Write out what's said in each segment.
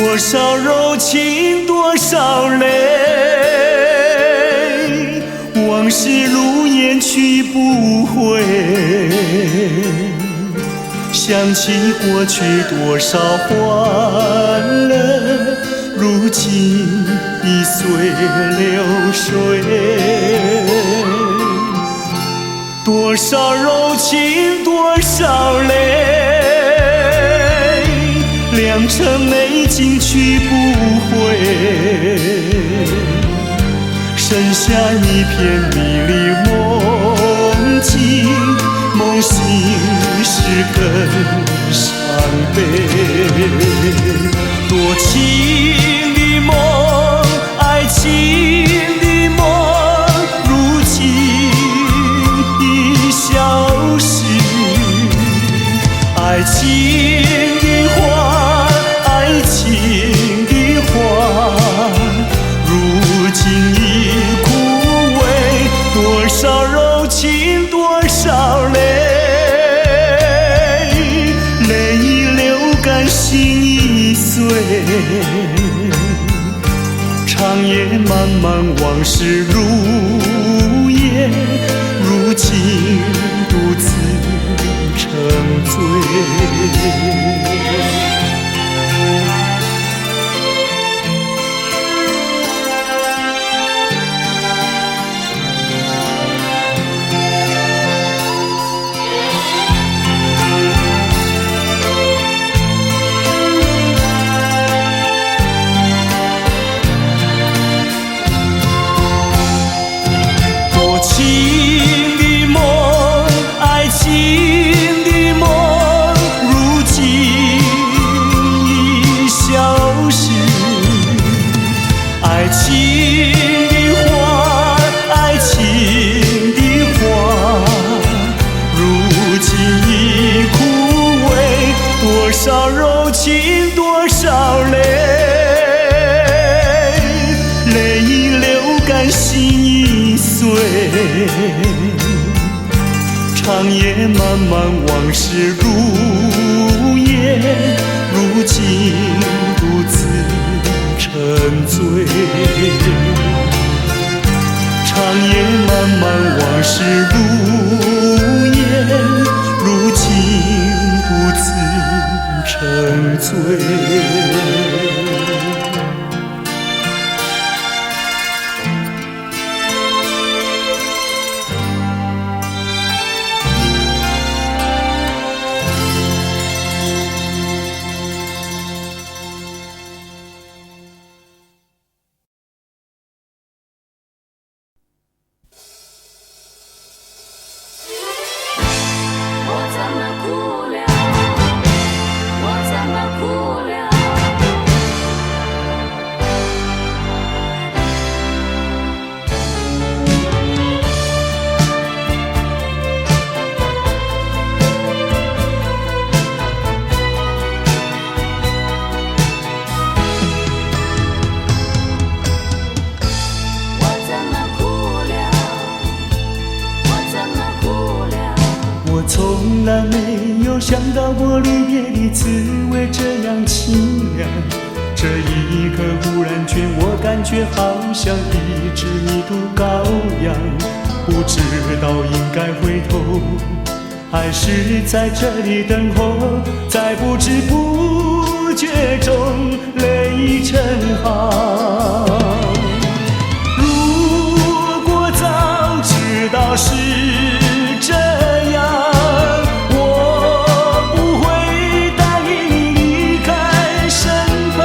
多少柔情多少泪，往事如烟去不回。想起过去多少欢乐，如今已随流水。多少柔情多少泪，良辰美景去不回。剩下一片迷离梦境，梦醒时更伤悲。多情的梦，爱情的梦，如今已消失。爱情的花，爱情的花，如今已枯萎。多少柔情多少泪，泪已流干心已碎。长夜漫漫往事如烟，如今独自沉醉。多少柔情多少泪，泪已流干心已碎。长夜漫漫往事如烟，如今独自沉醉。长夜漫漫往事如烟，如今独自沉醉。我从来没有想到过离别的滋味这样清凉，这一刻忽然间我感觉好像一只迷途羔羊，不知道应该回头还是在这里等候，在不知不觉中泪已成行。如果早知道是这样，我不会答应你离开身旁。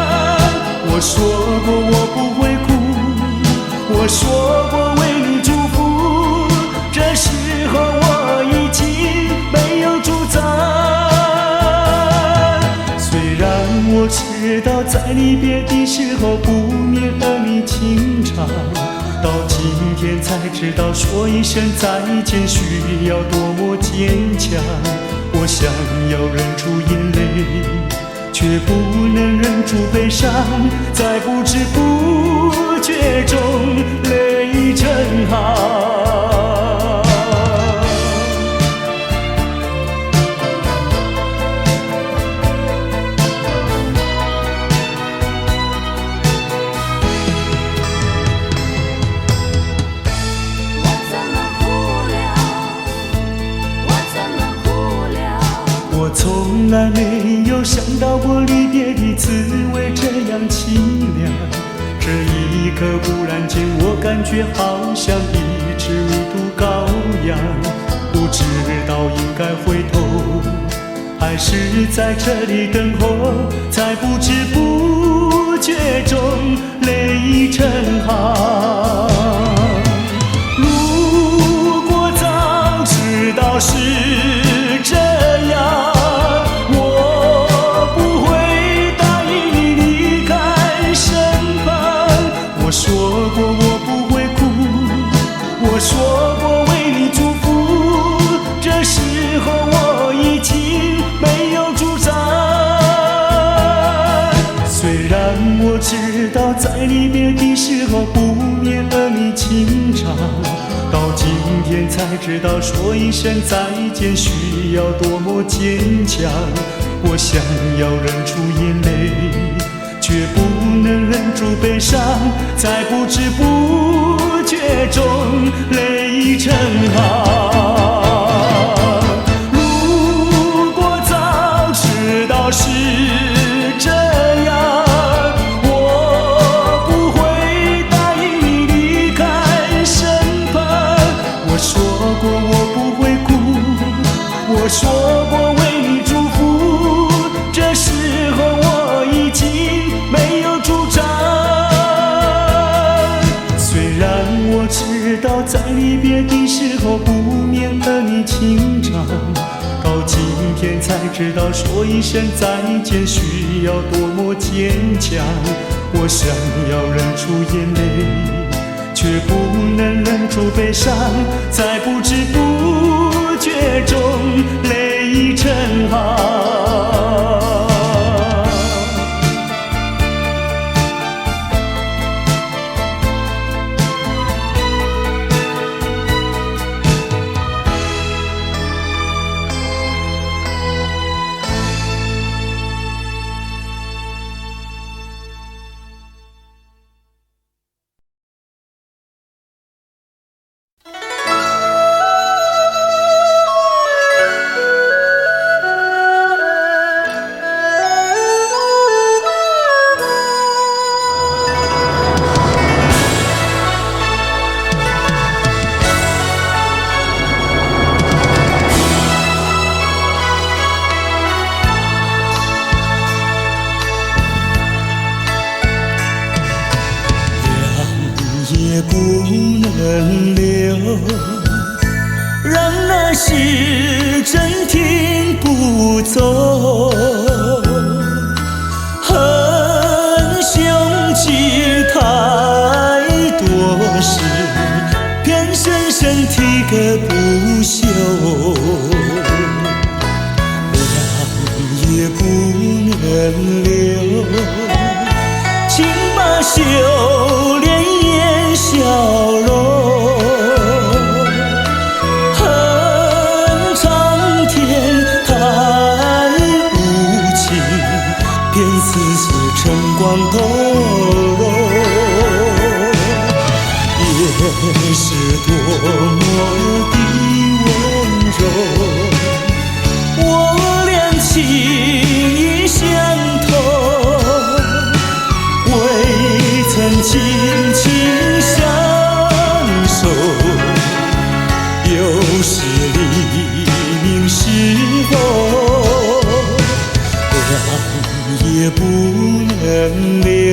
我说过我不会哭，我说过为你祝福，这时候我已经没有主张。虽然我知道在离别的时候不免儿女情长，到今天才知道说一声再见需要多么坚强。我想要忍住眼泪，却不能忍住悲伤，在不知不觉中泪成行。从来没有想到过离别的滋味这样凄凉。这一刻忽然间，我感觉好像一只无毒羔羊，不知道应该回头，还是在这里等候，在不知不觉中泪成行。如果早知道是这样，我不会答应你离开身旁。我说过我不会哭，我说过为你祝福，这时候我已经没有主张。虽然我知道在离别的时候不免儿女情长，到今天才知道说一声再见需要多么坚强。我想要忍住眼泪，却不能忍住悲伤，在不知不觉中泪成行。如果早知道是这样，我不会答应你离开身旁。我说过我不会哭，我说过为你祝福，这时候我已经没有主张。虽然我知道在离别的时候不免儿女情长，到今天才知道说一声再见需要多么坚强。我想要忍住眼泪，却不能忍住悲伤，在不知不觉中泪成行。也不能留，让那时针停不走。恨凶吉太多事，偏深深提个不休。让也不能留，请把修炼笑容，恨苍天太无情，便丝丝晨光透融。也是多么的温柔，我俩情意相通，未曾轻轻相守，又是黎明时候，让也不能留，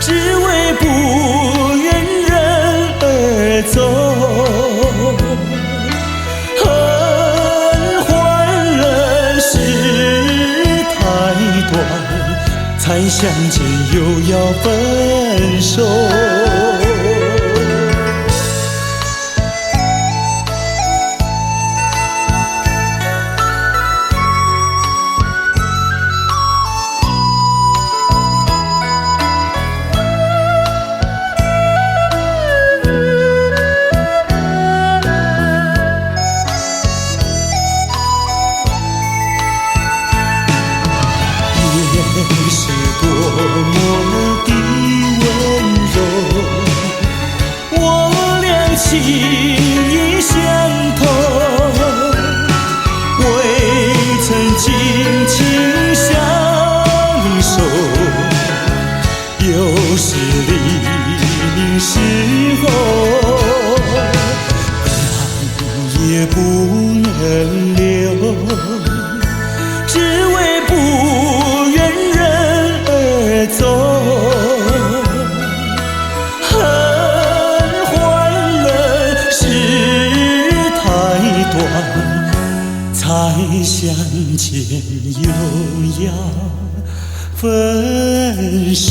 只为不愿人而走。恨换了时太短，才相见又要分手。是多么的温柔，我俩情意相通，未曾时候，留也不能留，只为不愿人而走。恨换了事太短，才相见又要分手。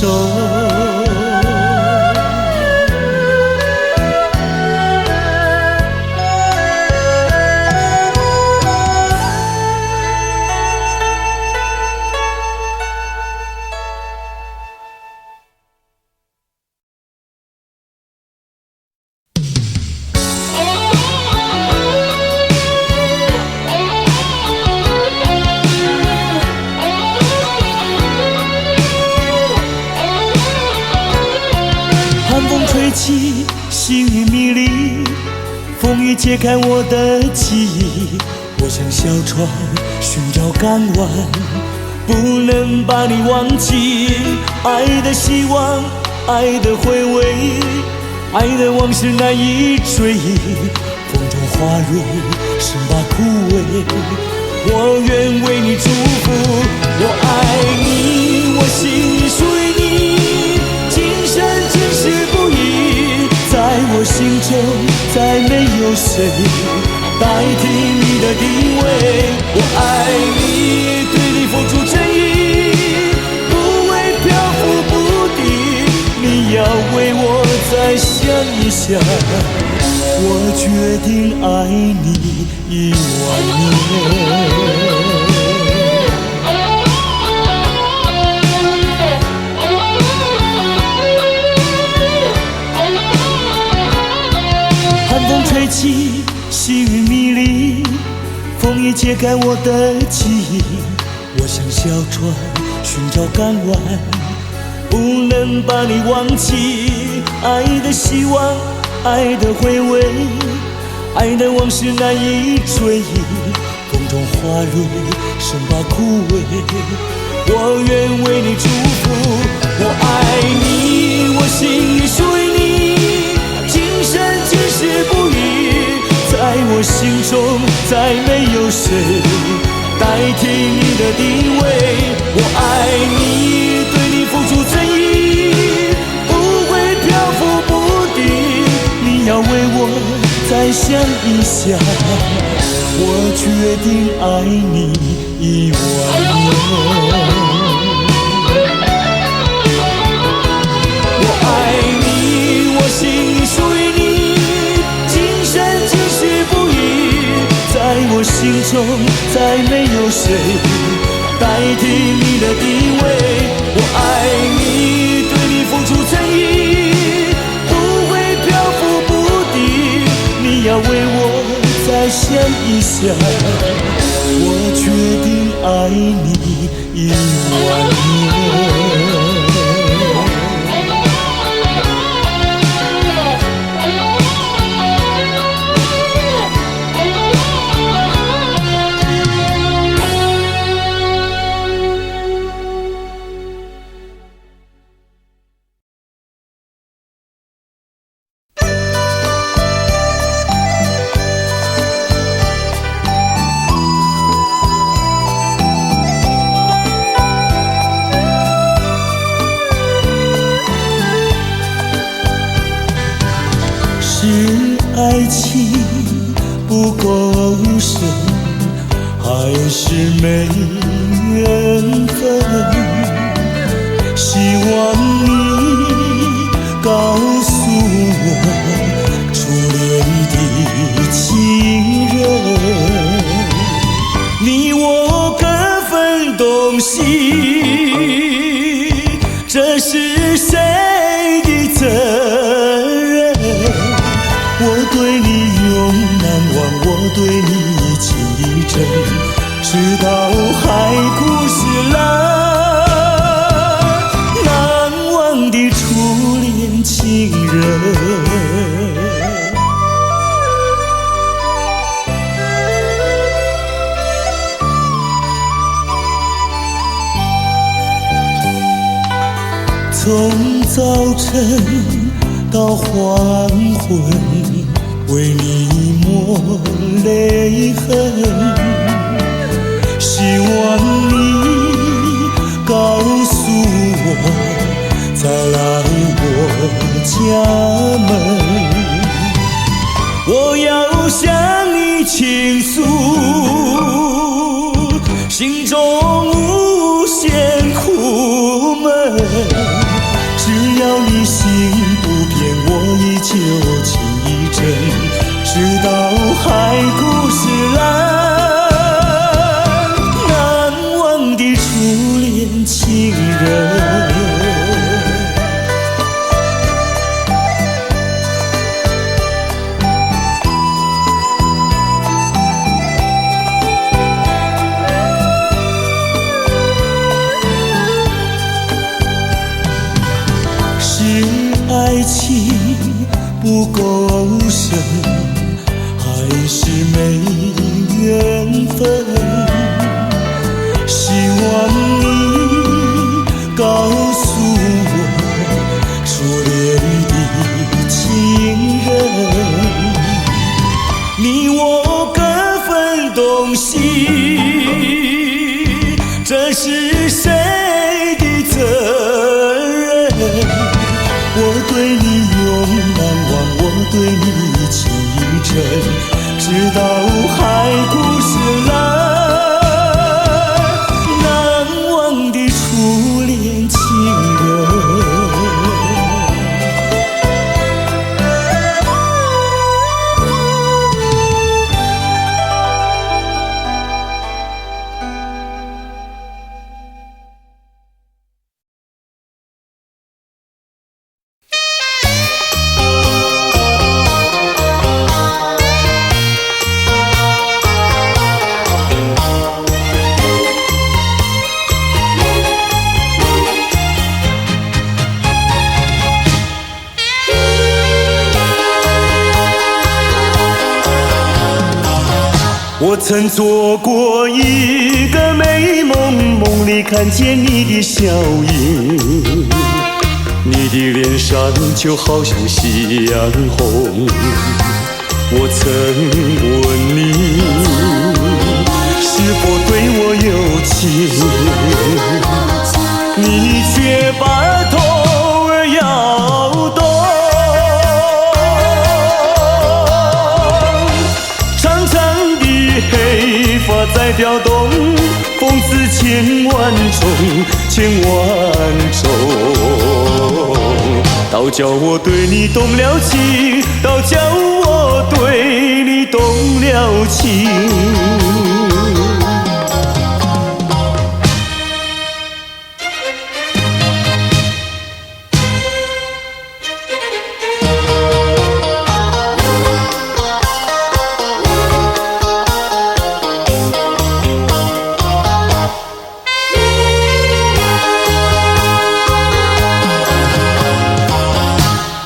寒风吹起，星雨迷离，风雨揭开我的记忆。我像小船寻找港湾，不能把你忘记。爱的希望，爱的回味，爱的往事难以追忆。风中花蕊，生把枯萎。我愿为你祝福，我爱你，我心属于你，今生今世不移。在我心中，再没有谁代替你的地位。我爱你，对你付出真意，不会漂浮不定。你要为我再想一想，我决定爱你10000年。寒风吹起，细雨迷离，风雨揭开我的记忆。我像小船寻找港湾，不能把你忘记。爱的希望，爱的回味，爱的往事难以追忆。风中花蕊，生把枯萎。我愿为你祝福，我爱你，我心里属于你，今生今世不移。在我心中，再没有谁代替你的地位。我爱你，对你付出真意，不会漂浮不定。你要为我再想一想，我决定爱你10000年。我爱你，我心里属于你，今生今世不移。在我心中，再没有谁代替你的地位。我爱你，对你付出真意，不会漂浮不定。你要为我再想一想，我决定爱你10000年。爱情不够深，还是没缘分？希望你告诉我，初恋的情人，你我各分东西，这是谁的责任？我对你永难忘，我对你情意真，直到海枯石烂，难忘的初恋情人。从早晨到黄昏，为你抹泪痕。希望你告诉我，再来我家门。我要向你倾诉心中无限苦闷，只要你心不变，我依旧情意真，直到海枯石烂，难忘的初恋情人。爱情不够深，还是没缘分。希望你告诉我，初恋的情人，你我各分东西，这是谁的责任？我对你永难忘，我对你情意真，直到海枯石烂，难忘的初恋情人。我曾做过一个美梦，梦里看见你的笑影，你的脸上就好像夕阳红。我曾问你，是否对我有情，你却把头儿摇动。黑发在飘动，风似千万种，千万种。倒叫我对你动了情，倒叫我对你动了情。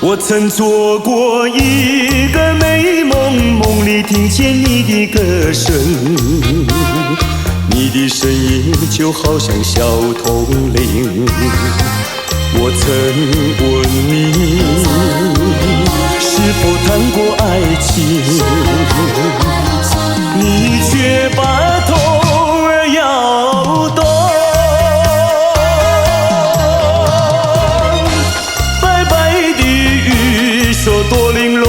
我曾做过一个美梦，梦里听见你的歌声，你的声音就好像小铜铃。我曾问你，是否谈过爱情，你却把头儿摇动。说多玲珑，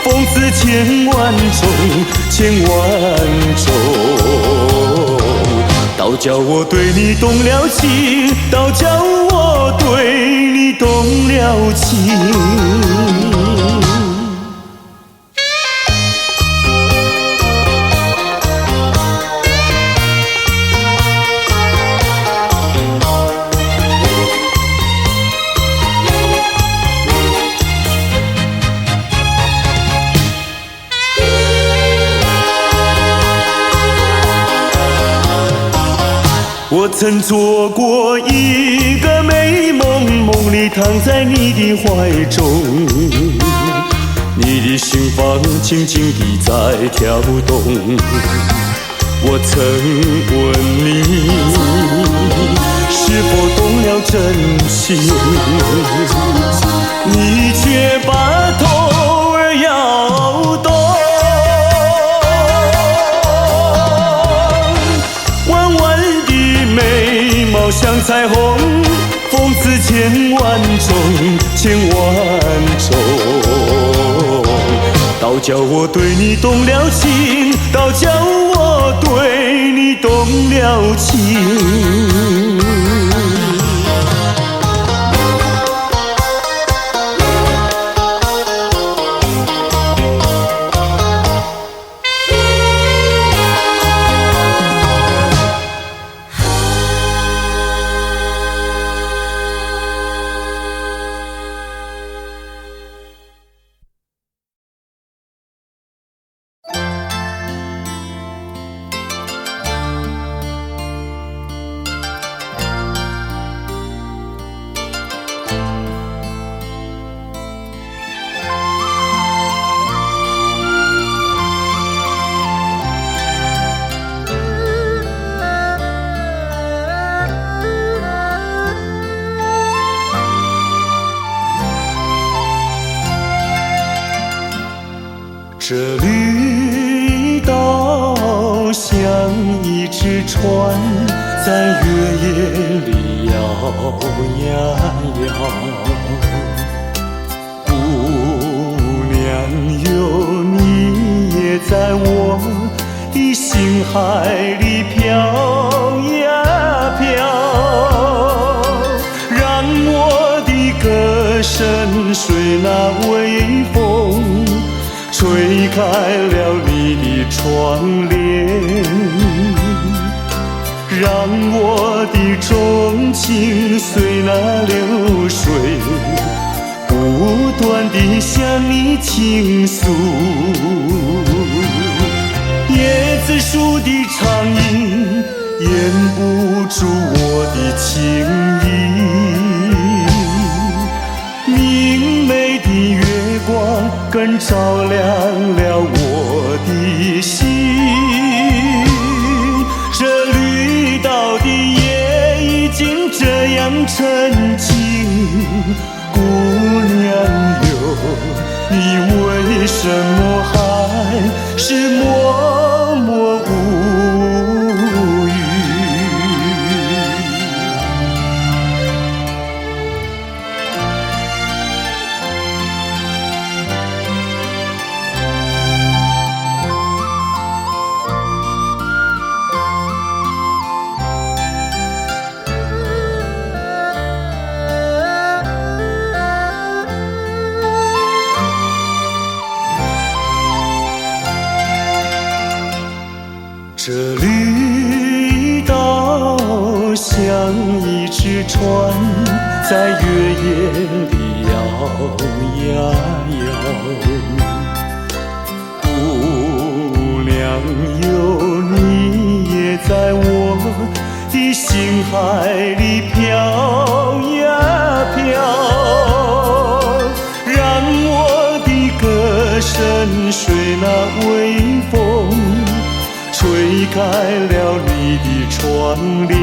风似千万种，千万种。倒叫我对你动了情，倒叫我对你动了情。我曾做过一个美梦，梦里躺在你的怀中，你的心房轻轻地在跳动。我曾问你，是否动了真情，你却把头儿摇动。弯弯的眉毛像彩虹，风刺千万种，千万种。倒叫我对你动了情，倒叫我对你动了情。这绿岛像一只船，在月夜里摇呀摇。姑娘哟，你也在我的心海里飘呀飘，让我的歌声随那微风吹开了你的窗帘，让我的钟情随那流水不断地向你倾诉。椰子树的长影掩不住我的情意，明媚的月光更照亮了我的心。这绿岛的夜已经这样沉静，姑娘哟，你为什么还是默默无语？这绿岛像一只船，在月夜里摇呀摇。姑娘哟，你也在我的心海里飘呀飘，让我的歌声随那微风吹开了你的窗帘，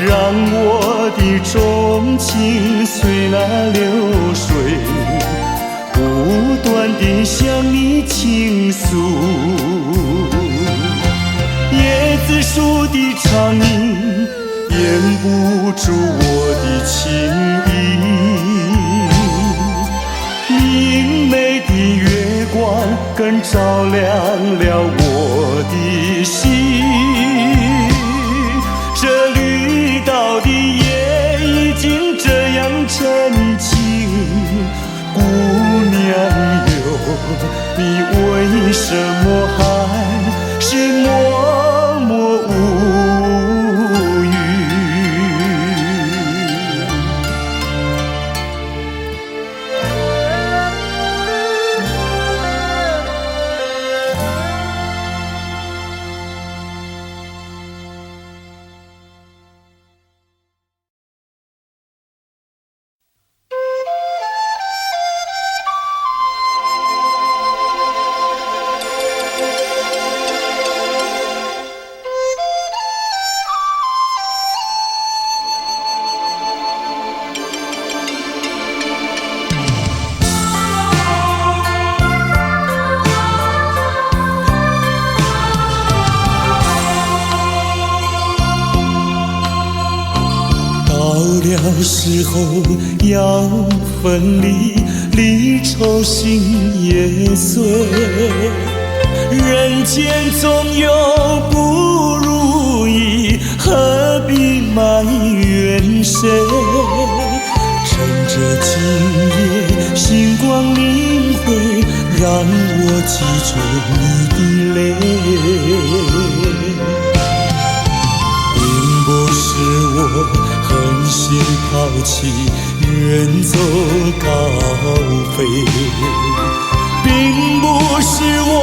让我的钟情随那流水不断地向你倾诉。椰子树的长影掩不住我的情意，明媚的月光更照亮了我的心。这绿岛的夜已经这样沉静，姑娘哟，你为什么还是默默无语？时候要分离，离愁心也碎。人间总有不如意，何必埋怨谁？趁着今夜星光明辉，让我记住你的泪。并不是我狠心抛弃，远走高飞，并不是我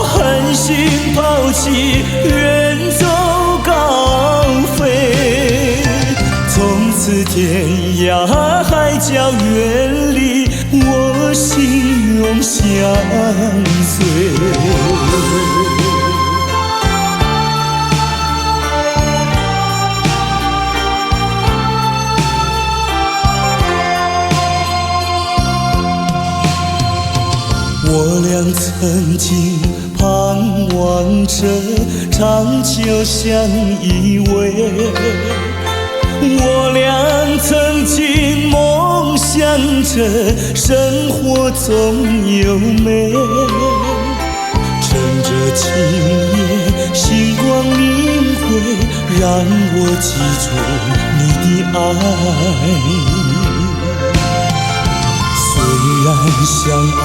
狠心抛弃，远走高飞。从此天涯海角远离，我心永相随。我俩曾经盼望着长久相依偎，我俩曾经梦想着生活总有美。趁着今夜星光明辉，让我记住你的爱。虽然相爱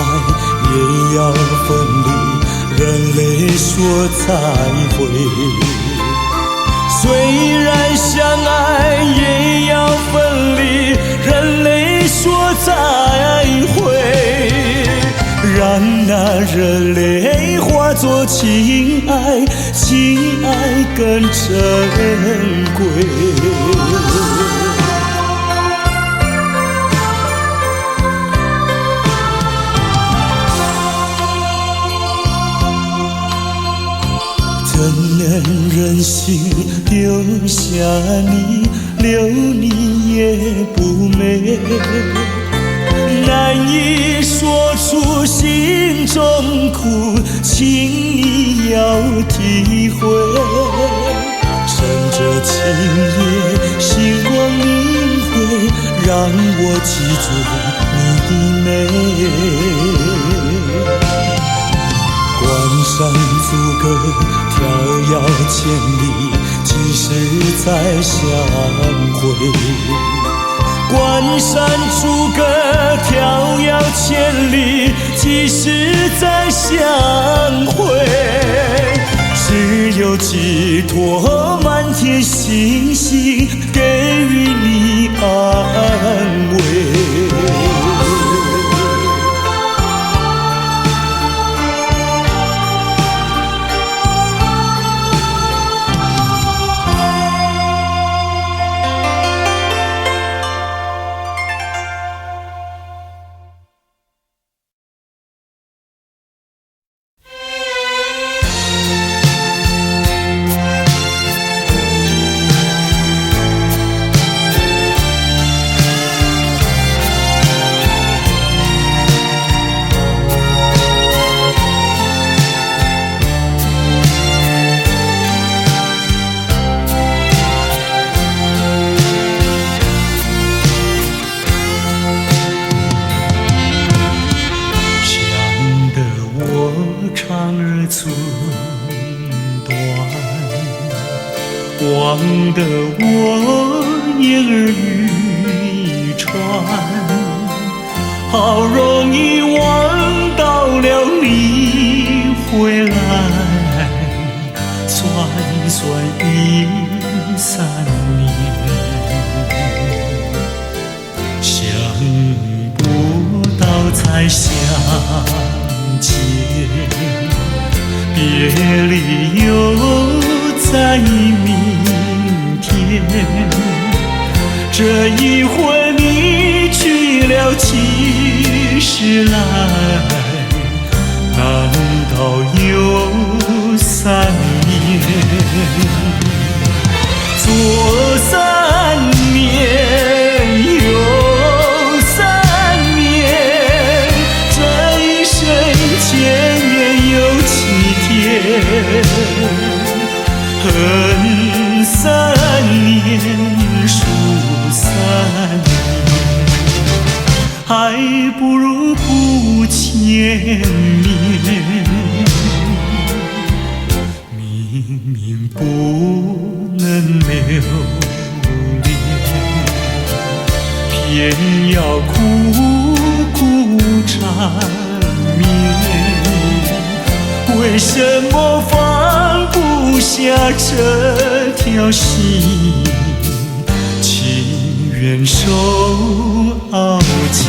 也要分离，人泪说再会。虽然相爱也要分离，人泪说再会。让那热泪化作情爱，情爱更珍贵。怎能忍心丢下你，留你也不美。难以说出心中苦，请你要体会。趁着今夜星光明辉，让我记住你的美。关山阻隔，迢遥千里，几时再相会？关山阻隔，迢遥千里，几时再相会？只有寄托满天星星，给予你安慰。望得我眼儿欲穿，好容易望到了你回来，算算已3年，想不到才相见，别离又在明天，这一回你去了几时来？难道有3年？左3年，右3年，这一生间有7天。恨3年，数3年。不如不见面。明明不能留恋，偏要苦苦缠绵。为什么放不下这条心？情愿受熬煎。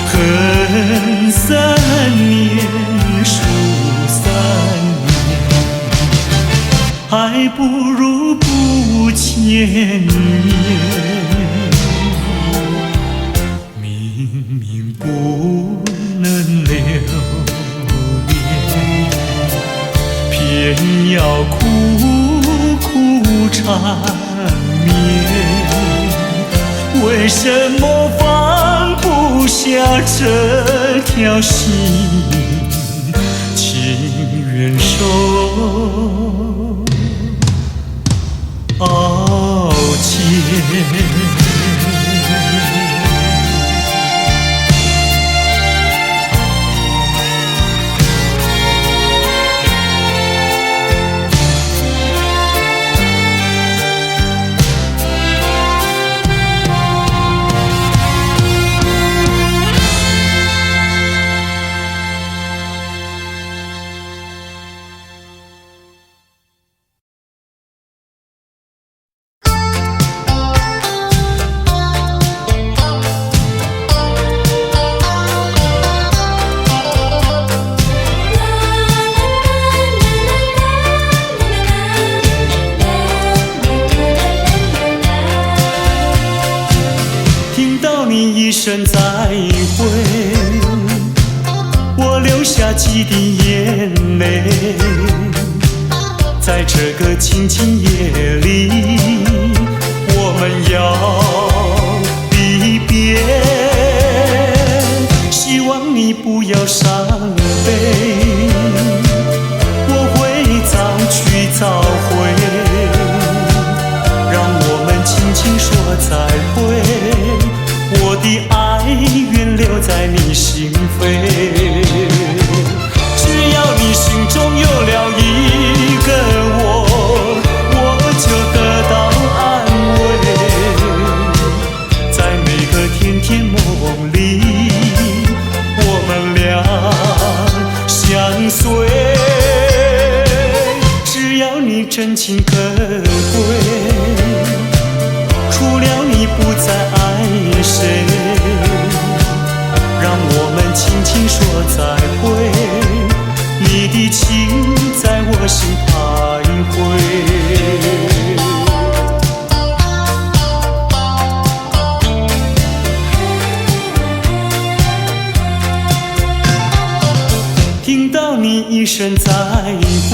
恨3年，数3年，还不如不见面。明明不能留恋，偏要苦苦缠绵。为什么放不下这条心？情愿受熬煎。一声再会，我流下几滴眼泪。在这个清清夜里，我们要离别。希望你不要伤悲，我会早去早回，让我们轻轻说再会。我的爱愿留在你心扉，只要你心中有了一个我，我就得到安慰。在每个甜甜梦里，我们俩相随。只要你真情可贵，除了你不再爱谁，让我们轻轻说再会。你的情在我心徘徊。听到你一声再会，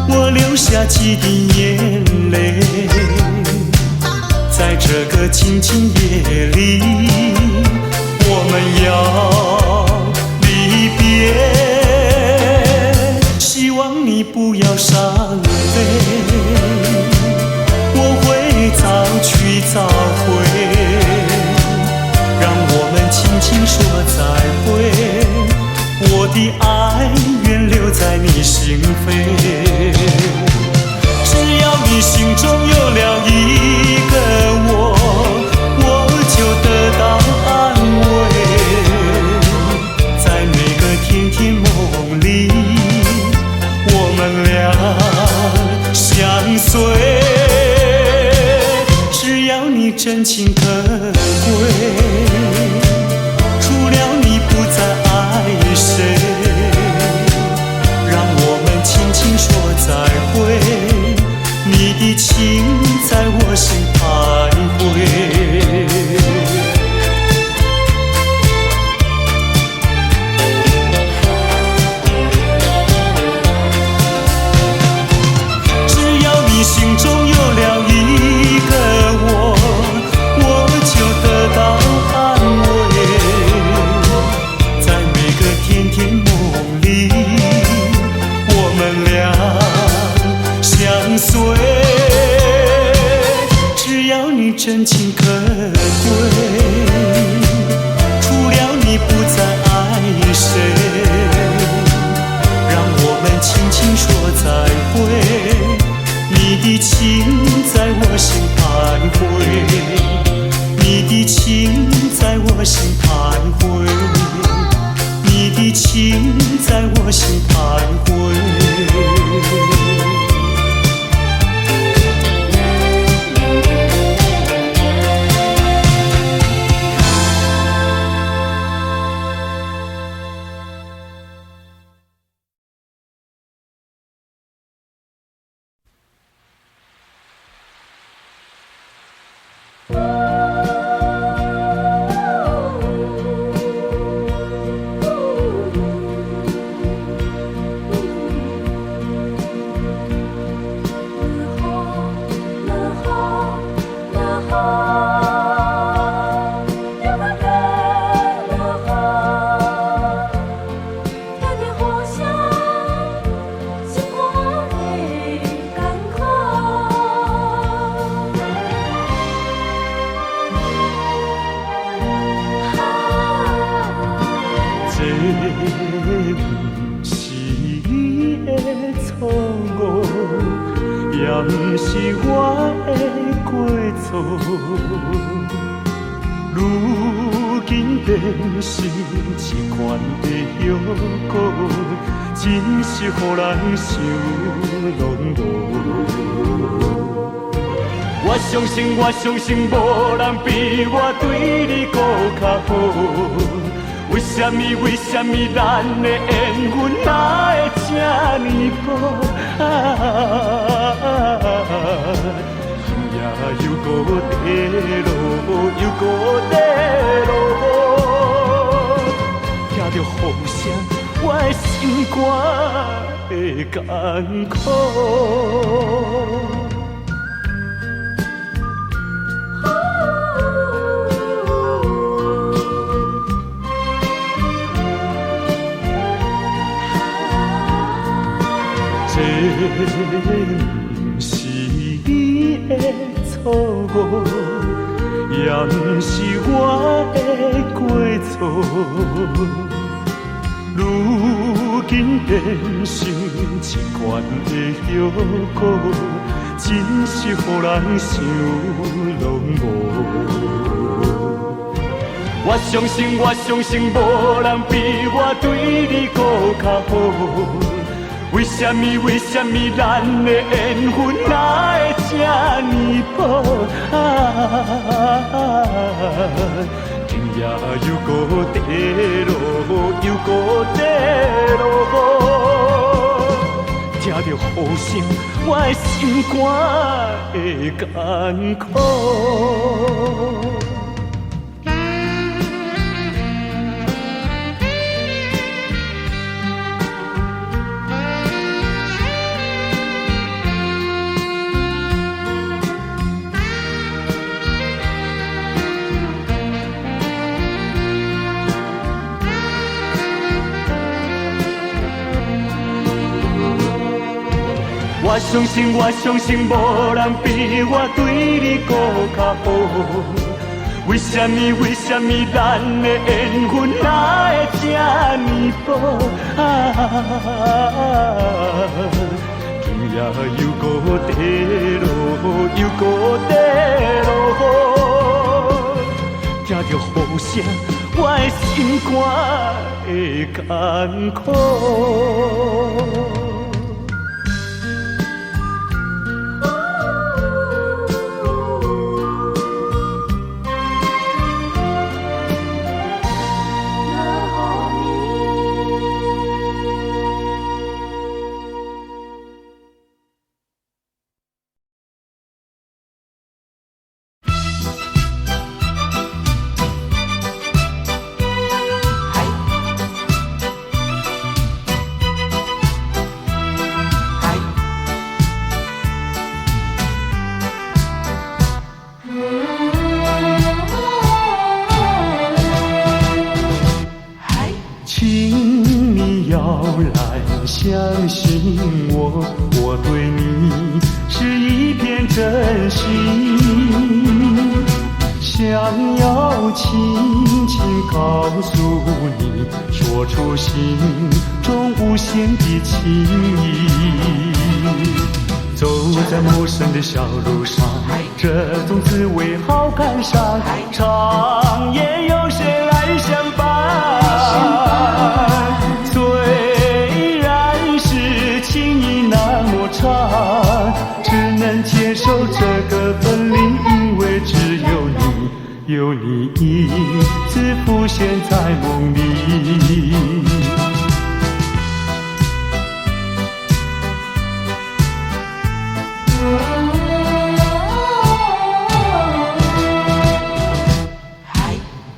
我流下几滴眼泪。在这个清清夜里，我们要离别。希望你不要伤悲，我会早去早回，让我们轻轻说再会。我的爱愿留在你心扉，只要你心中有了一个我，我就得到安慰。在每个甜甜梦里，我们俩相随。只要你真情可贵，不是你的错误，也不是我的过错。如今变成一款的药膏，真是予人想拢无。我相信，无人比我对你搁较好。为什么咱的缘分哪会这呢薄？今夜又搁地落，又搁地落，听着雨声，我的心肝会艰苦。这不是你的错误，也不是我的过错。如今变成一罐的药膏，真是予人想拢无。我相信，无人比我对你搁较好。为什么咱的缘分哪会这呢薄？今夜又搁地落，又搁地落，听着雨声，我的心肝会艰苦。我相信，无人比我对你搁较好。为什么咱的缘分哪会这呢薄？今夜又搁地落，又搁地落，听着雨声，我的心肝会艰苦。相信我，我对你是一片真心，想要轻轻告诉你，说出心中无限的情意。走在陌生的小路上，这种滋味好感伤，长夜有谁来相伴？只能接受这个分离，因为只有你，有你一直浮现在梦里。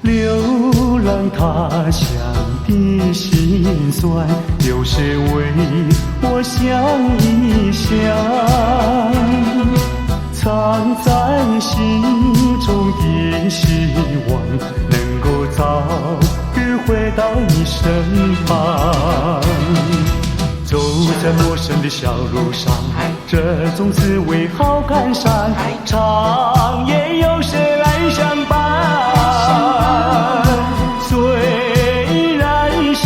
流浪他乡的辛酸，有谁为我想一想？藏在心中的希望，能够早日回到你身旁。走在陌生的小路上，这种滋味好感伤，长夜有谁来相伴？虽然是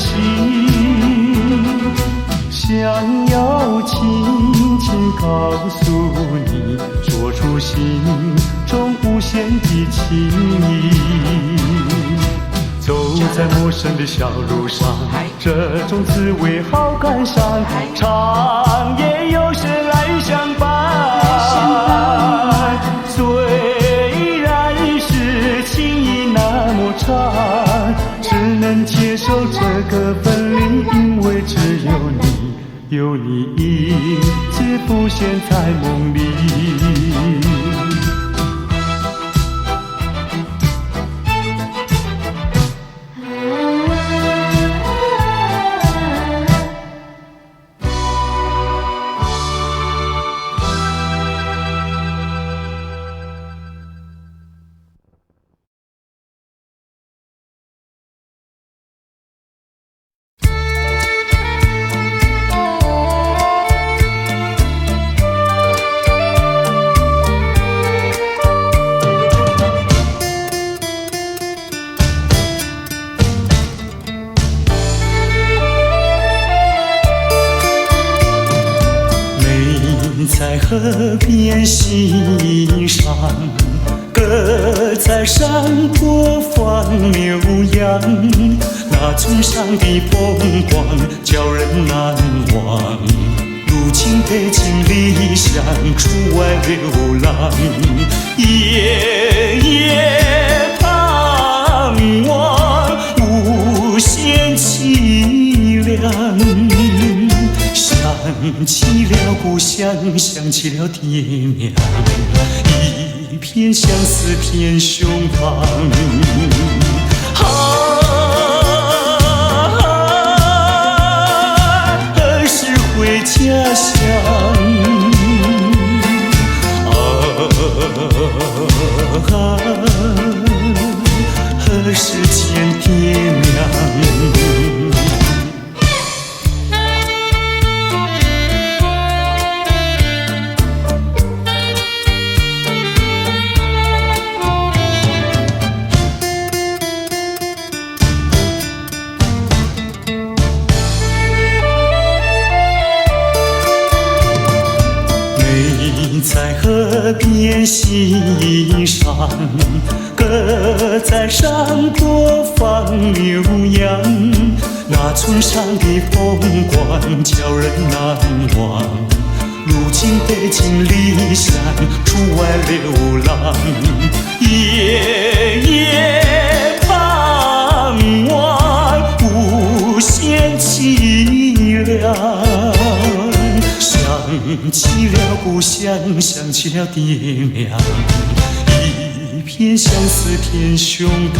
心，想要轻轻告诉你，说出心中无限的情意。走在陌生的小路上，这种滋味好感伤，长夜有时来相伴。虽然是情意那么长，只能接受这个分离，因为只有你，有你一直浮现在梦里。在河边欣赏，鸽在山坡放牛羊，那村上的风光叫人难忘。如今北京理想，出外流浪，夜夜盼望，无限凄凉。想起了故乡，想起了爹娘，一片相思片胸膛。何时回家乡？何时见爹娘？在河边欣赏，鸽在山坡放牛羊，那村上的风光叫人难忘。如今北京理想，出外流浪，夜夜盼望，无限凄凉。想起了故乡，想起了爹娘，一片相思片胸膛。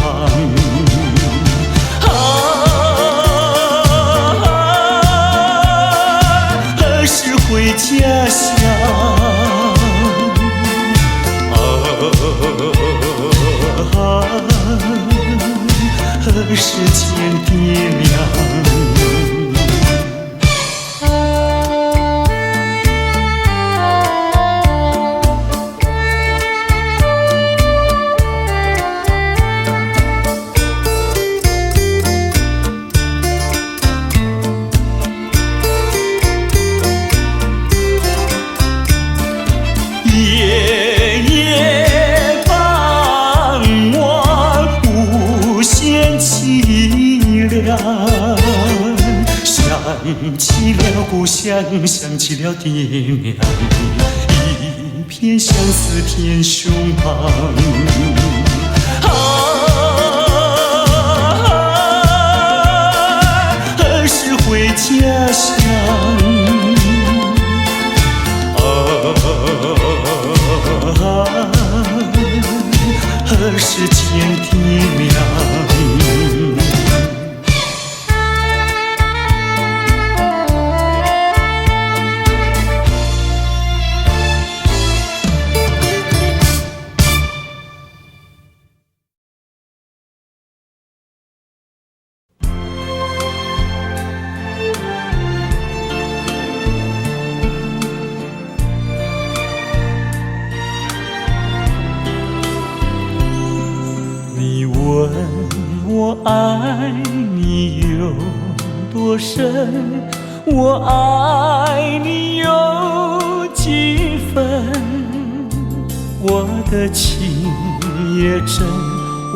何时回家乡？何时见爹娘？想起了故乡，想起了爹娘，一片相思片胸膛。何时回家乡？何时见爹娘？深，我爱你有几分？我的情也真，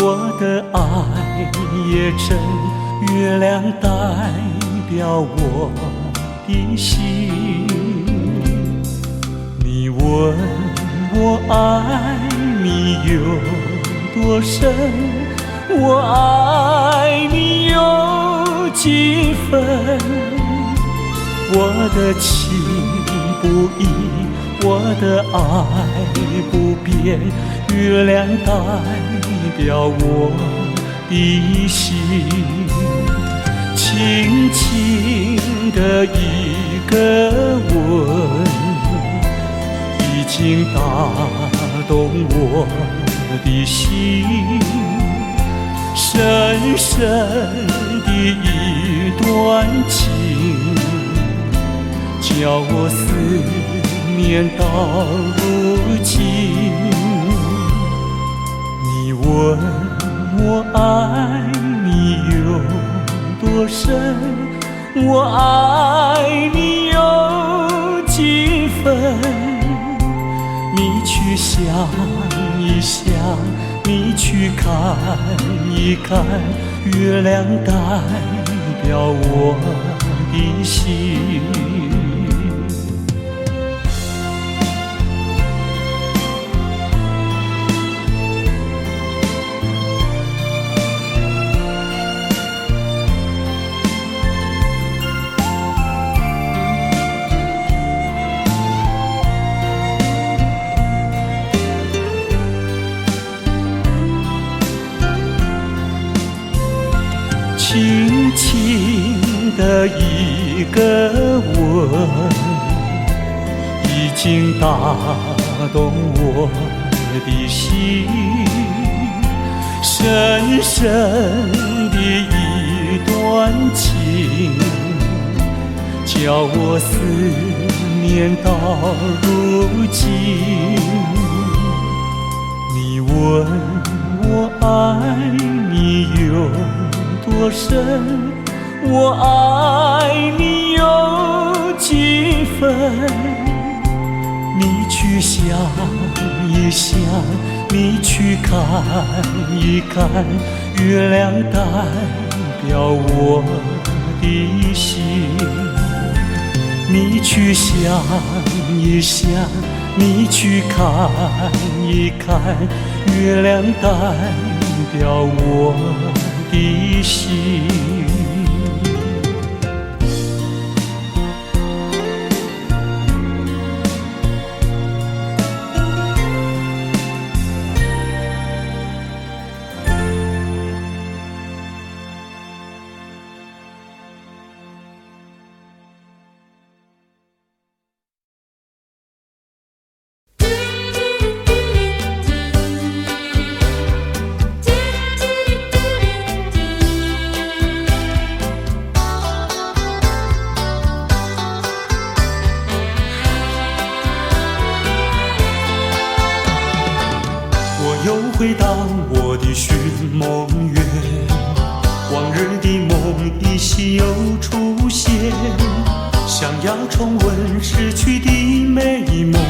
我的爱也真，月亮代表我的心。你问我爱你有多深，我爱你有几分？我的情不移，我的爱不变，月亮代表我的心。轻轻的一个吻，已经打动我的心。深深的一段情，叫我思念到如今。你问我爱你有多深，我爱你有几分？你去想一想，你去看一看，月亮代表我的心。轻轻的一个吻，已经打动我的心。深深的一段情，叫我思念到如今。你问我爱你有多深，我爱你有几分？你去想一想，你去看一看，月亮代表我的心。你去想一想，你去看一看，月亮代表我的心。又回到我的寻梦园，往日的梦依稀又出现，想要重温逝去的美梦，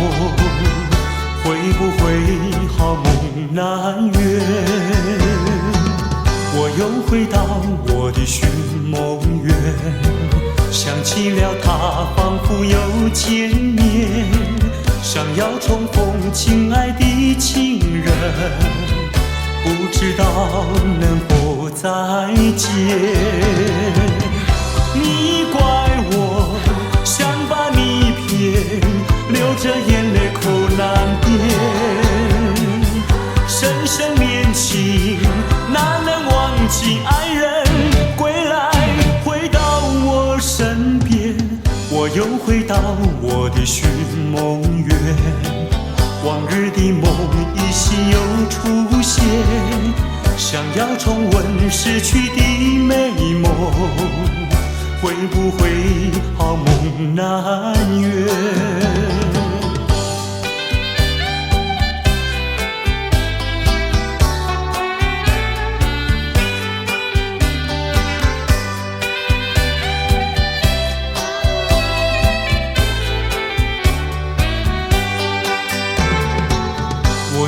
会不会好梦难圆？我又回到我的寻梦园，想起了他仿佛又见面，想要重逢亲爱的情人，不知道能否再见。你怪我想把你骗，流着眼泪口难辨。深深恋情哪能忘记爱人，归来回到我身边。我又回到我的寻梦园，往日的梦依稀又出现，想要重温逝去的美梦，会不会好梦难圆？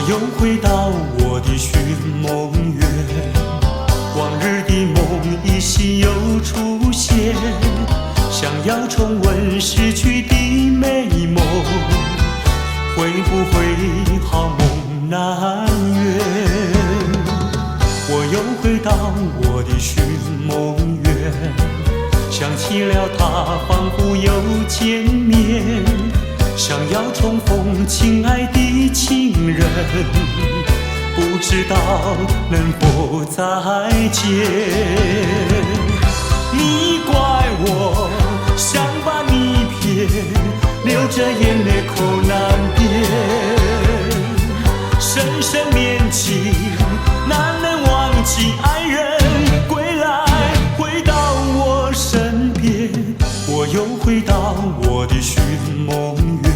又回到我的寻梦园，往日的梦依稀又出现，想要重温逝去的美梦，会不会好梦难圆？我又回到我的寻梦园，想起了他仿佛又见面，想要重逢亲爱的情人，不知道能否再见。你怪我想把你骗，流着眼泪口难辨，深深恋情难能忘记爱人归来，回到我身边。我又回到我的寻梦园，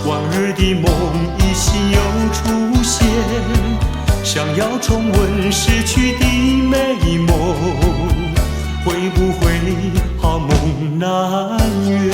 往日的梦依稀又出现，想要重温逝去的美梦，会不会好梦难圆？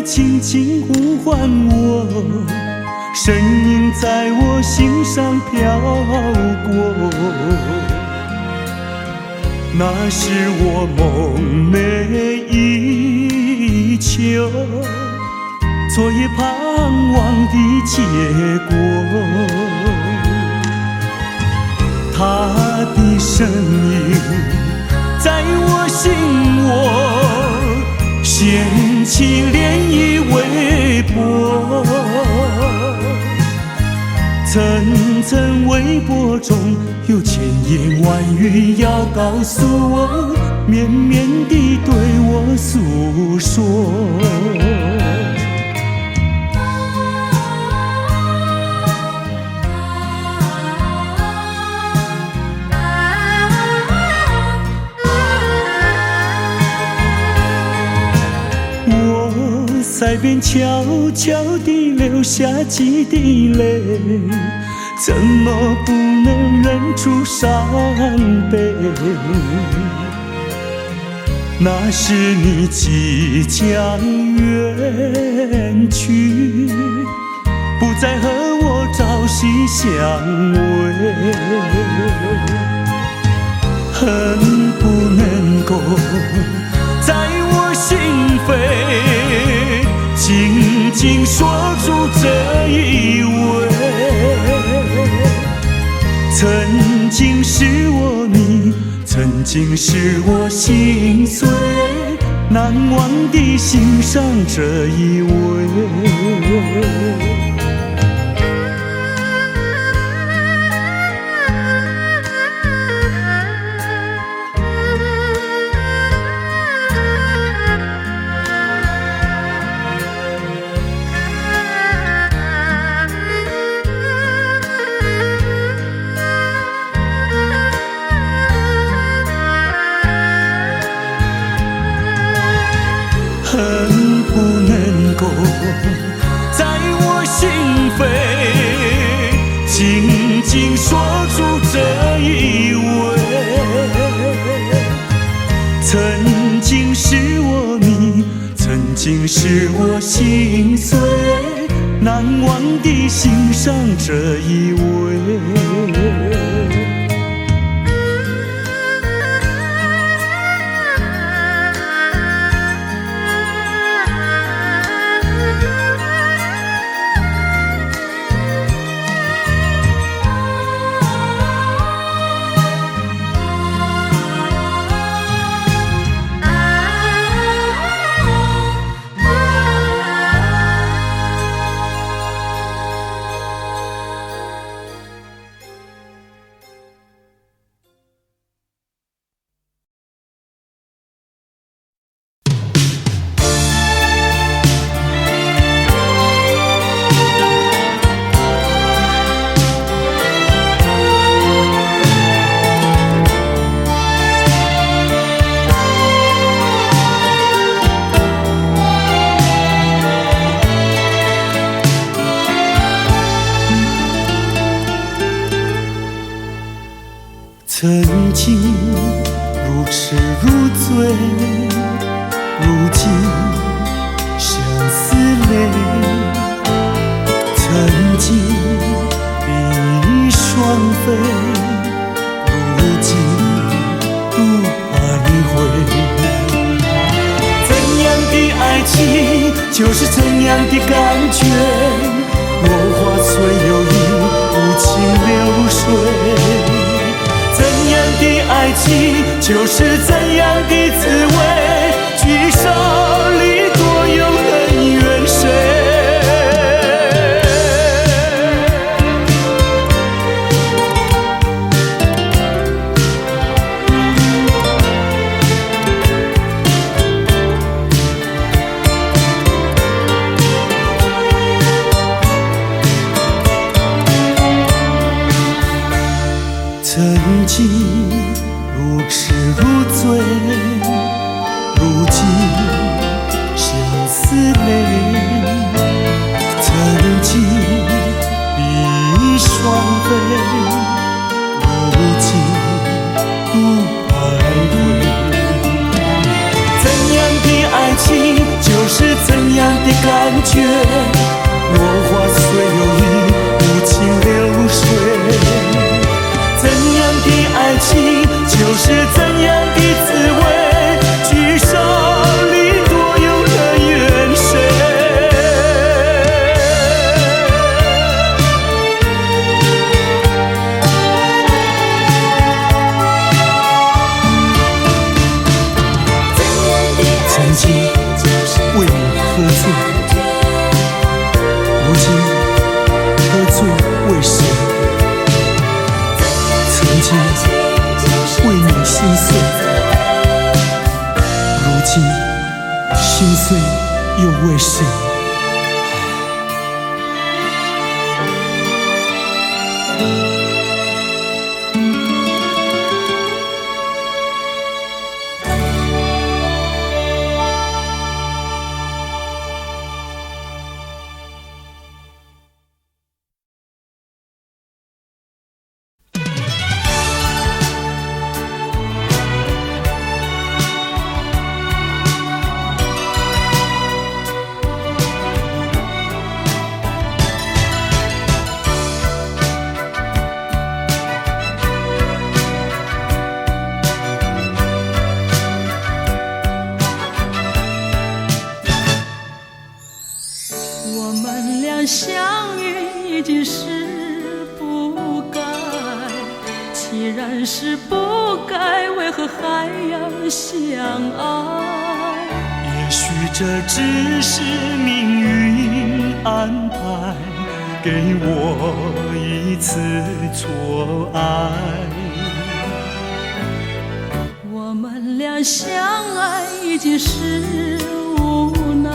轻轻呼唤我，身影在我心上飘过。那是我梦寐以求，昨夜盼望的结果。他的身影在我心窝，掀起涟漪微波，层层微波中有千言万语要告诉我，绵绵地对我诉说。在边悄悄地流下几滴泪，怎么不能忍住伤悲？那是你即将远去，不再和我朝夕相偎，恨不能够在我心扉紧紧锁住这一吻，曾经是我你，曾经是我心碎，难忘地欣赏这一吻。恨不能够在我心扉紧紧锁住这一吻，曾经是我你，曾经是我心碎，难忘地欣赏这一吻。曾经如痴如醉，如今相思泪。曾经比翼双飞，如今独徘徊。怎样的爱情就是怎样的感觉，落花虽有意，无情流水。怎样的爱情就是怎样的滋味，聚少离多有恩怨谁？曾经如痴如醉，如今相思泪。曾经比翼双飞，如今独徘徊。怎样的爱情就是怎样的感是怎样的滋味，聚少离多有了缘深。曾经为你喝醉，如今喝醉为谁？曾经为你心碎，如今心碎又为谁？我们俩相遇已经是不该，既然是不该，为何还要相爱？也许这只是命运安排，给我一次错爱。我们俩相爱已经是无奈，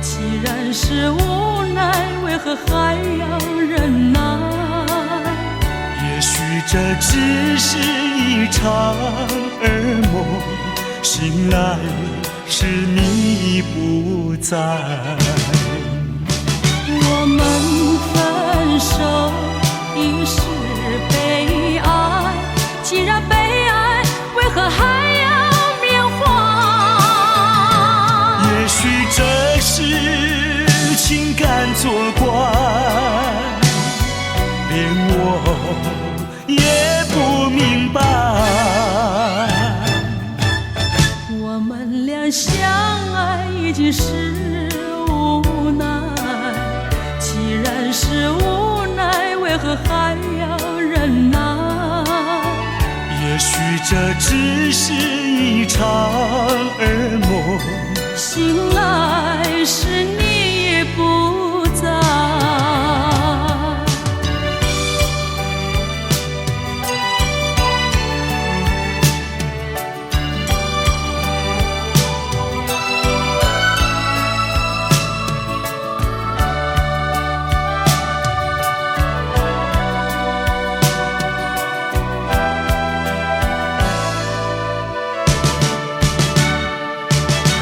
既然是无奈，为何还要忍耐？也许这只是一场噩梦，醒来时你不在。我们分手已是悲哀，既然悲哀，为何还要缅怀？也许这是情感作怪，连我也不明白。我们俩相爱已经是无奈，既然是无奈，为何还要忍耐？也许这只是一场噩梦，醒来时你已不在。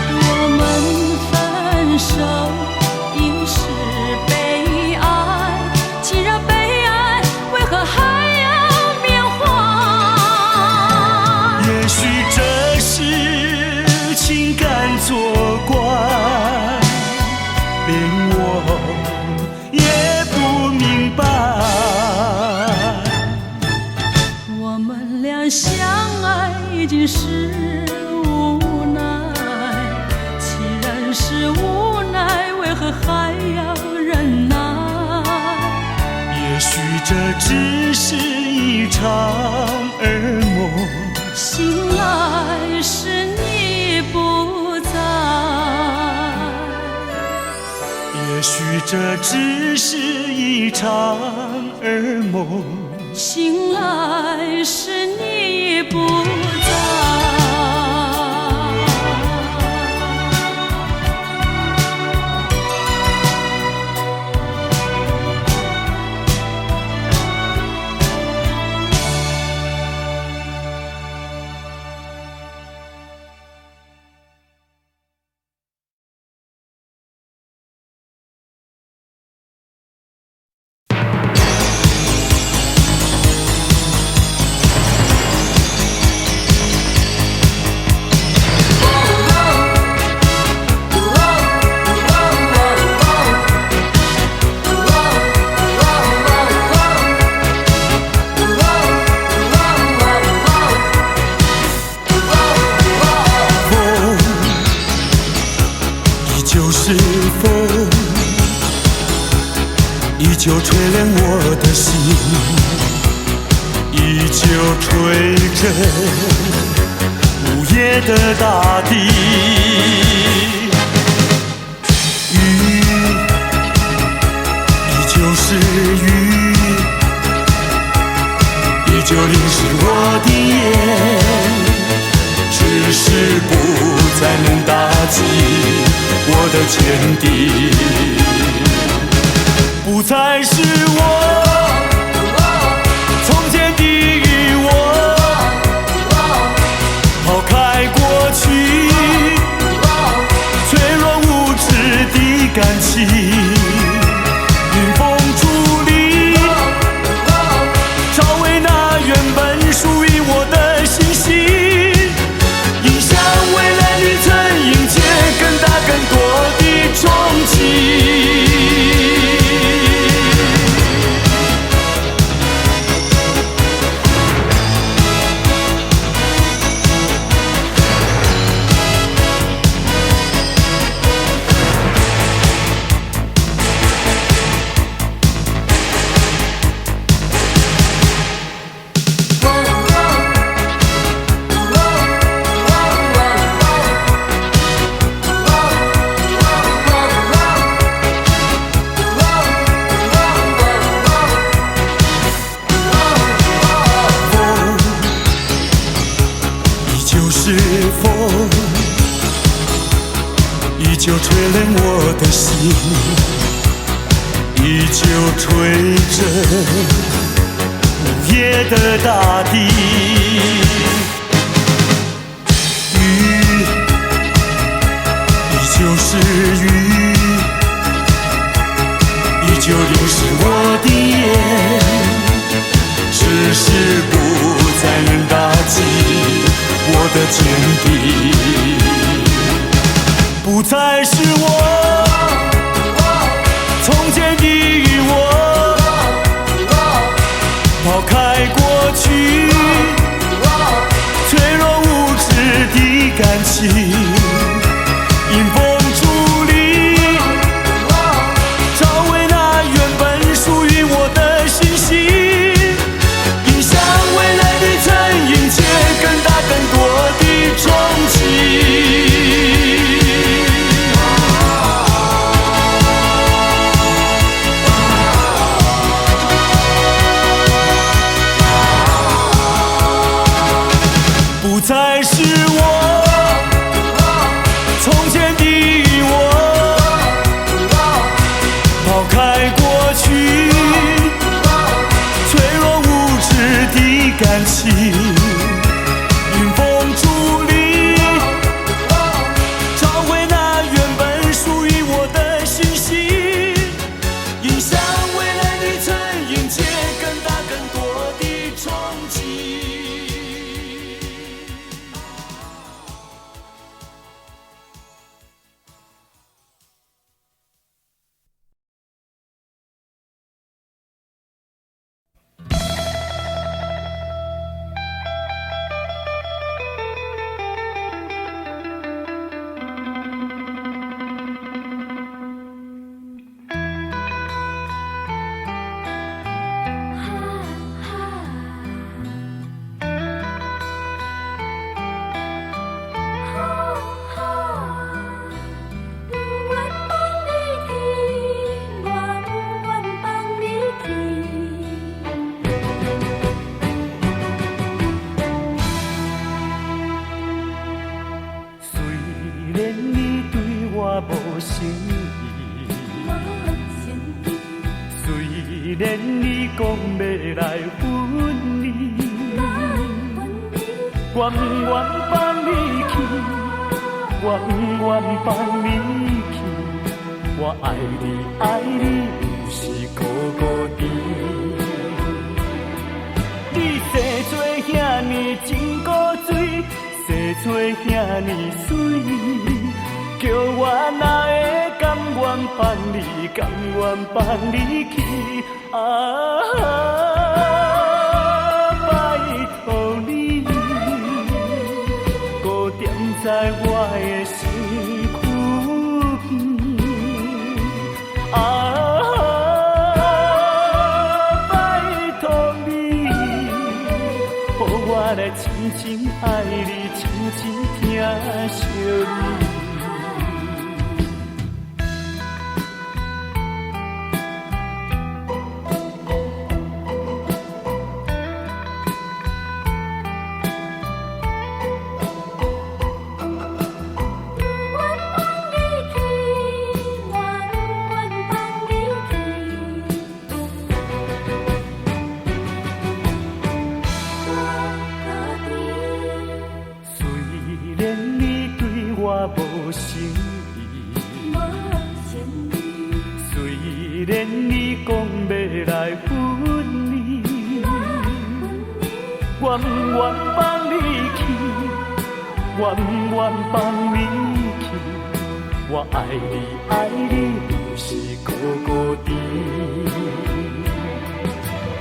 我们分手已是悲哀，既然悲哀，为何还要缅怀？也许这是情感作怪，连我也不明白。我们俩相爱已经是无奈，既然是无奈，为何还要忍耐？也许这只是一场噩梦，醒来时你不在。也许这只是一场噩梦，醒来时你不在。旧吹冷我的心，依旧吹着午夜的大地。雨依旧是雨，依旧淋湿我的眼，只是不再能打击我的坚定。不再是我从前的我，抛开过去脆弱无知的感情，迎风伫立，找回那原本属于我的信心，迎向未来旅程，迎接更大更多的憧憬。依旧吹冷我的心，依旧吹着午夜的大地。雨依旧是雨，依旧淋湿我的眼，只是不再能打击我的坚定。不再是我从前的我，抛开过去脆弱无知的感情，迎风伫立，找回那原本属于我的信心，迎向未来旅程，迎接更大更多的憧憬。不再是我从前的我，抛开过去脆弱无知的感情，迎风伫立，找回那原本属于我的信心，迎向未来旅程，迎接更大更多的憧憬。虽然你讲要来分离，我不愿放你去，我不愿放你去。我爱你，爱你，不是孤孤单。你生做遐尼真古锥，生做遐尼水。叫我哪会甘愿放你，甘愿放你去？拜托你，搁踮在我的身躯边。予我来深深爱你，深深疼惜你。无诚意，虽然你讲要来分离，我不愿放你去，我不愿放你去。我爱你，爱你，就是孤孤单。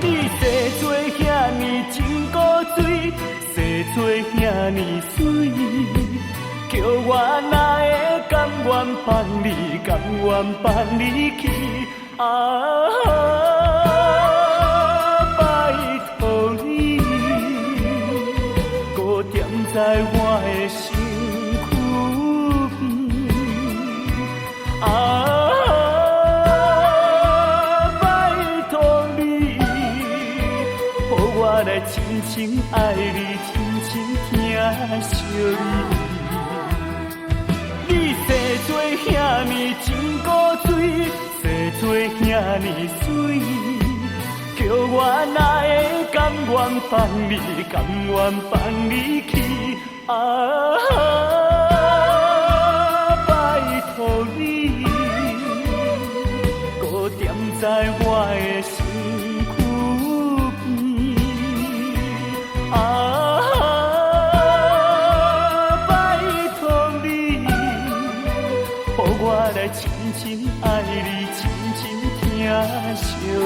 你生做遐尼真古锥，生做遐尼水。叫我哪会甘愿放你，甘愿放你去？拜托你，搁踮在我的身躯边。拜托你，予我来深深爱你，深深疼惜你。你生做遐尼真古锥，生做遐尼水，叫我哪会甘愿放你，甘愿放你去？拜托你，搁踮在我的身躯边。我来深深爱你，深深疼惜你。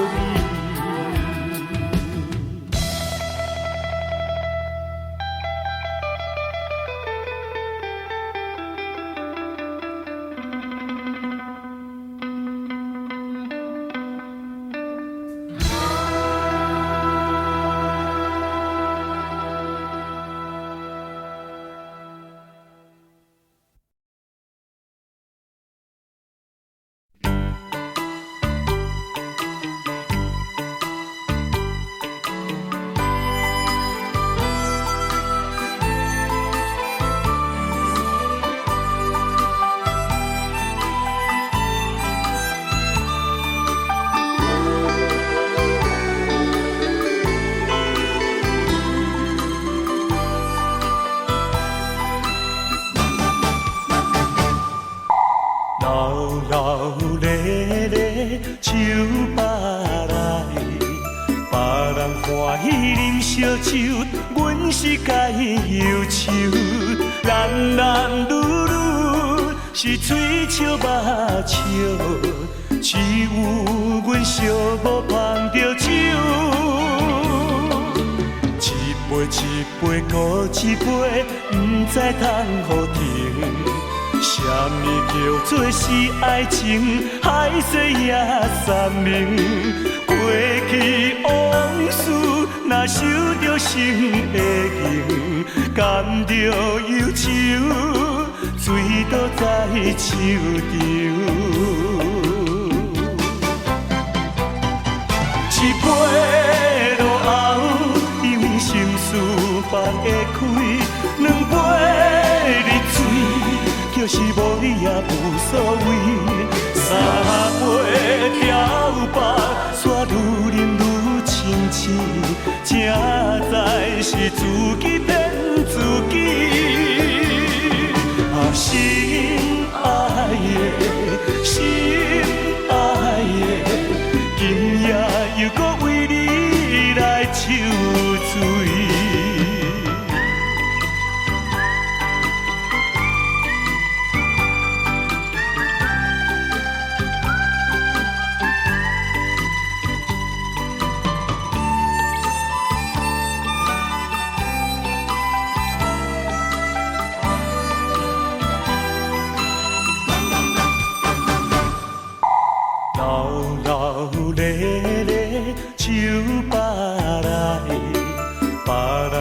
手扒来，别人欢喜啉烧酒，阮是该忧愁。男男女女是嘴笑目笑，只有阮寂寞捧着酒，一杯一杯搁一杯，不知通互停。什么叫做是爱情？海誓也三明。过去往事，若受着心的刑，甘着忧愁，醉倒在手中。一杯落后，因心事放会开，两杯入嘴。就是无你也无所谓，三杯调白，煞愈饮愈清醒，正在是自己骗自己。心爱的，心爱的，今夜又搁为你来受罪。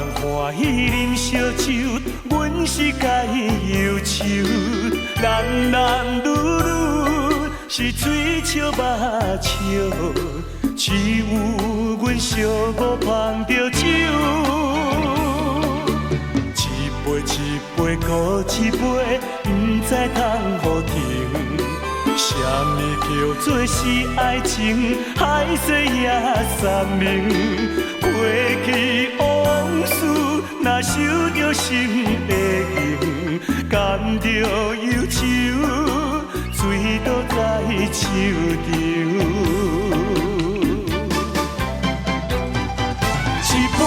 人欢喜啉烧酒，阮是该忧愁。男男女女是水笑目笑，只有阮寂寞捧着酒。一杯一杯搁一杯，不知通互停。什么叫做是爱情？海誓也三明。过去往事，若受着心的刑，甘着忧愁，醉倒在手中。一杯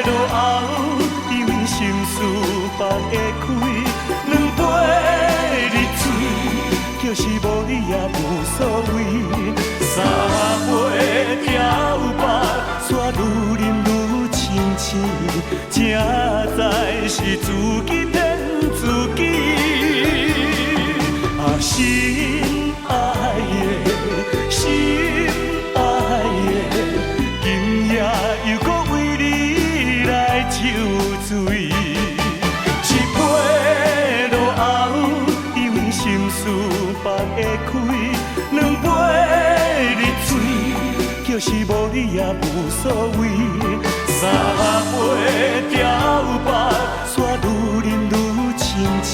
落后，因为心事放会开；两杯入嘴，就是无你也无所谓。三杯调白，煞愈饮愈清醒，才知是自己骗自己。啊，心爱的，心爱的，今夜又搁为你来酒醉。一杯落后，因为心事放会开；两杯入嘴，就是无你也无所谓。三杯调白，煞愈饮愈清醒，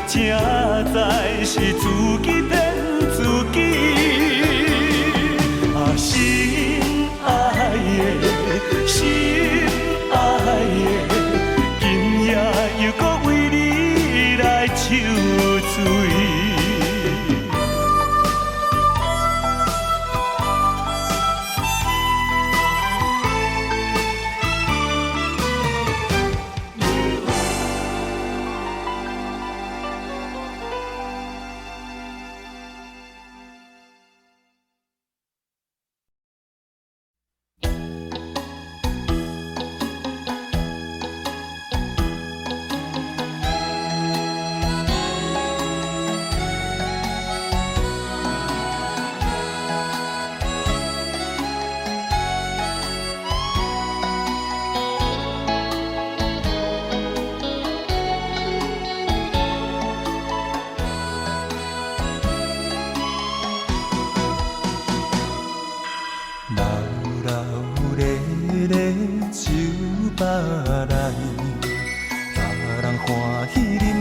才知是自己骗自己。啊，心爱的，心爱的，今夜又搁为你来酒醉。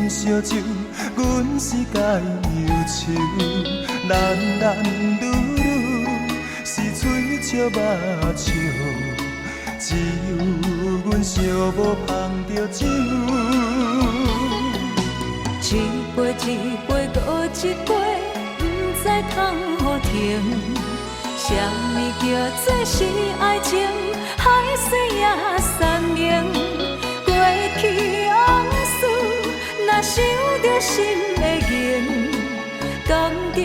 烧酒，阮是该忧愁，男男女女是嘴笑目笑，只有阮寂寞捧着酒。一杯一杯搁一杯，不知通互停。什么叫做是爱情？海誓也三明。过去往事，若想着心会硬，甘着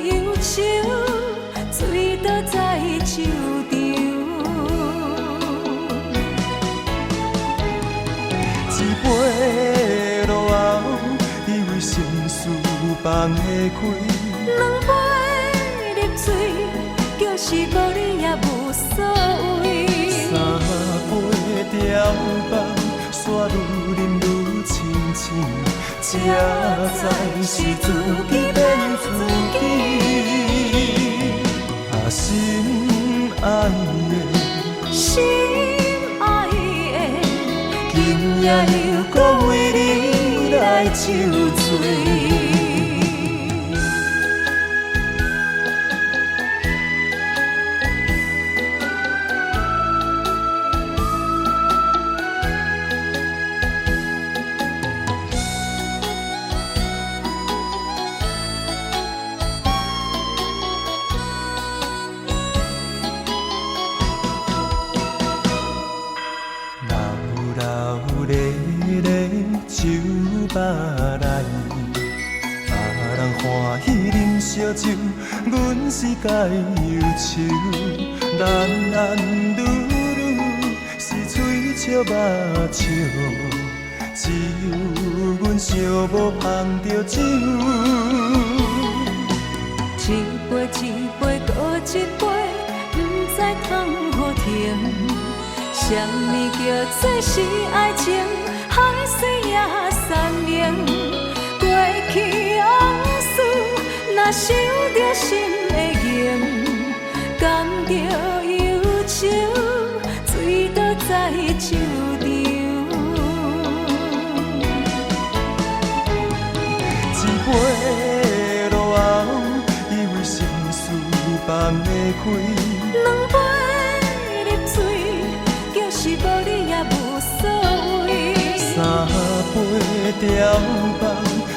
忧愁，醉倒在手中。一杯落后，因为心事放会开；两杯入嘴，就是无你也无所谓。三杯调白，煞愈饮愈清醒，才知是自己骗自己。啊，心爱的，心爱的，今夜又搁为你来酒醉。酒吧内，别人欢喜啉烧酒，阮是该忧愁。男男女女是嘴笑目笑，只有阮寂寞捧着酒。一杯一杯搁一杯，不知通互停。什什么叫做是爱情？海水也山明，过去往事，若想着心会凝，感着忧愁，水倒在手中。一杯落后，以为心事放会开。两杯入嘴，就是无你也无所谓。三杯调放，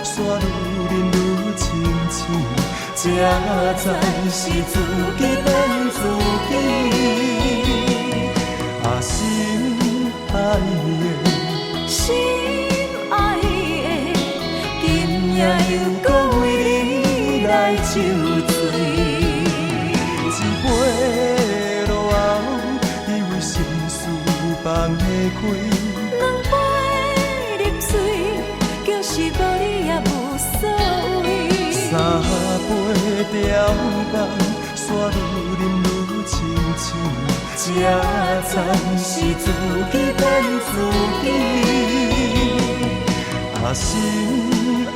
煞愈饮愈清醒，这才是自己变自己。啊，心爱的，心爱的，今夜又搁为你来酒醉。一杯落后，以为心事放会开。两杯入嘴，就是无你也无所谓。三杯调放，煞愈饮愈清醒，这才是自己变自己。啊，心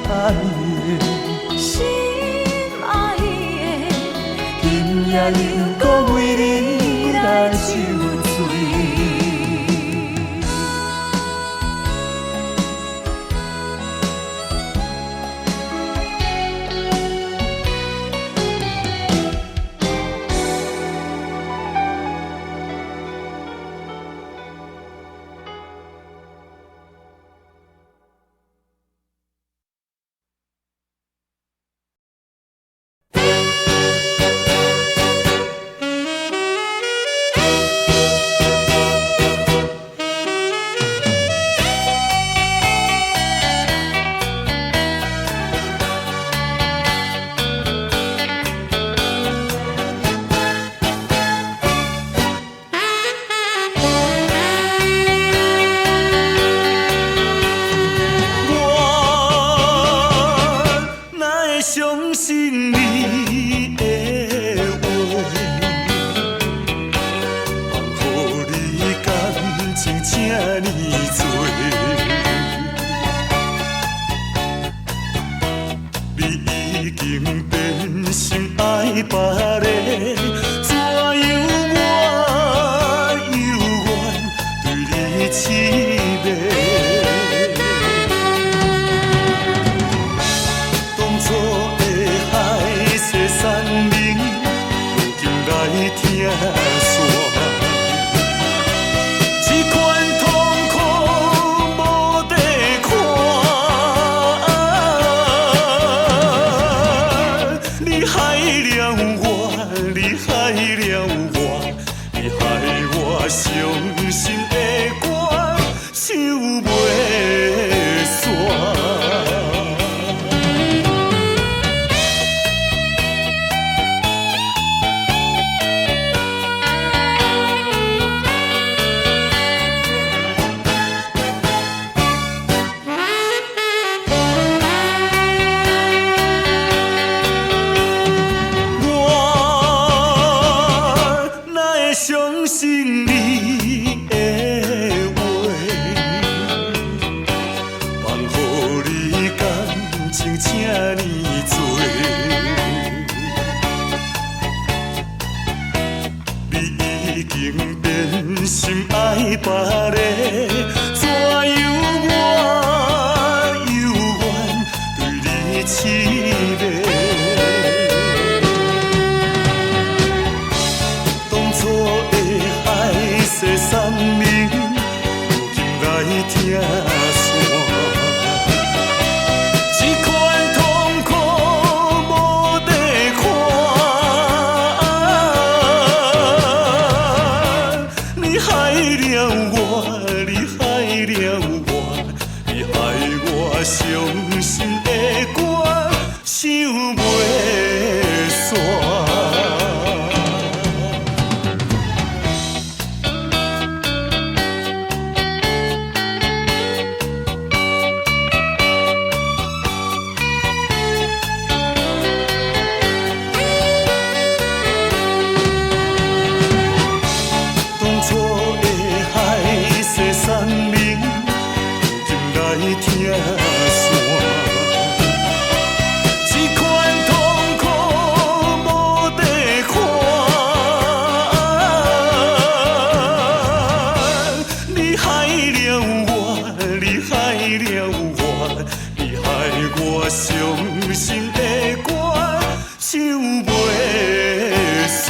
爱的，心爱的，今夜又搁为你来酒醉。疼线。这款痛苦无地看，你害了我，你害了我，你害我伤心的歌唱袂煞。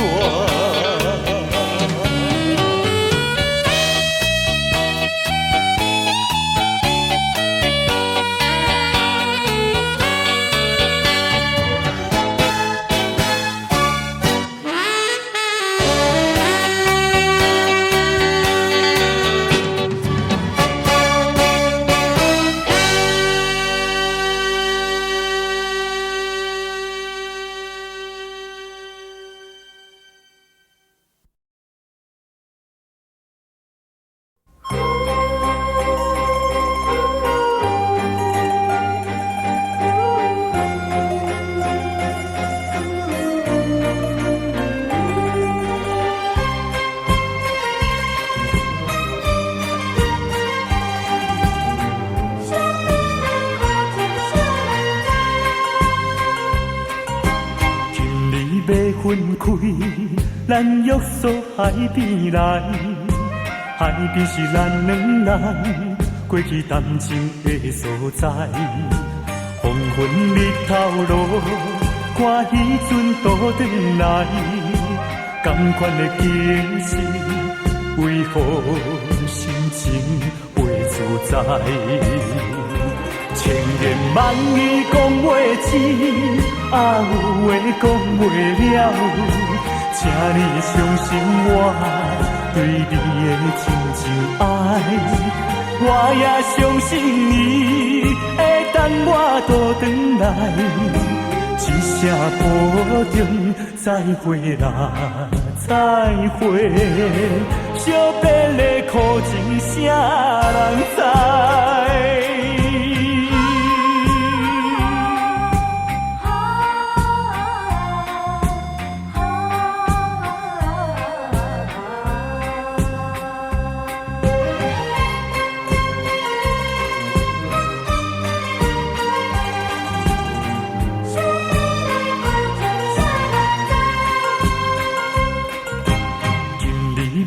要分开，咱约束海边来，海边是咱两人过去谈情的所在。黄昏日头落，看彼阵倒转来，同款的景色，为何心情袂自在？千言万语讲袂尽，啊有话讲袂了，请你相信我对你的真情爱，我也相信你会等我倒转来，一声保重，再会啦，再会，惜别的苦情啥人知？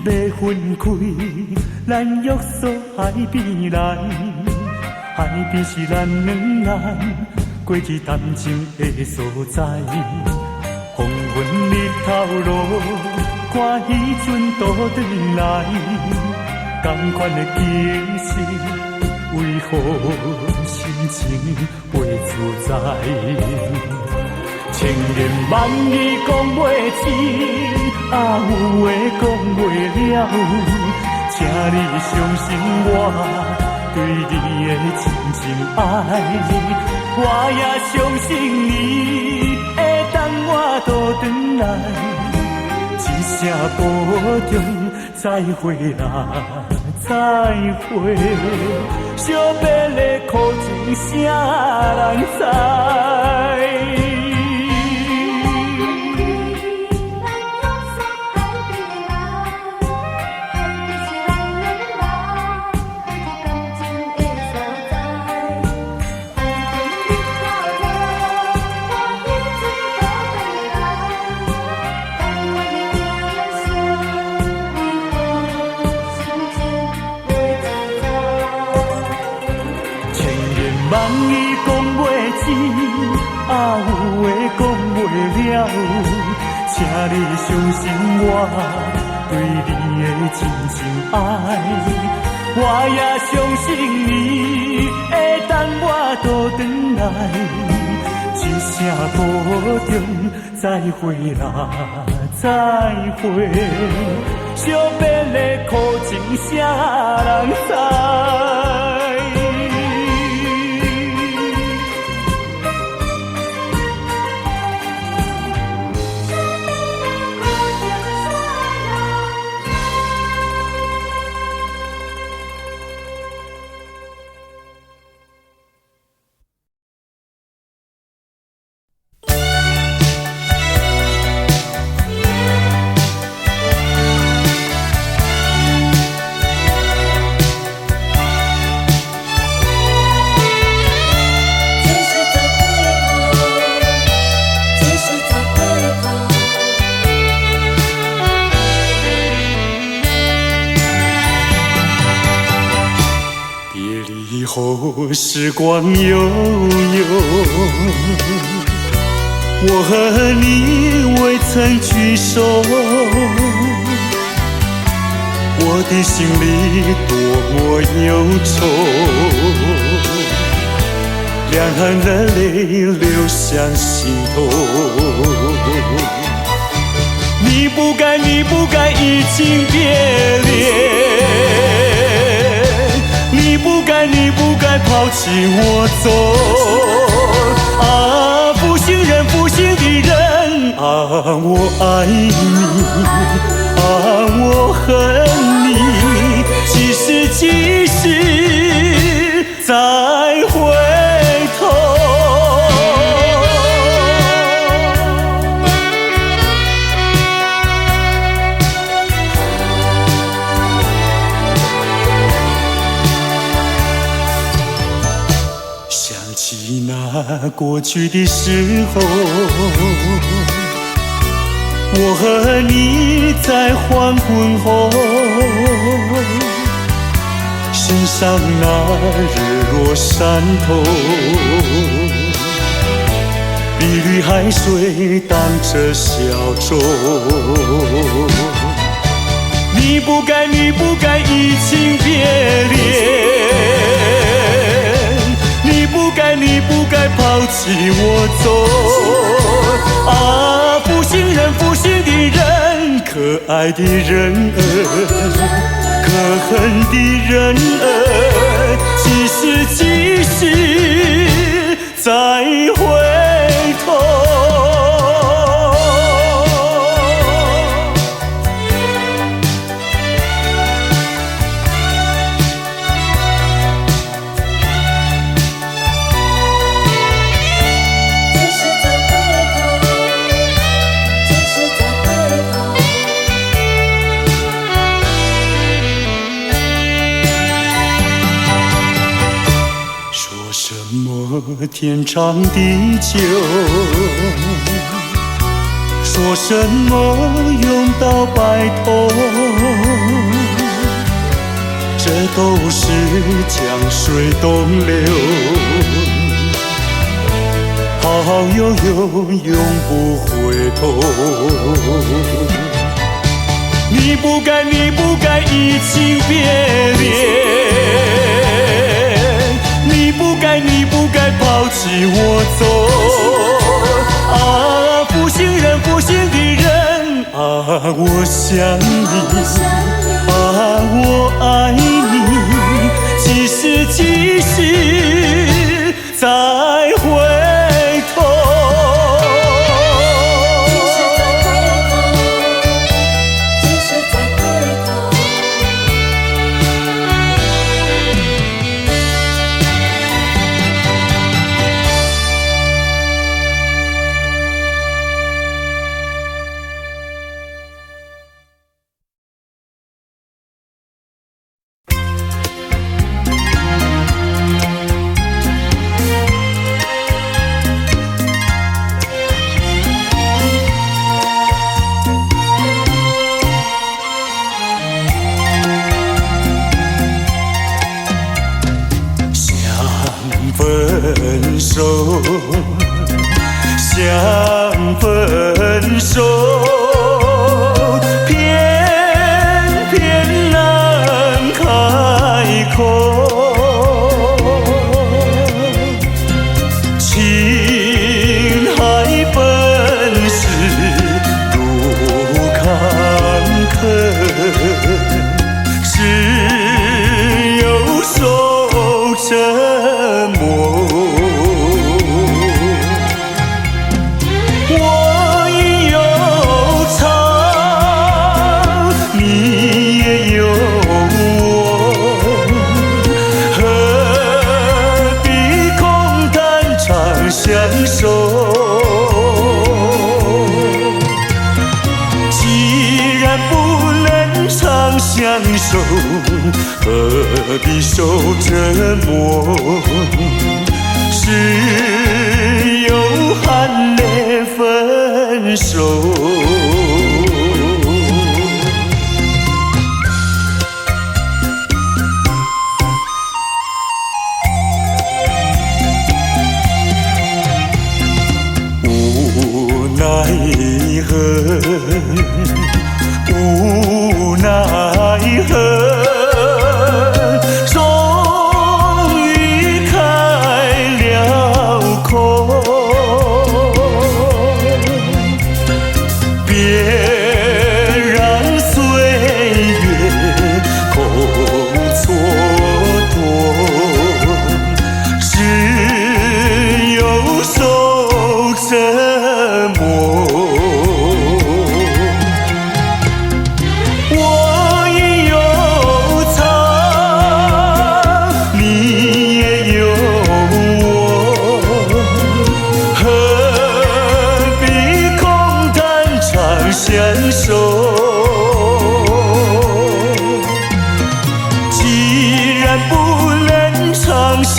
要分开，咱约束海边来，海边是咱两人过去谈情的所在。黄昏日头落，看彼阵倒转来，同款的景色，为何心情袂自在？千言万语讲袂尽，啊有话讲袂了，请你相信我对你的真情爱，我也相信你会等我倒转来，一声保重，再会啦，再会，惜别的苦情啥人知？万语讲袂尽，啊有话讲袂了，请你相信我对你的真情爱，我也相信你会等我倒转来，一声保重，再会啦，再会，惜别的苦情啥人知？离后时光悠悠，我和你未曾聚首，我的心里多么忧愁，两行的泪流向心头。你不该移情别恋，你不该抛弃我走。啊，负心人，负心的人啊，我爱你，啊，我恨你，几时再回头。想起那过去的时候，我和你在黄昏后，欣赏那日落山头，碧绿海水荡着小舟。你不该移情别恋，你不该抛弃我走。啊，负心人，负心的人，可爱的人儿，可恨的人儿，几时再回头。天长地久，说什么永到白头，这都是江水东流，好好悠悠永不回头。你不该移情别恋，你不该抛弃我走。啊，负心人，负心的人啊，我想你，啊，我爱你，几时再回头。想分手，偏偏难开口。情海本是路坎坷，只有受折磨。相守，既然不能长相守，何必受折磨？只有含泪分手。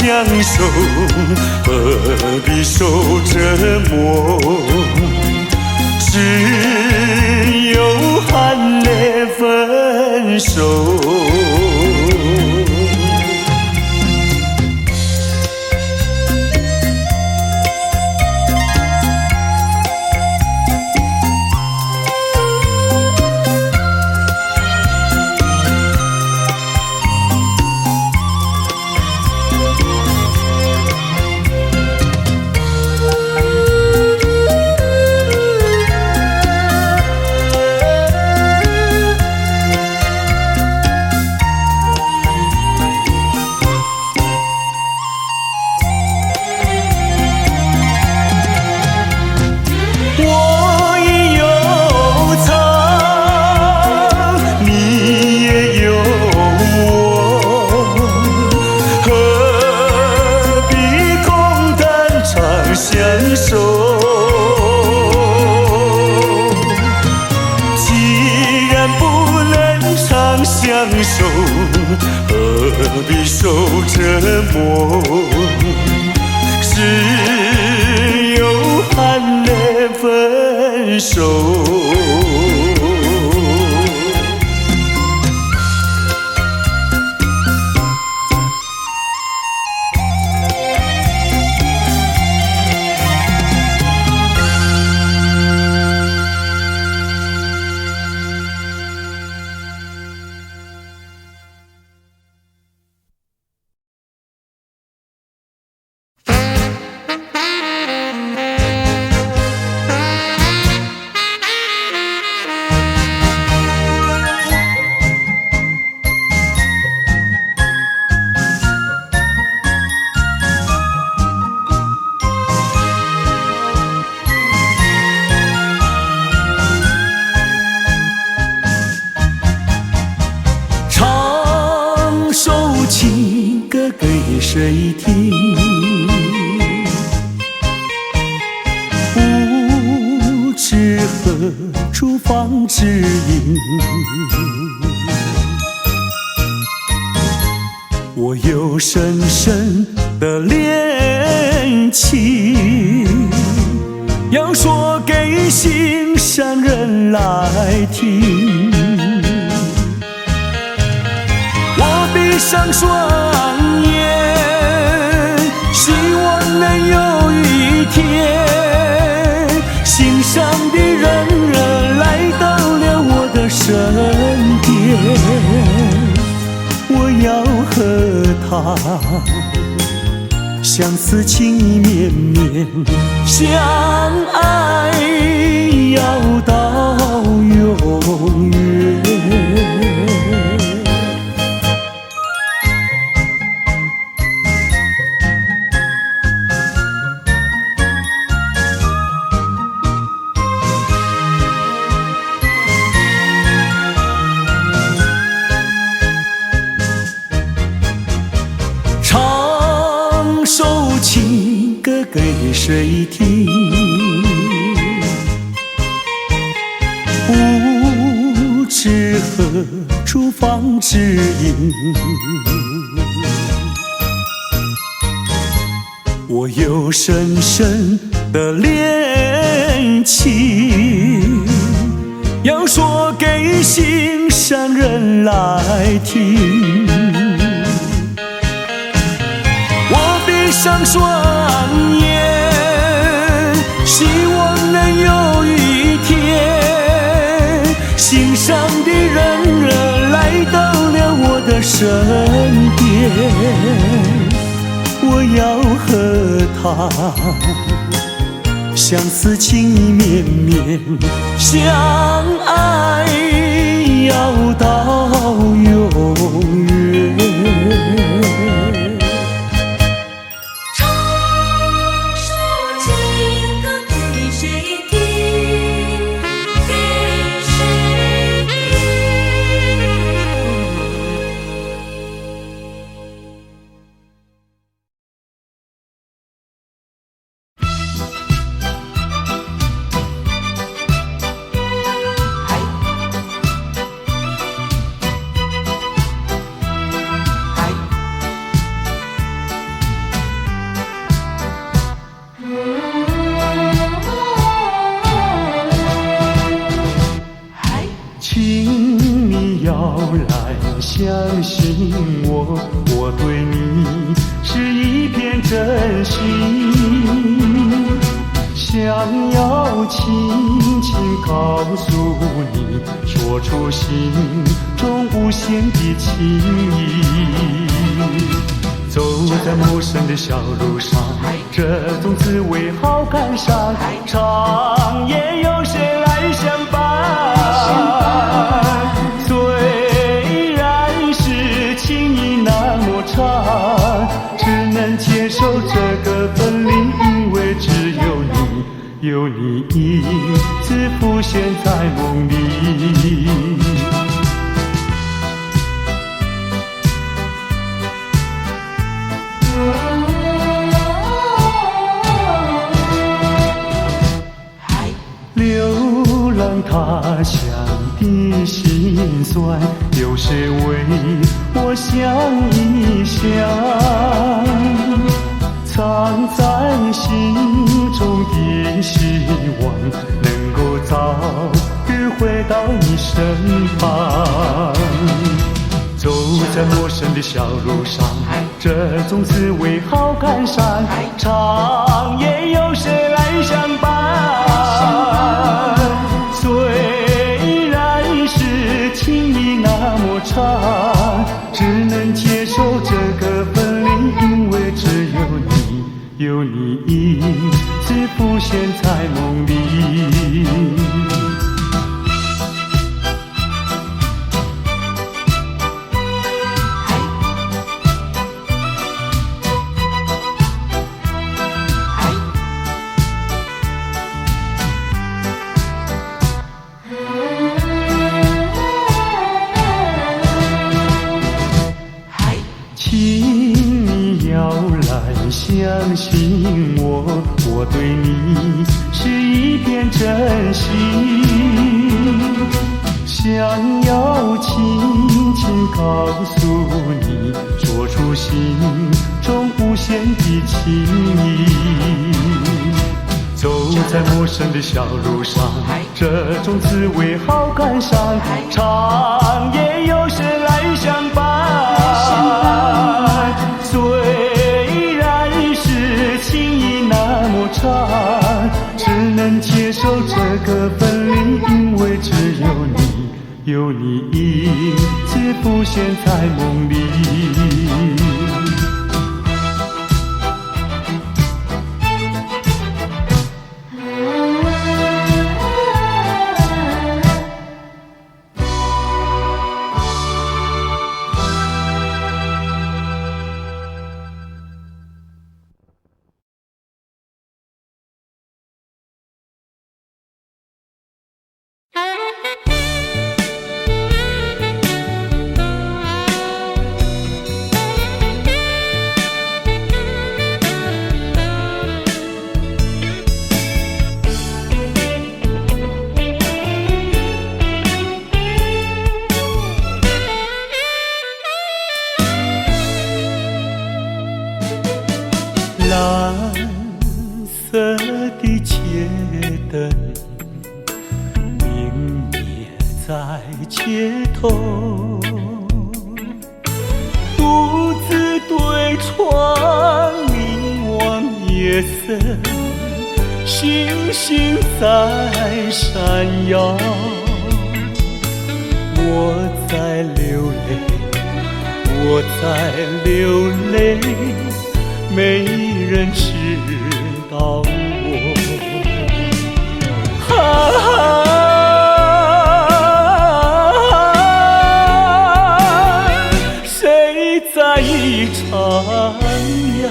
相守，何必受折磨？只有含泪分手。何必受折磨？只有含泪分手。给谁听？不知何处放知音。我有深深的恋情，要说给心上人来听。我闭上双眼，希望能有一天，心上的人来到了我的身边。我要和他相思情意绵绵，相爱要到永远。情歌给谁听？不知何处放知音。我有深深的恋情，要说给心上人来听。闭上双眼，希望能有一天，心上的人来到了我的身边。我要和他相思情意绵绵，相爱要到永远。想要轻轻告诉你，说出心中无限的情意。走在陌生的小路上，这种滋味好感伤，长夜有谁来相伴？虽然是情意那么长，只能接受这个分离，因为只有你，有你一直浮现在梦里。流浪他乡的辛酸，有谁为我想一想？藏在心中的希望，能够早日回到你身旁。走在陌生的小路上，这种滋味好感伤，长夜有谁来相伴？虽然是情意那么长，只能接受这个分离，因为只有你，有你一直浮现在梦里。相信我，我对你是一片真心，想要轻轻告诉你，说出心中无限的情意。走在陌生的小路上，这种滋味好感伤，长夜有谁来相伴？只能接受这个分离，因为只有你，有你一直浮现在梦里。蓝色的街灯明灭在街头，独自对窗凝望夜色，星星在闪耀。我在流泪，我在流泪，没人知道我。谁在一徜徉？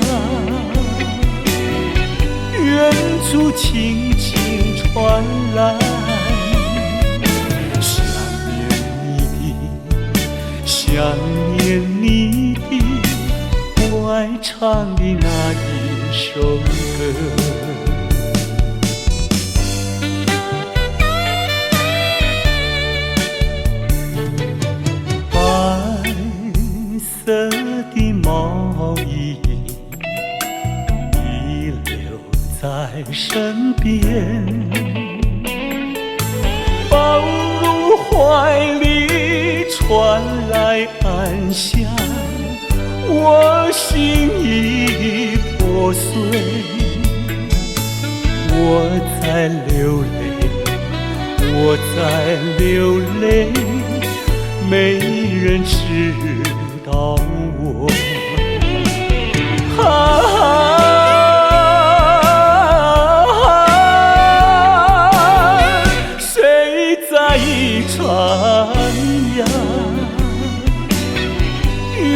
远处轻轻传来，想念你的我爱唱的那一首歌。白色的毛衣遗留在身边，抱入怀里传来安详，我心已破碎，我在流泪，我在流泪，没人知道我。谁在传呀？远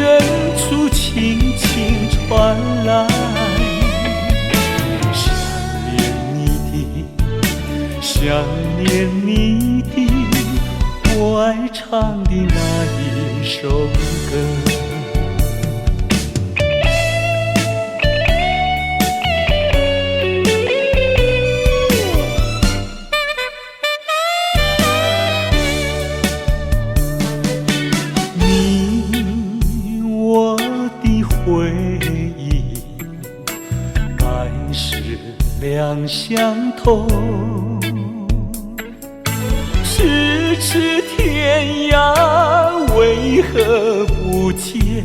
处轻轻传来，想念你的，我爱唱的那一首歌。你我的回忆，来世两相同。咫尺天涯，为何不见？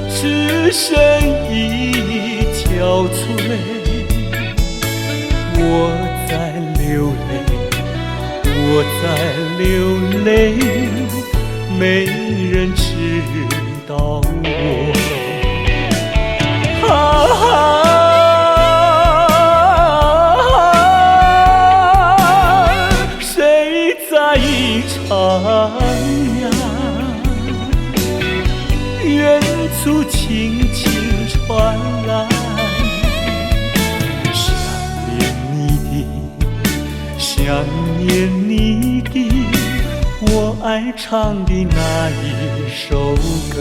只剩一憔悴。我在流泪，我在流泪，没人知道我。呀，远处轻轻传来，想念你的，想念你的，我爱唱的那一首歌。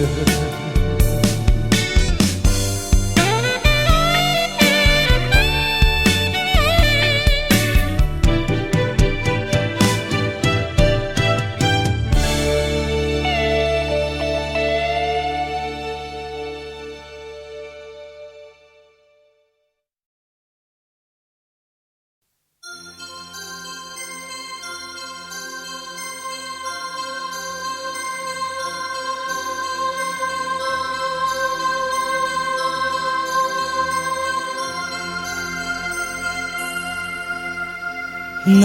南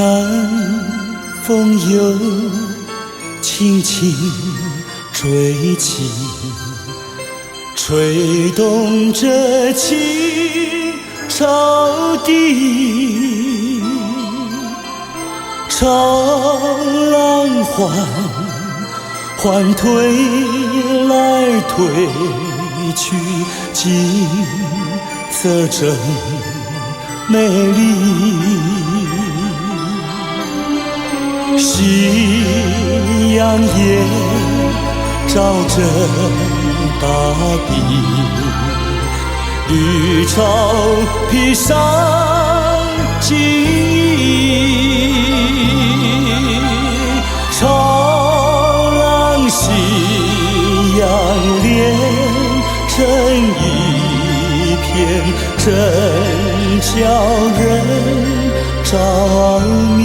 风又轻轻吹起，吹动着青草地，潮浪缓推来推去，景色真美丽。夕阳也照着大地，绿草披上金衣，潮浪夕阳连成一片，真叫人着迷。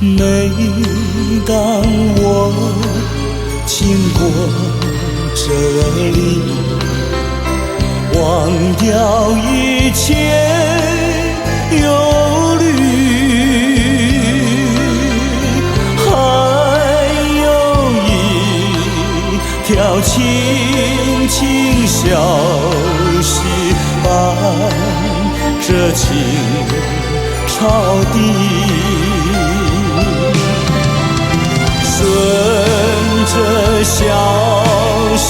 每当我经过这里，忘掉一切忧虑，还有一条轻轻小溪伴着青草地，顺着小溪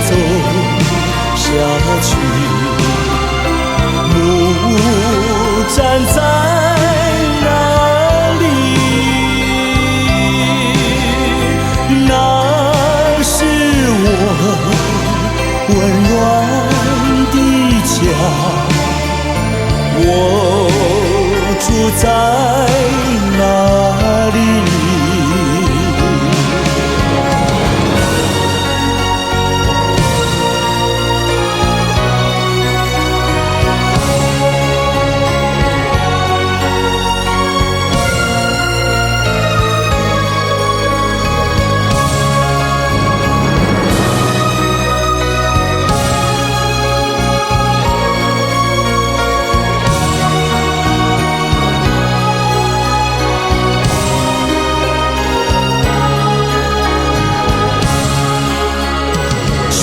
走下去，木站在那里，那是我温暖的家，我住在那里。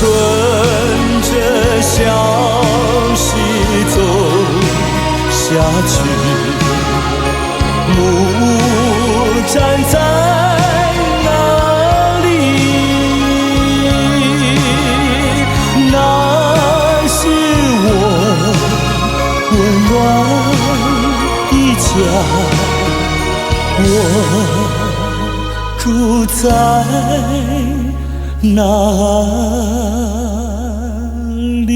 顺着消息走下去，木站在哪里？那是我温暖的家，我住在哪里？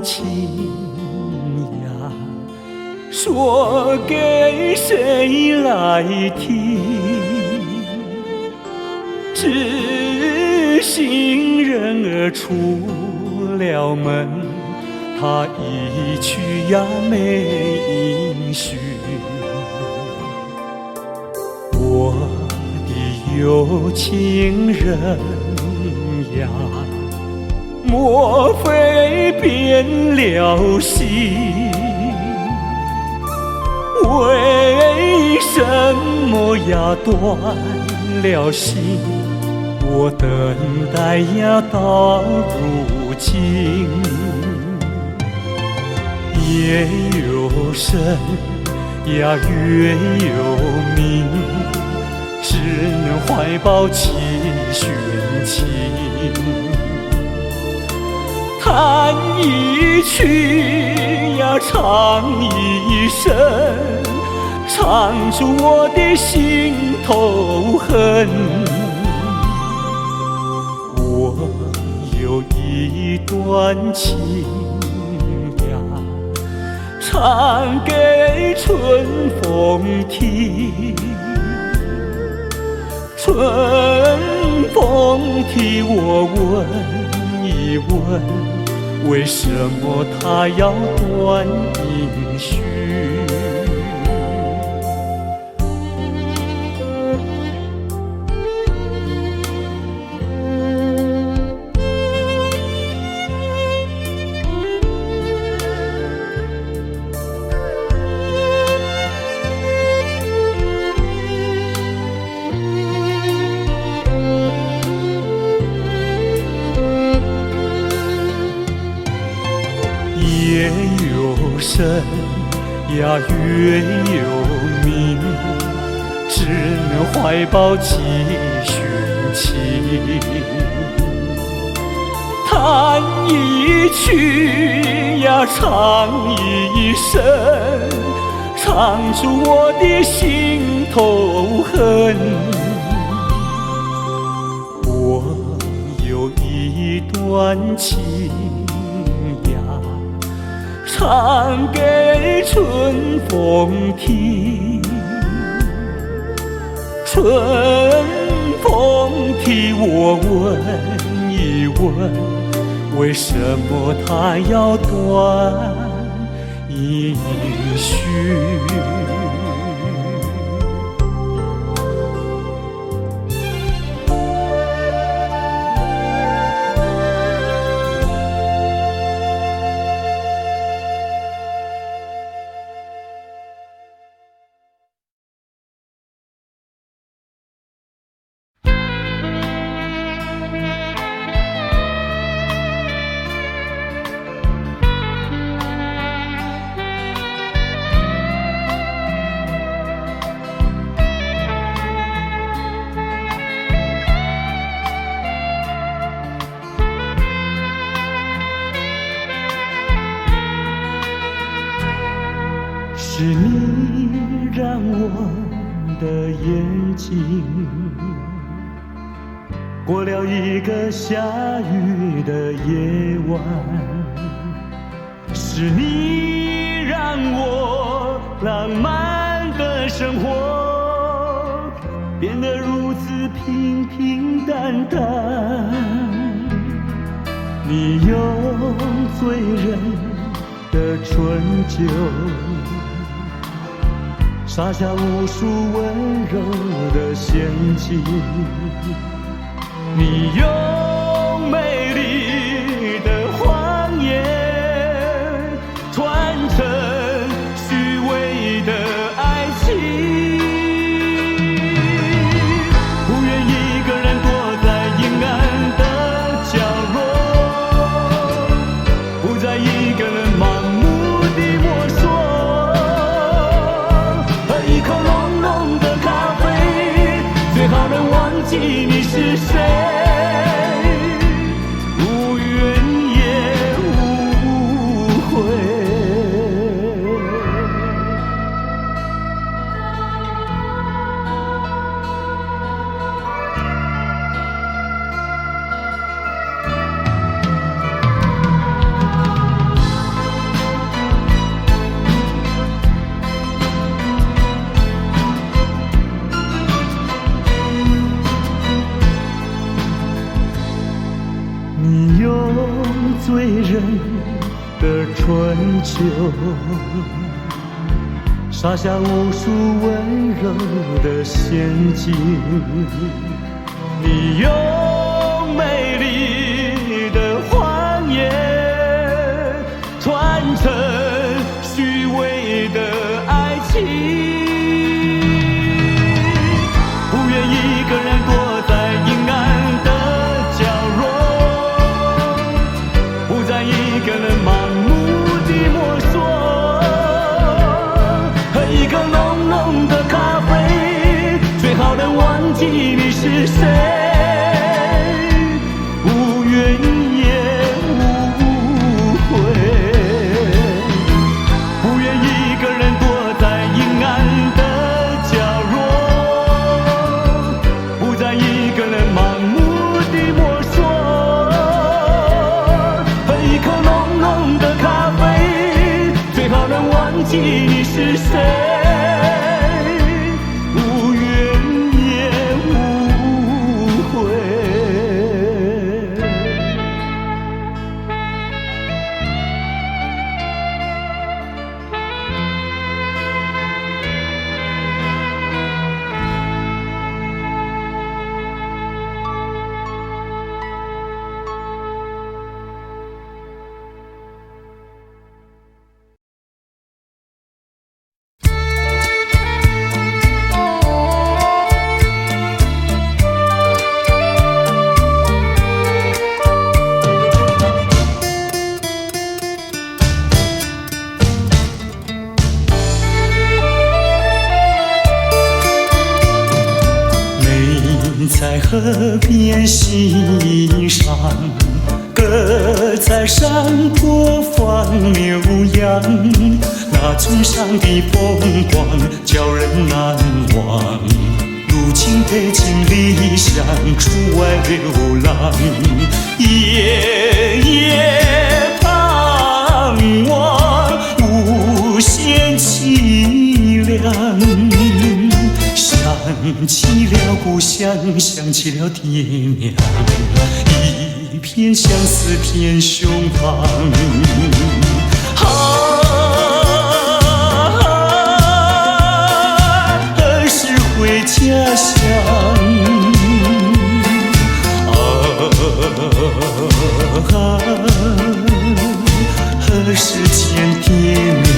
情呀，说给谁来听？知心人儿出了门，他一去呀没音讯。我的有情人呀，莫非变了心？为什么呀断了心？我等待呀到如今，夜有深呀月有明，只能怀抱期寻情。弹一曲呀唱一声，唱出我的心头恨。我有一段情呀，唱给春风听。春风替我问一问，为什么他要断音讯？夜有深呀月有明，只能怀抱期寻情。弹一曲呀唱一声，唱出我的心头恨。我有一段情唱给春风听，春风替我问一问，为什么他要断音讯？境。过了一个下雨的夜晚，是你让我浪漫的生活变得如此平平淡淡。你用醉人的春酒撒下无数温柔的陷阱，你用美丽的谎言传成虚伪的爱情。不愿一个人躲在阴暗的角落，不再一个人盲目地摸索，喝一口浓浓的咖啡，最好能忘记你是谁。你用醉人的春酒撒下无数温柔的陷阱，你用美丽的谎言传成虚伪的爱情。不愿一个人躲在阴暗的角落，不再一个人盲目地摸索，喝一口浓浓的咖啡，最好能忘记你是谁。无怨也无悔，不愿一个人躲在阴暗的角落，不再一个人盲目地摸索，喝一口浓浓的咖啡，最好能忘记你是谁。无怨也无悔。在河边欣赏，鸽在山坡放牛羊，那村上的风光叫人难忘。如今北京离乡出外流浪，夜夜盼望无限凄凉。想起了故乡，想起了爹娘，一片相思片胸膛。何时回家乡？何时见爹娘？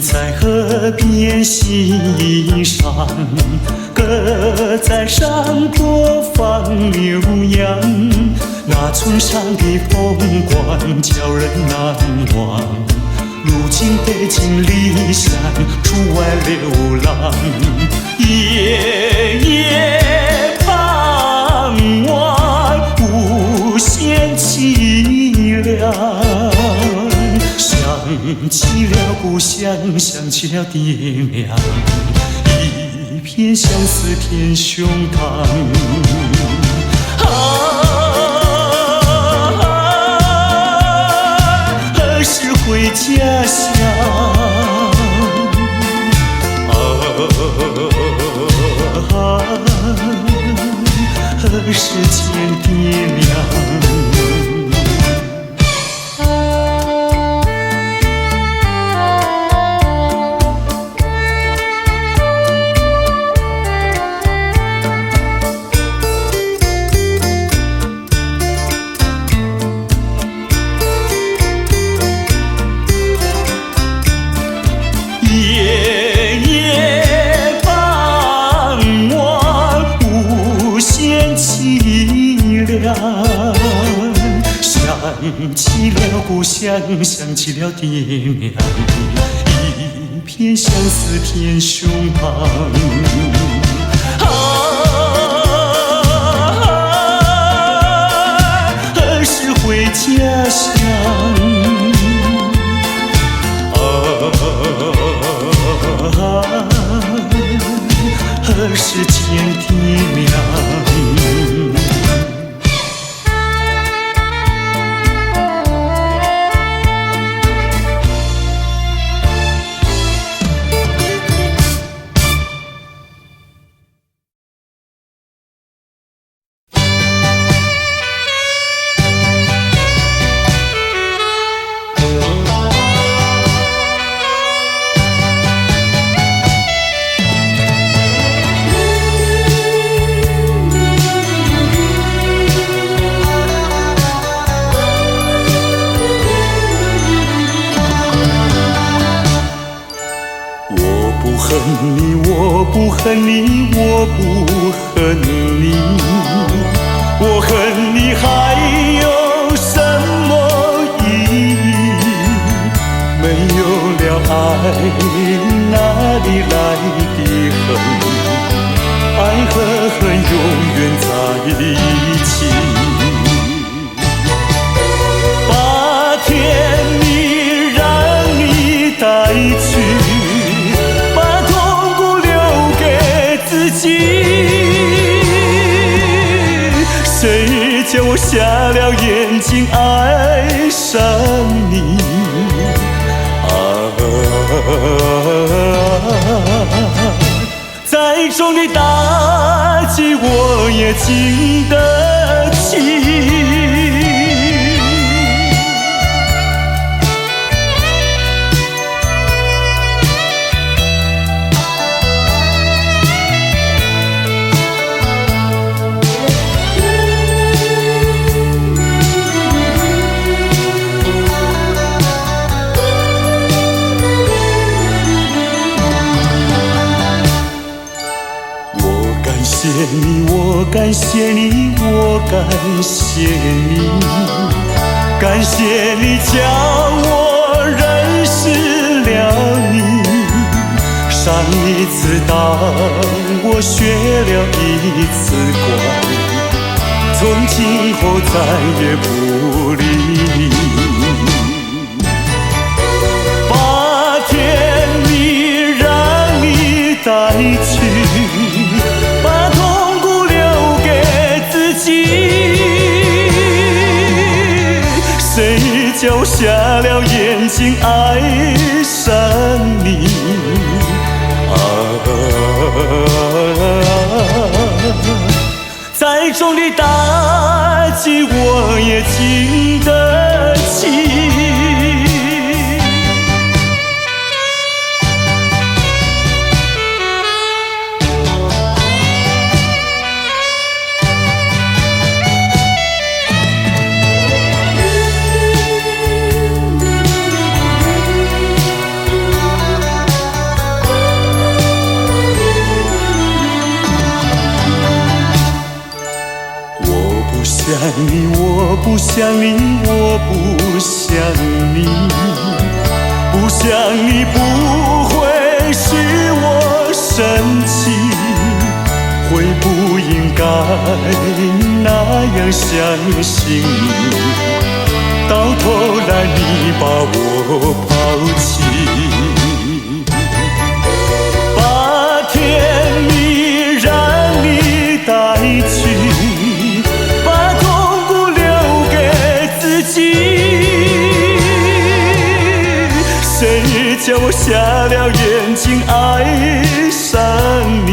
在河边欣赏，歌在山坡放牛羊，那村上的风光叫人难忘。如今北京离乡，出外流浪，夜夜盼望，无限凄凉。想起了故乡，想起了爹娘，一片相思填胸膛。何时回家乡？何时见爹娘？想起了故乡，想起了爹娘，一片相思填胸膛。何时回家乡？何时见爹娘？我不恨你，我不恨你，我恨你还有什么意义？没有了爱，哪里来的恨？爱和恨永远在一起。把甜蜜让你带去，谁叫我瞎了眼睛爱上你？再重的打击我也经得起。我感谢你，我感谢你，感谢你叫我认识了你。上一次当我学了一次乖，从今后再也不理你。把甜蜜让你带去，把痛苦留给自己。谁叫瞎了眼睛爱上你？再重的打击我也经得起。想你，我不想你，不想你不会使我生气，会不应该那样相信你，到头来你把我抛弃，把甜蜜让你带去，把痛苦留给自己，谁叫我瞎了眼睛爱上你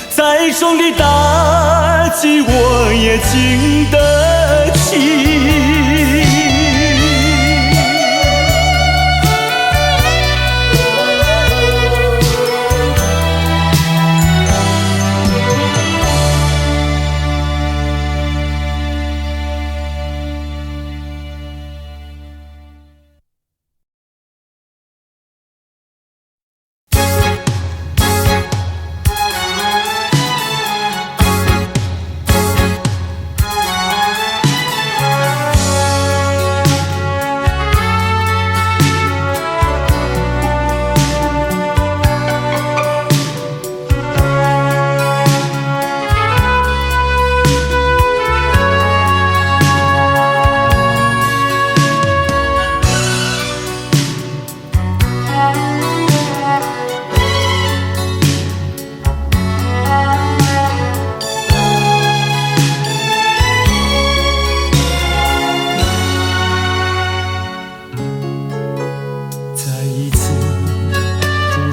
再重的打击我也经得起。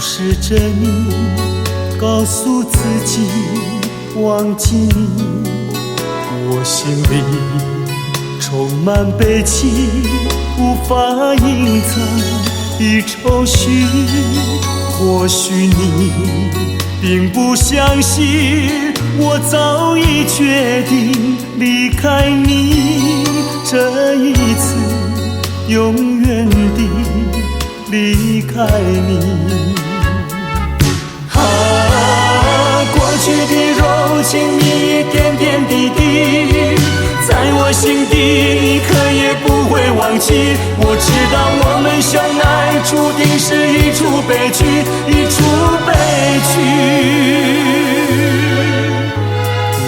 试着你，告诉自己忘记你，我心里充满悲戚，无法隐藏的愁绪。或许你并不相信，我早已决定离开你，这一次永远地离开你。过去的柔情蜜意点点滴滴，在我心底你可也不会忘记。我知道我们相爱注定是一出悲剧，一出悲剧。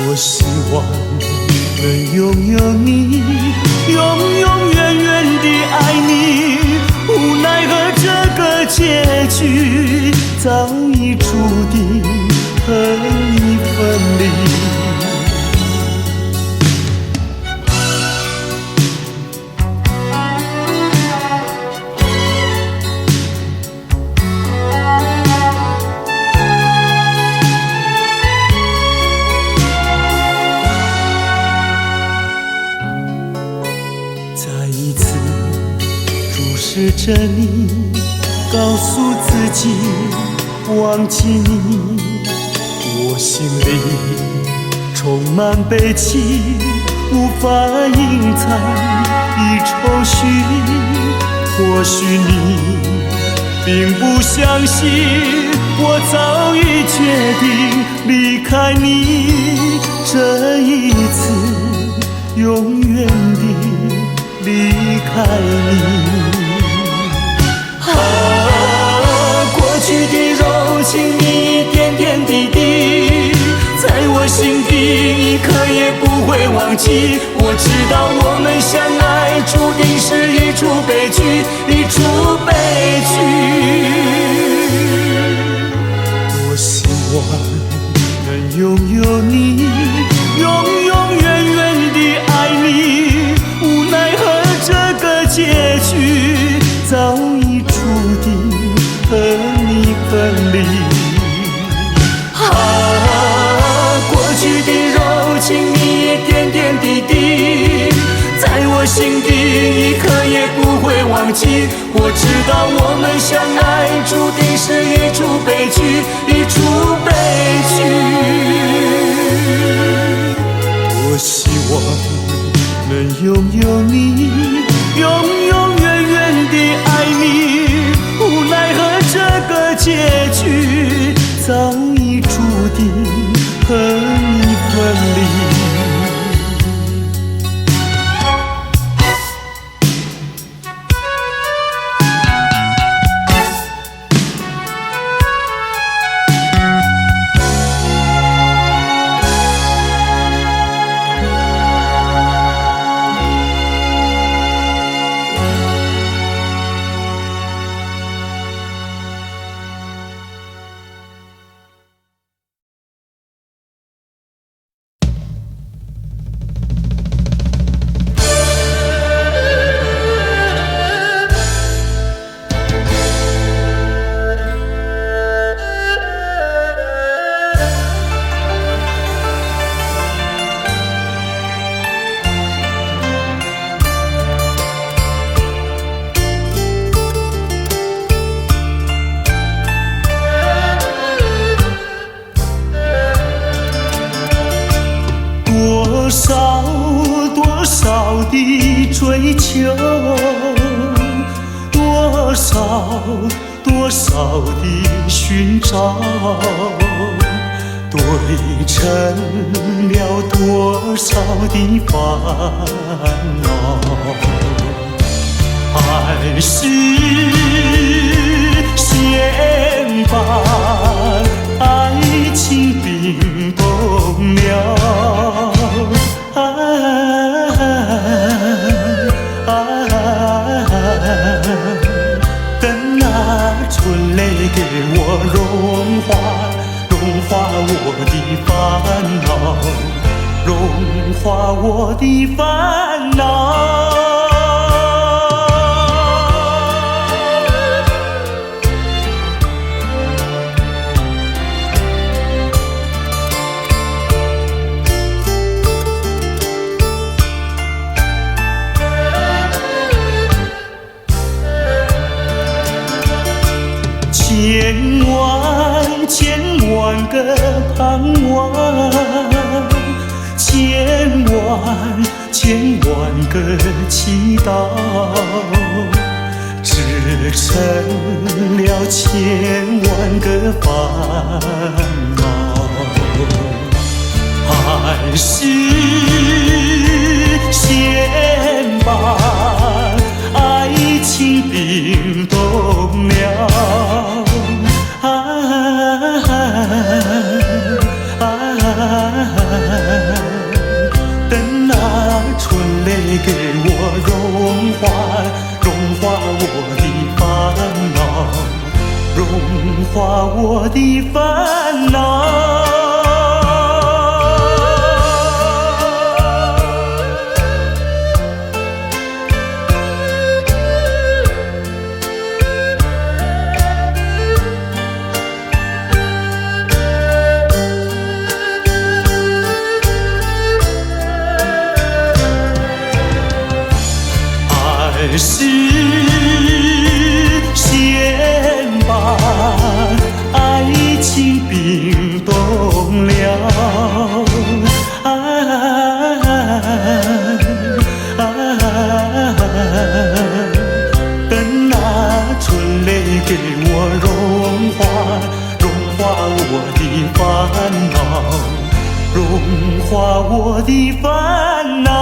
我希望能拥有你，永远远地爱你，无奈何这个结局早已注定和你分离。再一次注视着你，告诉自己忘记你，我心里充满悲戚，无法隐藏的愁绪。或许你并不相信，我早已决定离开你，这一次永远地离开你。过去的柔情蜜意点点滴滴，在我心底你可也不会忘记。我知道我们相爱注定是一出悲剧，一出悲剧。我希望能拥有你，永远地爱你，无奈何这个结局早已注定和你分离。过去的柔情蜜意点点滴滴，在我心底你可也不会忘记。我知道我们相爱注定是一出悲剧，一出悲剧。我希望能拥有你，永远地爱你，无奈何这个结局早已注定和你分离。多少的追求，多少的寻找，对成了多少的烦恼，还是先把爱情冰冻了。等那春泪给我融化我的烦恼，融化我的烦恼。千万个盼望，千万个祈祷，织成了千万个烦恼，还是先把爱情冰冻了。等那春泪给我融化我的烦恼，融化我的烦恼。还是先把爱情冰冻了，等那春泪给我融化我的烦恼，融化我的烦恼。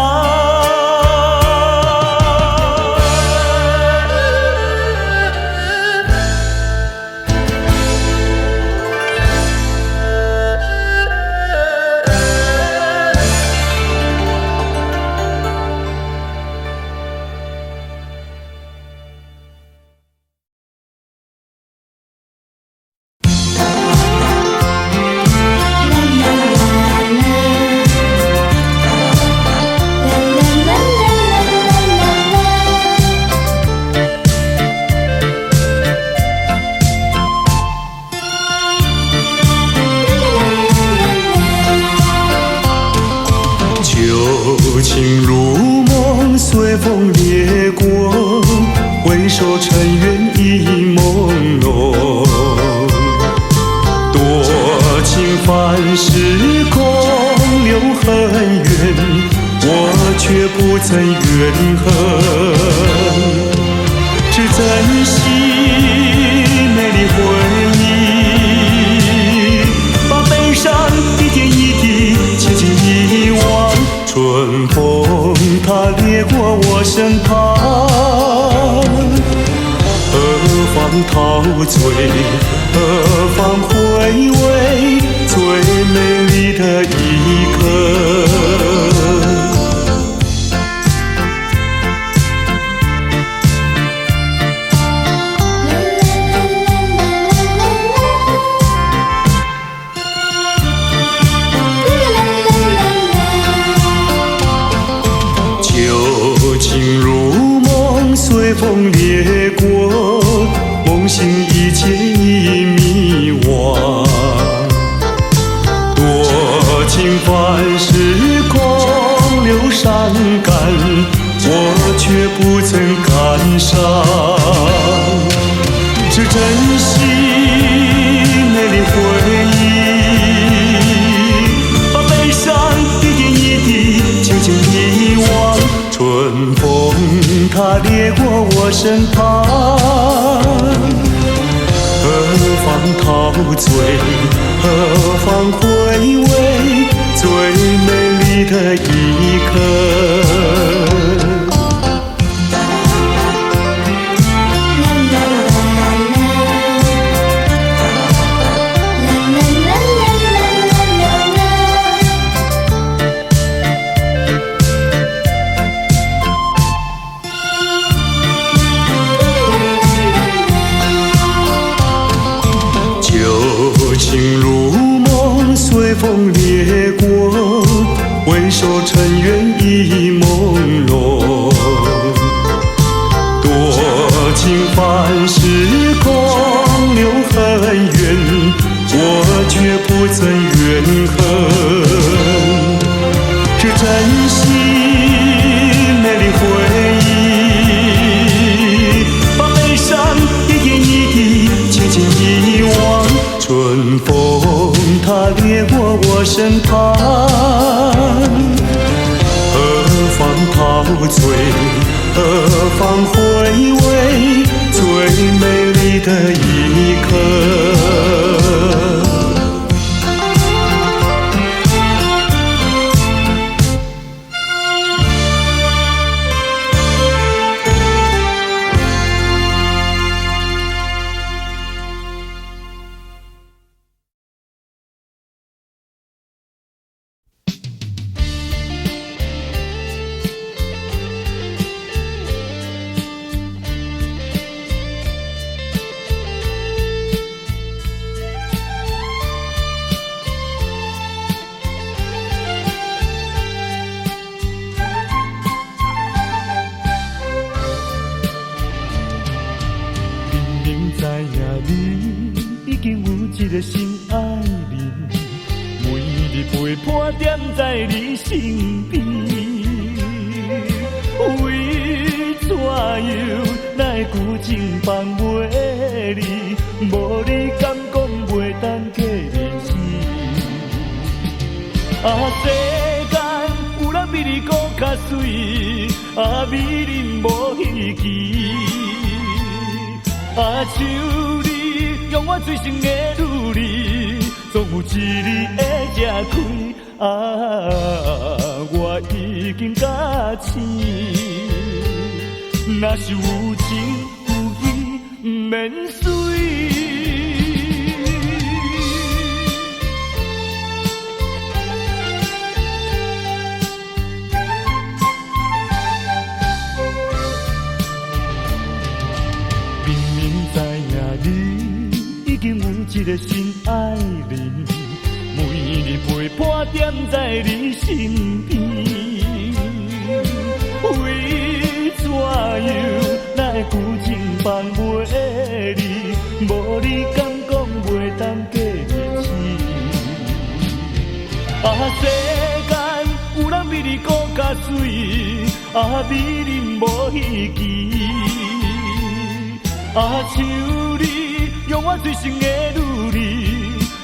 情如梦，随风掠过，回首尘缘已朦胧。多情泛时空，留很远，我却不曾怨恨，只珍惜美丽回忆，把悲伤的电影春风它掠过我身旁，何方陶醉，何方回味最美丽的一刻。随风掠过，梦醒一切已迷惘。多情凡事空留伤感，我却不曾感伤。是珍惜美丽回忆，把悲伤一点一滴轻轻遗忘。春风它掠过我身旁，何方陶醉，何方回味最美丽的一刻。情如梦，随风掠过，回首尘缘已朦胧。多情凡事空留恨怨，我却不曾怨恨。是珍惜美丽回忆，把悲伤一点一滴轻轻遗忘。春风它掠过我身旁，何方陶醉，何方回味最美丽的一刻。一个心爱人，每日陪伴踮在你身边。为怎样奈旧情放袂离？无你敢讲袂当过日子？世间有人比你搁较水，美人无稀奇。像你。用我最深的努力，总有一日会吃开。我已经甲醒，若是有情有义，免随。明明知影你。已经有一个心爱人，每日陪伴踮在你身边。为怎样奈旧情放袂离？无你敢讲袂当过日子？世间有人比你搁较水，美人无稀奇。像你。用我最深的努力，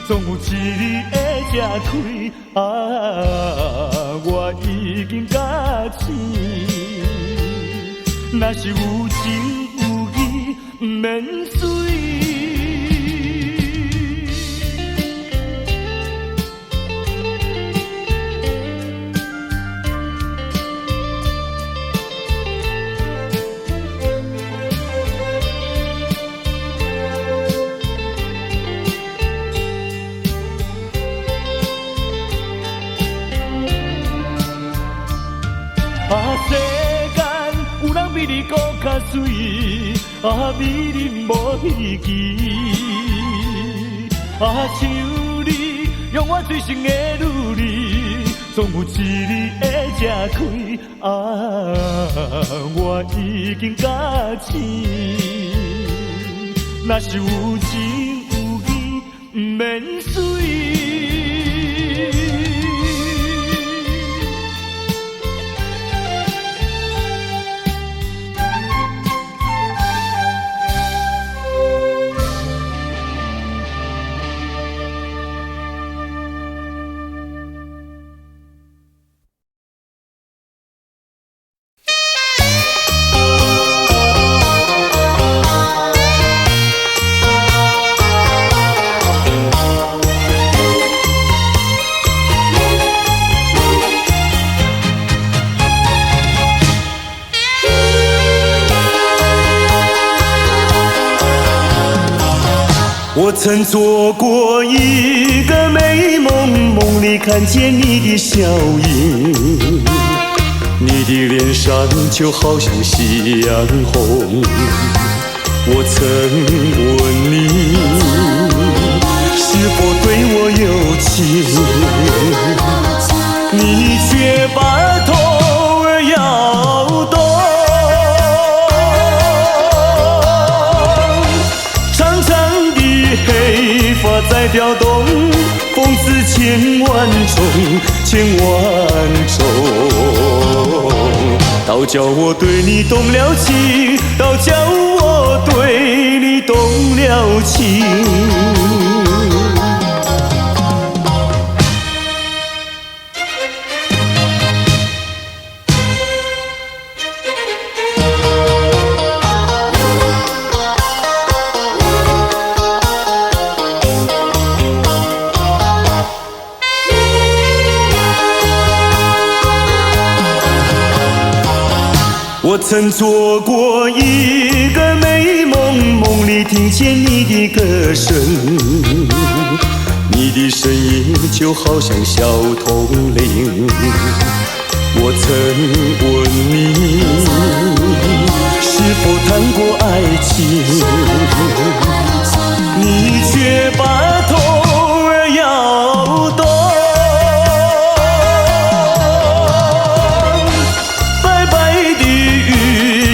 总有一日会吃开。我已经甲醒，若是有情有义，免随。世间有人比你搁较水，美人无稀奇。像你，用我最深的努力，总有一日会吃开。我已经假醒，若是有情有义，不免水。我曾做过一个美梦，梦里看见你的笑影，你的脸上就好像夕阳红。我曾问你，是否对我有情，你却把头儿摇动。黑发在飘动，风似千万种，千万种。倒叫我对你动了情，倒叫我对你动了情。我曾做过一个美梦，梦里听见你的歌声，你的声音就好像小铜铃。我曾问你，是否谈过爱情，你却把头儿摇动。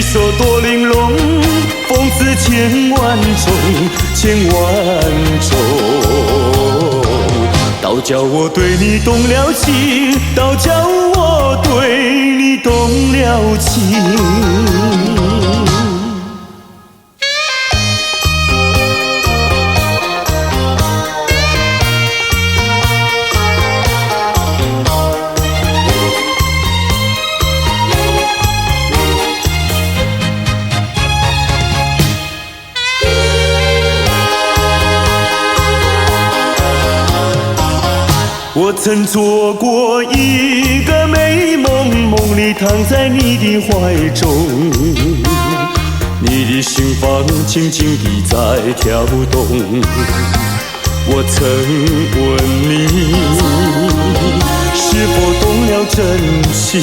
说多玲珑，风似千万种，千万种。倒叫我对你动了情，倒叫我对你动了情。我曾做过一个美梦，梦里躺在你的怀中，你的心房轻轻地在跳动。我曾问你，是否动了真情，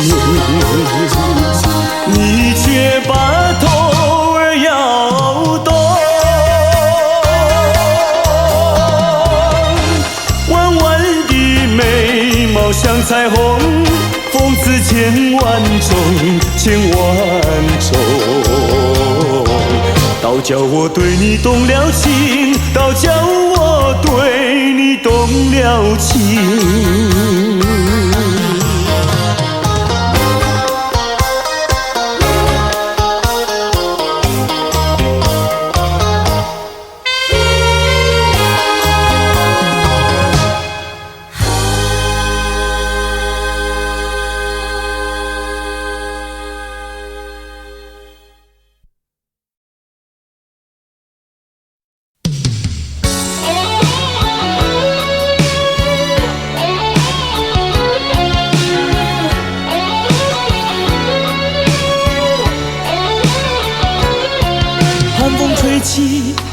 你却把头儿摇动。像彩虹，风似千万种，千万种。倒叫我对你动了情，倒叫我对你动了情。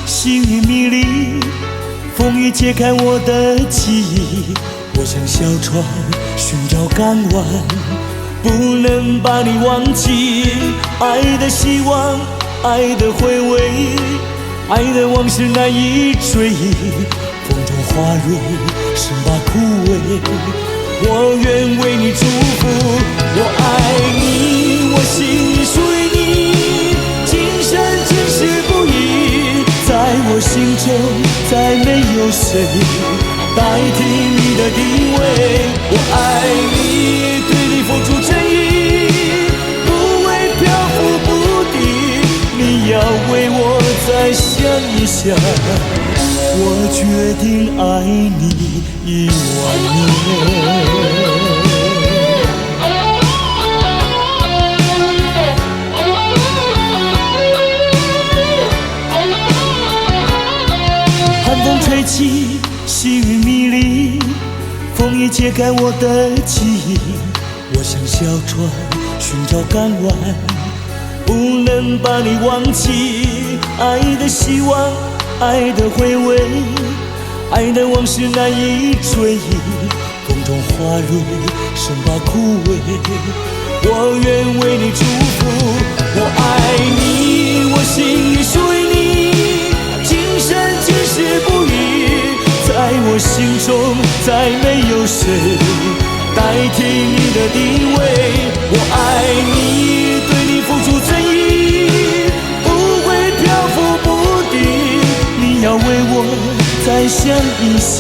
星雨迷离，风雨揭开我的记忆。我像小船寻找港湾，不能把你忘记。爱的希望，爱的回味，爱的往事难以追忆。风中花蕊，生怕枯萎。我愿为你祝福，我爱你，我心里属于你，今生今世不移。在我心中，再没有谁代替你的地位。我爱你，对你付出真意，不会漂浮不定。你要为我再想一想，我决定爱你10000年。寒风吹起，细雨迷离，风已揭开我的记忆。我像小船寻找港湾，不能把你忘记。爱的希望，爱的回味，爱的往事难以追忆。风中花蕊，生怕枯萎。我愿为你祝福，我爱你，我心里属于你，今生今世不移。在我心中，再没有谁代替你的地位。我爱你，对你付出真意，不会漂浮不定。你要为我再想一想，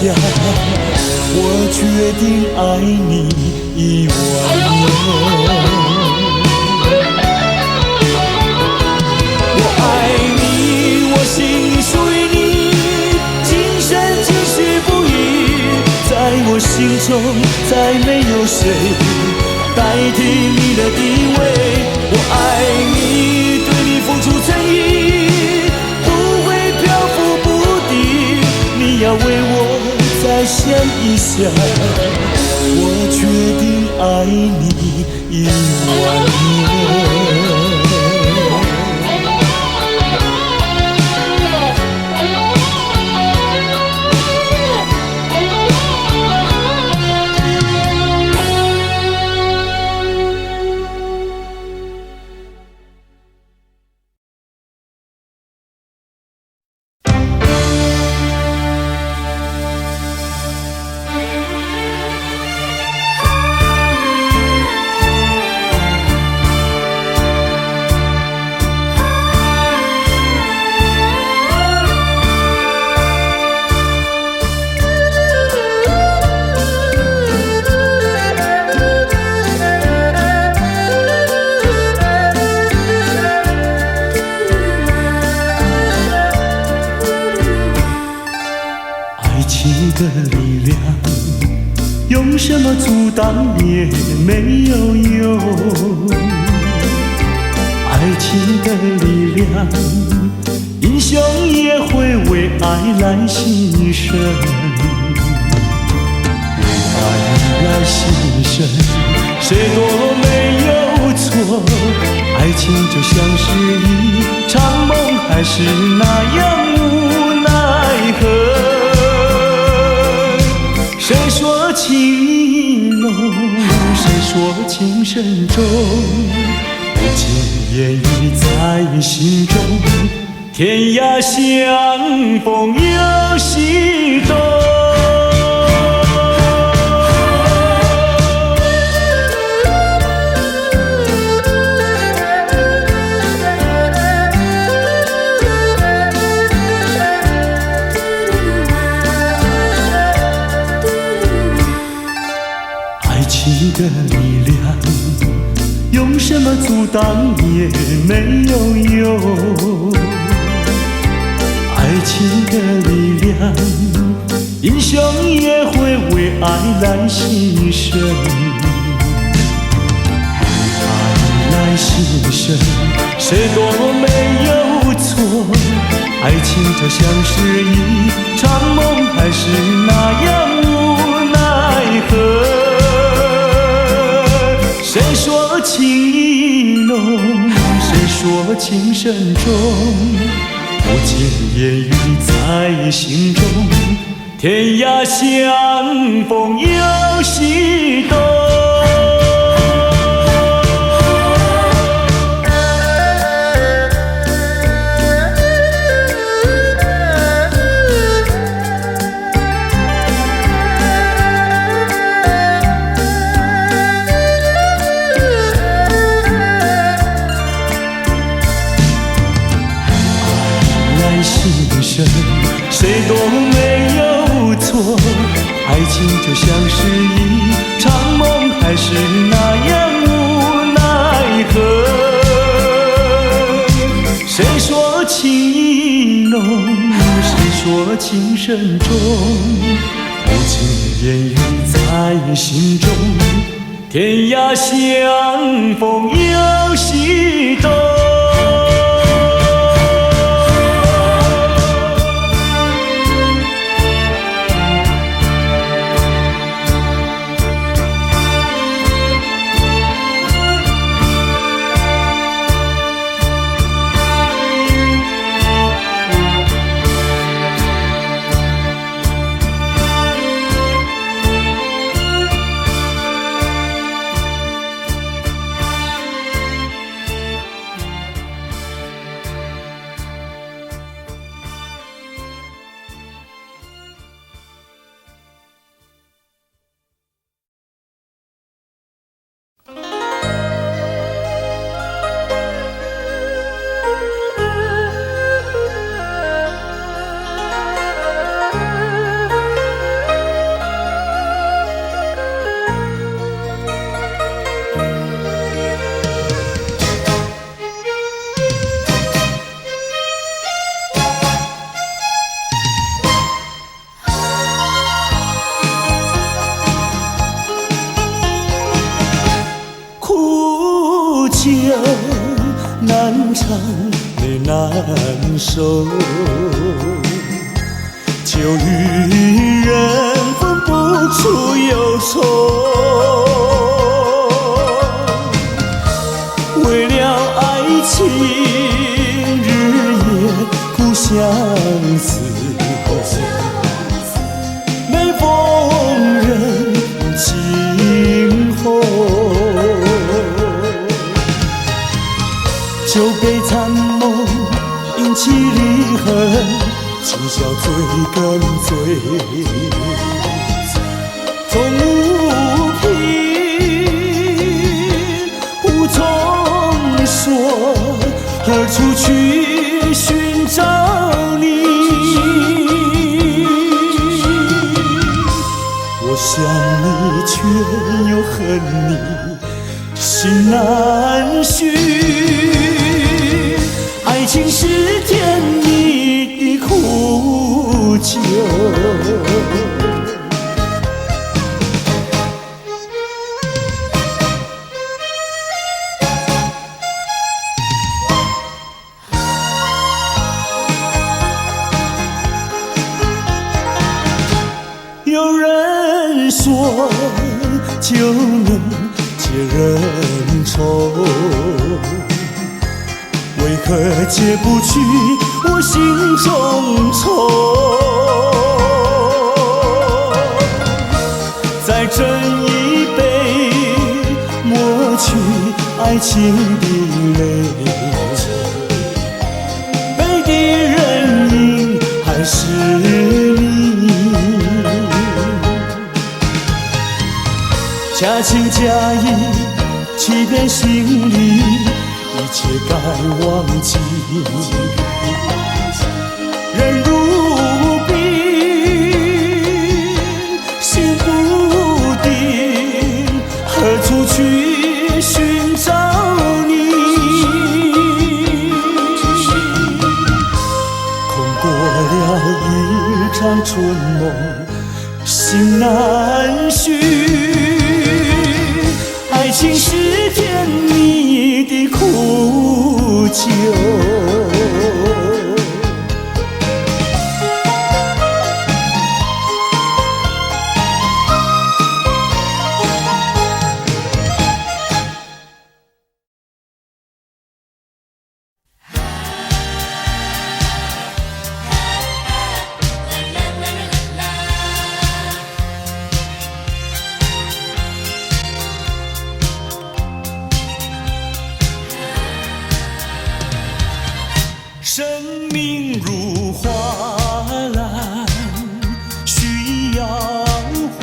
我决定爱你10000年。我爱你，我心里属于你，今生今世不移。在我心中，再没有谁代替你的地位。我爱你，对你付出真意，不会漂浮不定。你要为我再想一想，我决定爱你10000年。的力量，用什么阻挡也没有用。爱情的力量，英雄也会为爱来牺牲。为爱来牺牲，谁都没有错。爱情就像是一场梦，还是那样无奈何。谁说情意浓，谁说情深重，不经言语在心中，天涯相逢有心动。的力量，用什么阻挡也没有用。爱情的力量，英雄也会为爱来牺牲。为爱来牺牲，谁都没有错。爱情就像是一场梦，还是那样无奈何。谁说情意浓，谁说情深重，不经言语在心中，天涯相逢有心动。情深重，无尽言语在心中，天涯相逢有喜衷。酒难尝泪难收，酒与人分不出忧愁。为了爱情，日夜苦相思，每逢人静候。酒杯残梦，引起离恨，今宵醉更醉，终无凭，无从说，何处去寻找你？我想你，却又恨你，心难续。爱情是甜蜜的苦酒，有人说酒能解人愁，为何解不去我心中愁？再斟一杯，抹去爱情的泪。杯底人影还是你，假情假意欺骗心里。一切该忘记，人如冰，心不定，何处去寻找你？空过了一场春梦，心难续。爱情是甜蜜的苦酒，生命如花篮，需要化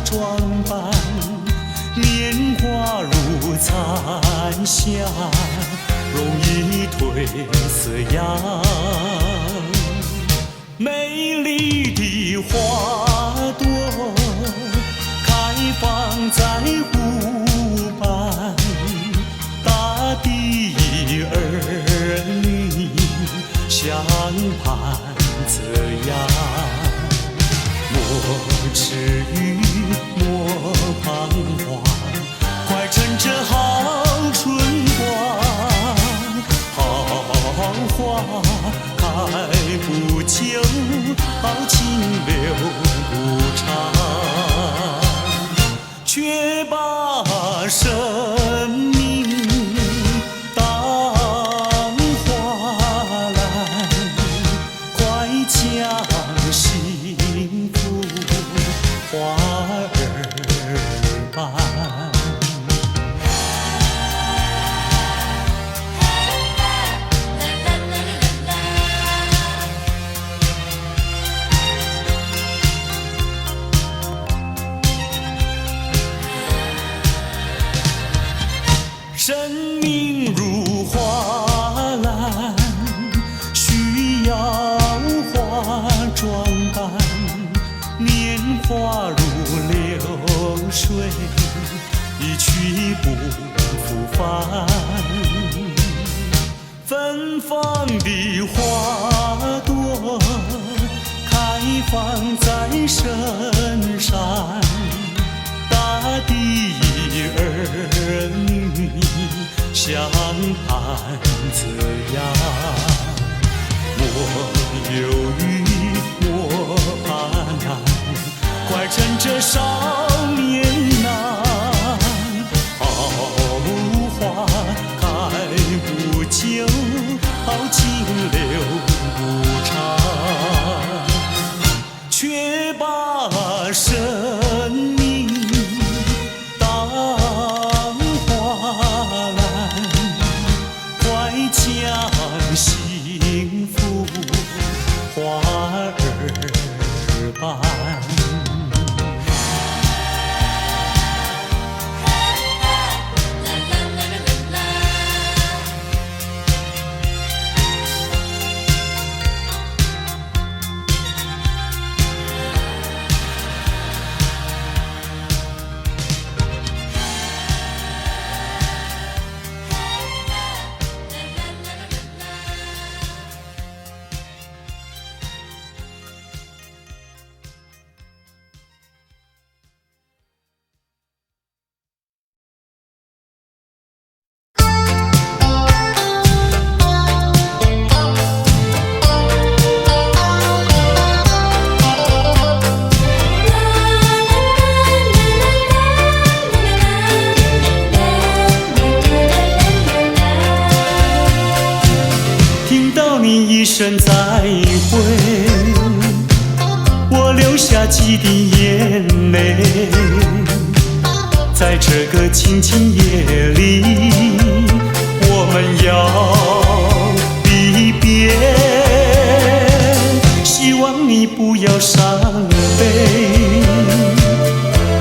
妆扮，年华如残霞，容易褪色样。美丽的花朵开放在湖畔，大地儿女相盼这样。不长，却把生命当花篮，快将幸福花儿瓣。生命如花篮，需要花装扮。年华如流水，一去不复返。芬芳的花朵开放在深山，大地儿女相伴滋养。我犹豫，我盼难，快趁这少年难。好花开不久，好情留不长，却把生命当花篮，快将幸福花儿瓣。一声再会，我流下几滴眼泪，在这个清清夜里，我们要离别。希望你不要伤悲，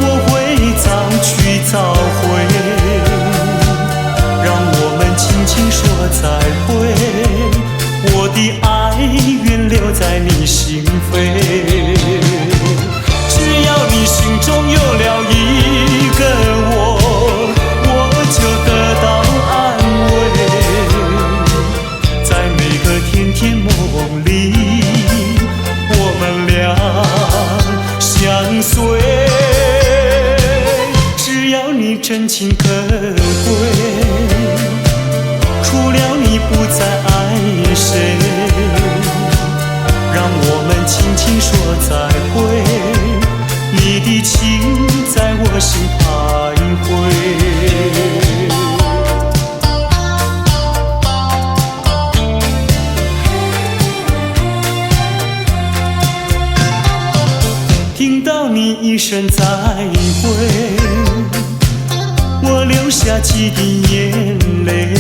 我会早去早回，让我们轻轻说再会。我的爱愿留在你心扉，只要你心中有了一个我，我就得到安慰。在每个甜甜梦里，我们俩相随。只要你真情可贵，除了你不再爱谁，让我们轻轻说再会，你的情在我心徘徊。听到你一声再会，我流下几滴眼泪，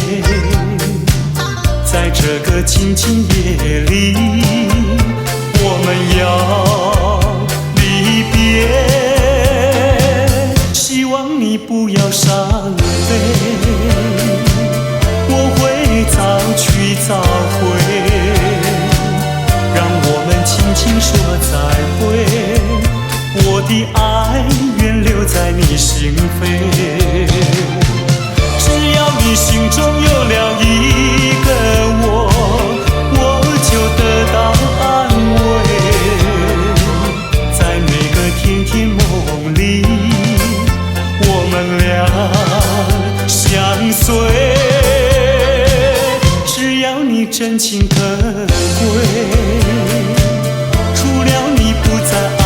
在这个清清夜里，我们要离别。希望你不要伤悲，我会早去早回，让我们轻轻说再会。我的爱愿留在你心扉，只要你心中有了一个我，我就得到安慰。在每个甜甜梦里，我们俩相随。只要你真情可贵，除了你不再爱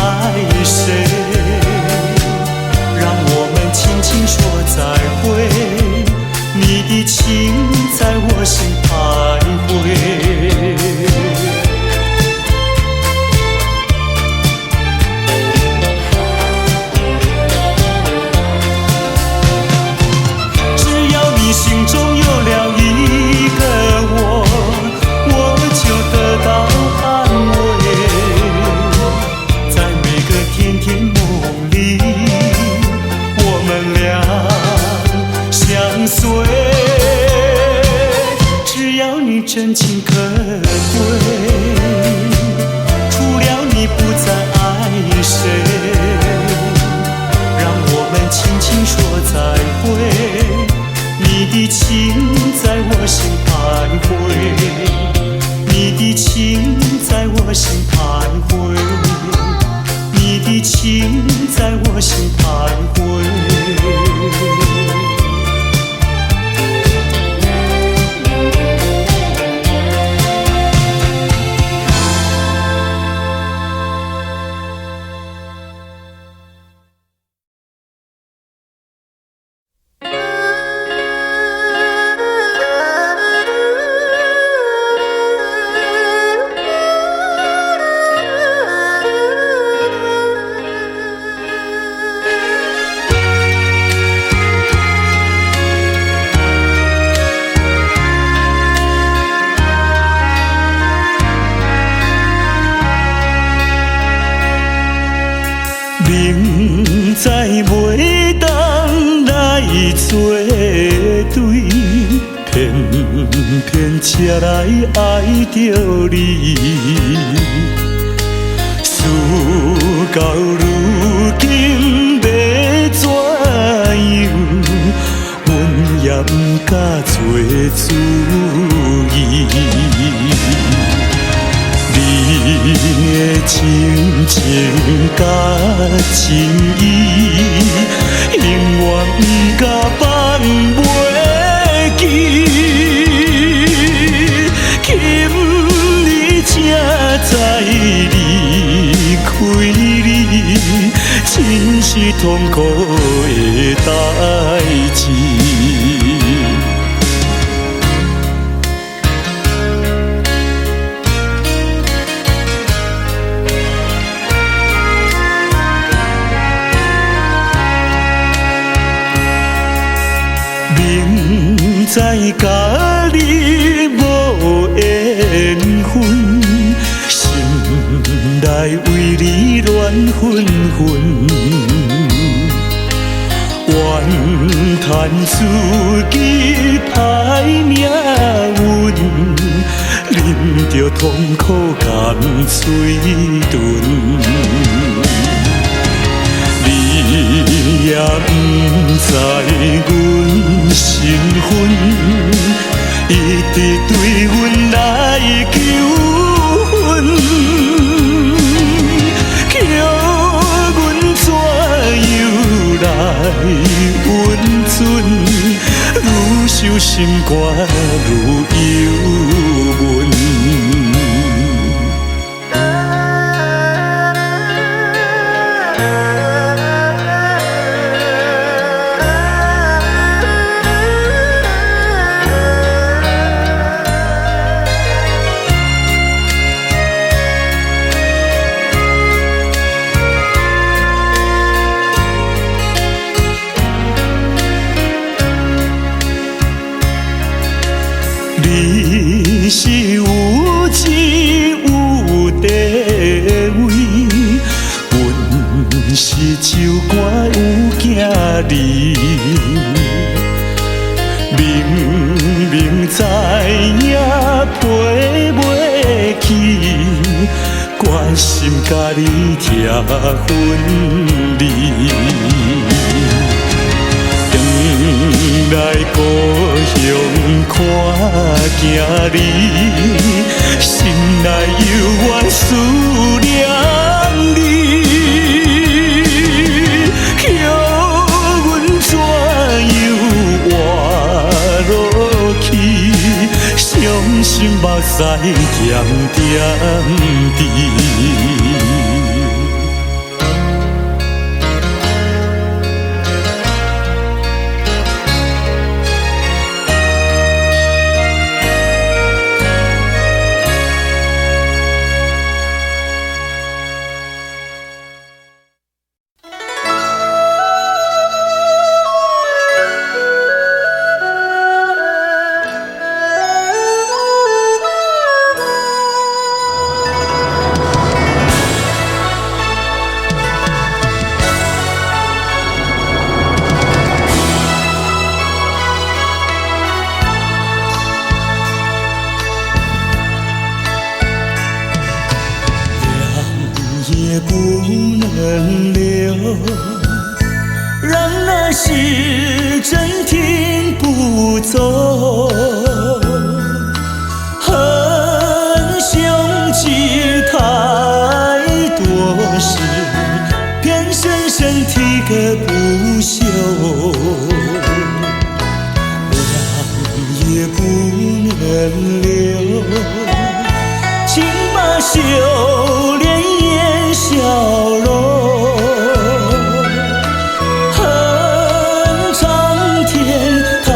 相随。只要你真情可贵，除了你不再爱谁，让我们轻轻说再会。你的情在我心徘徊，你的情在我心徘徊，你的情在我心徘徊。明知袂当来作对，偏偏才来爱着你。事到如今要怎样，阮也不敢做主意。你的情情甲情意，永远不甲放袂记。今日才知离开你，真是痛苦的代志。明知甲你无缘分，心内为你乱纷纷，怨叹自己歹命运，啉着痛苦甘水顿。你也不知阮身份，一直对阮来求婚，叫阮怎样来温存？愈想心肝愈忧闷。你是有智有地位，阮是酒馆有囝儿，明明知影陪袂起，决心甲你拆分离。来故乡看囝儿，心内犹原思念你，叫阮怎样活落去？伤心目屎咸点滴。走。很想起太多事，偏深深体个不休，让也不能留，请把修炼眼笑容。恨苍天太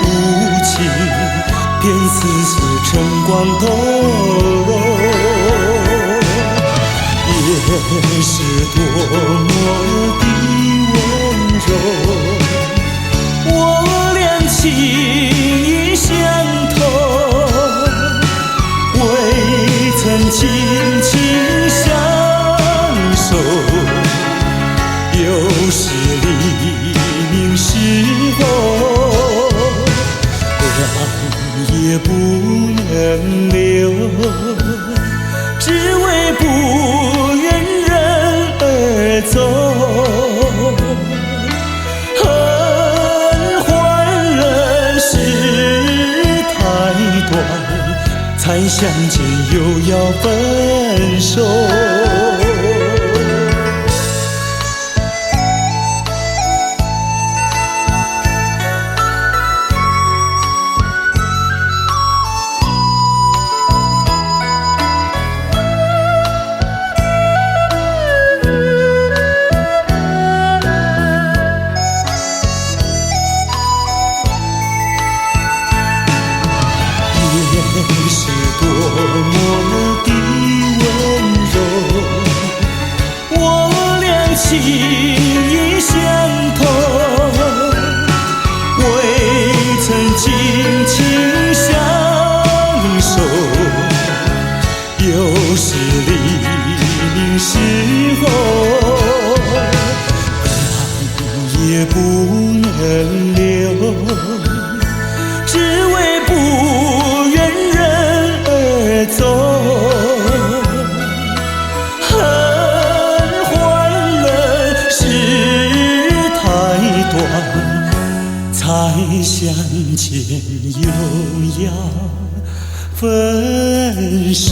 无情，便丝丝晨光透露，也是多么的温柔。我俩情意相投，未曾紧紧相守，又是黎明时候，让也不能留，只为不愿人而走。恨换了事太短，才相见又要分手。是多么的温柔，我俩情意相投，未曾紧紧相守，又是黎明时候，恨也不能留，只为不愿人而走。恨换了事太短，才相见又要分手。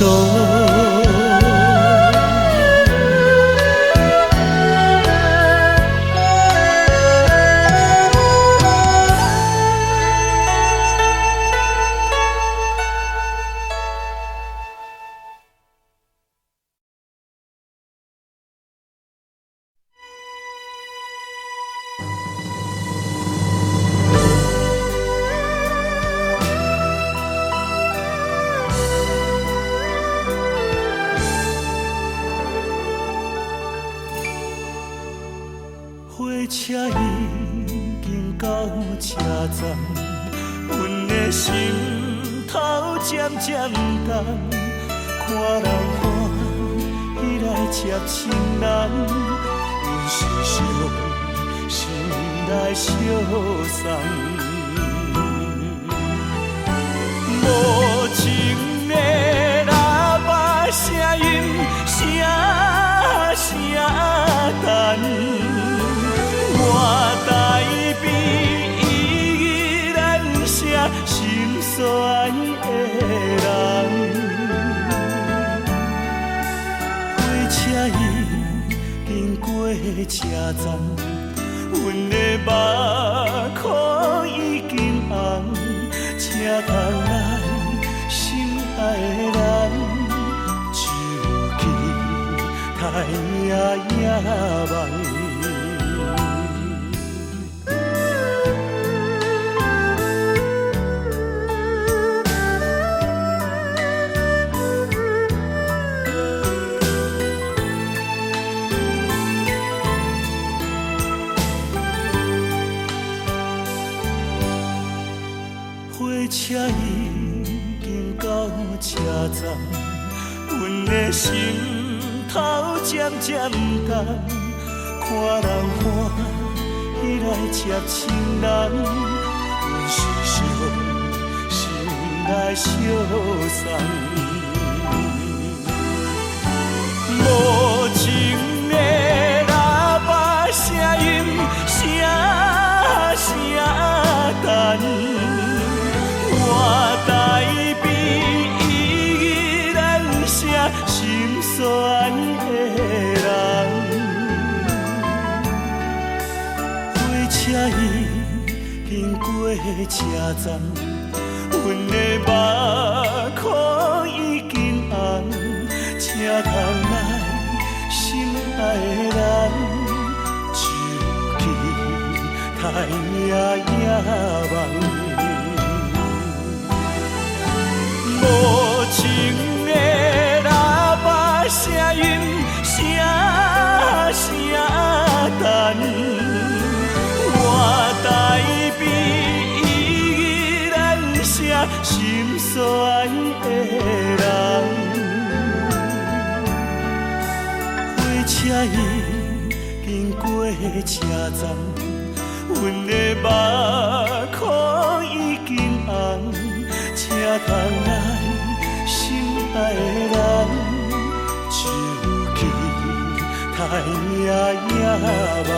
火车已经到车站，阮的心头渐渐重，看人欢喜来接亲人，阮是伤心来相送。无情的喇叭声音，声声等。我台边依然写心酸的人，火车已经过车站，阮的目眶已经红，请通咱心爱的人，手机太夜夜梦。火车已经到车站，阮的心头渐渐重，看人欢喜来接亲人，阮是伤心来相送。无情的喇叭声音，声声等。车站，阮的目眶已经红，请同咱心爱的人，手机太夜夜梦。无情的喇叭声音，声声等，我台边依然声心所爱的人。火车已经过车站，阮的目眶已经红，请同咱心爱的人，手机太夜夜梦。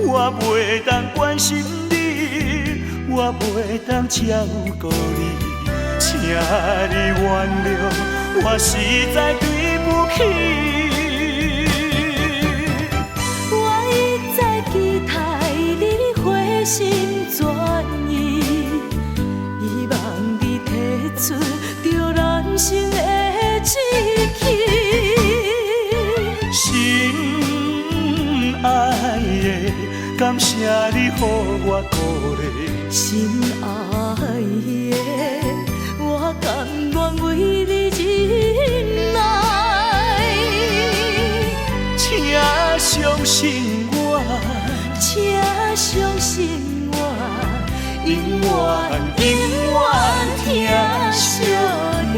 我袂当关心你，我袂当照顾你，请你原谅，我实在对不起。我一再期待你回心转意，希望你提出着人生的志气。心爱的，感谢你予我鼓励。心爱的，我甘愿为你忍耐。请相信我，请相信我，永远疼惜你。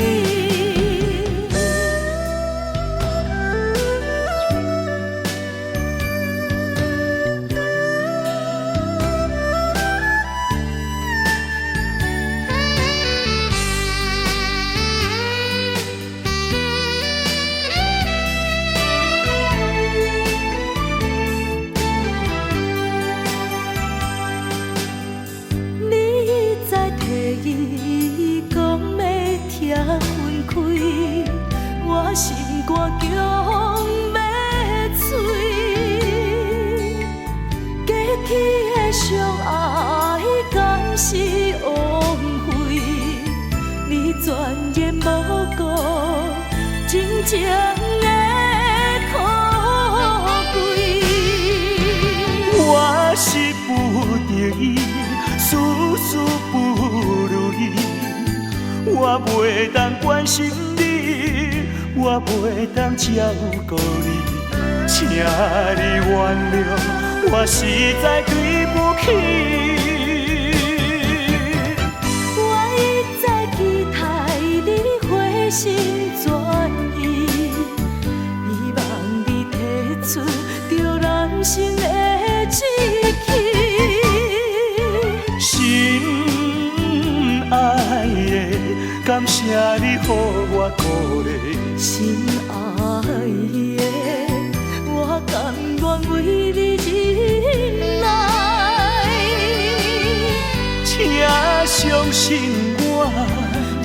心肝强要碎，过去的相爱敢是枉费？你全然无顾真情的可贵。我是不得已，事事不如意，我袂当关心你，我袂当照顾你，请你原谅，我实在对不起。我一再期待你回心转意，希望你提出着人生的志气。心爱的，感谢你予我鼓励。心爱的，我甘愿为你忍耐。请相信我，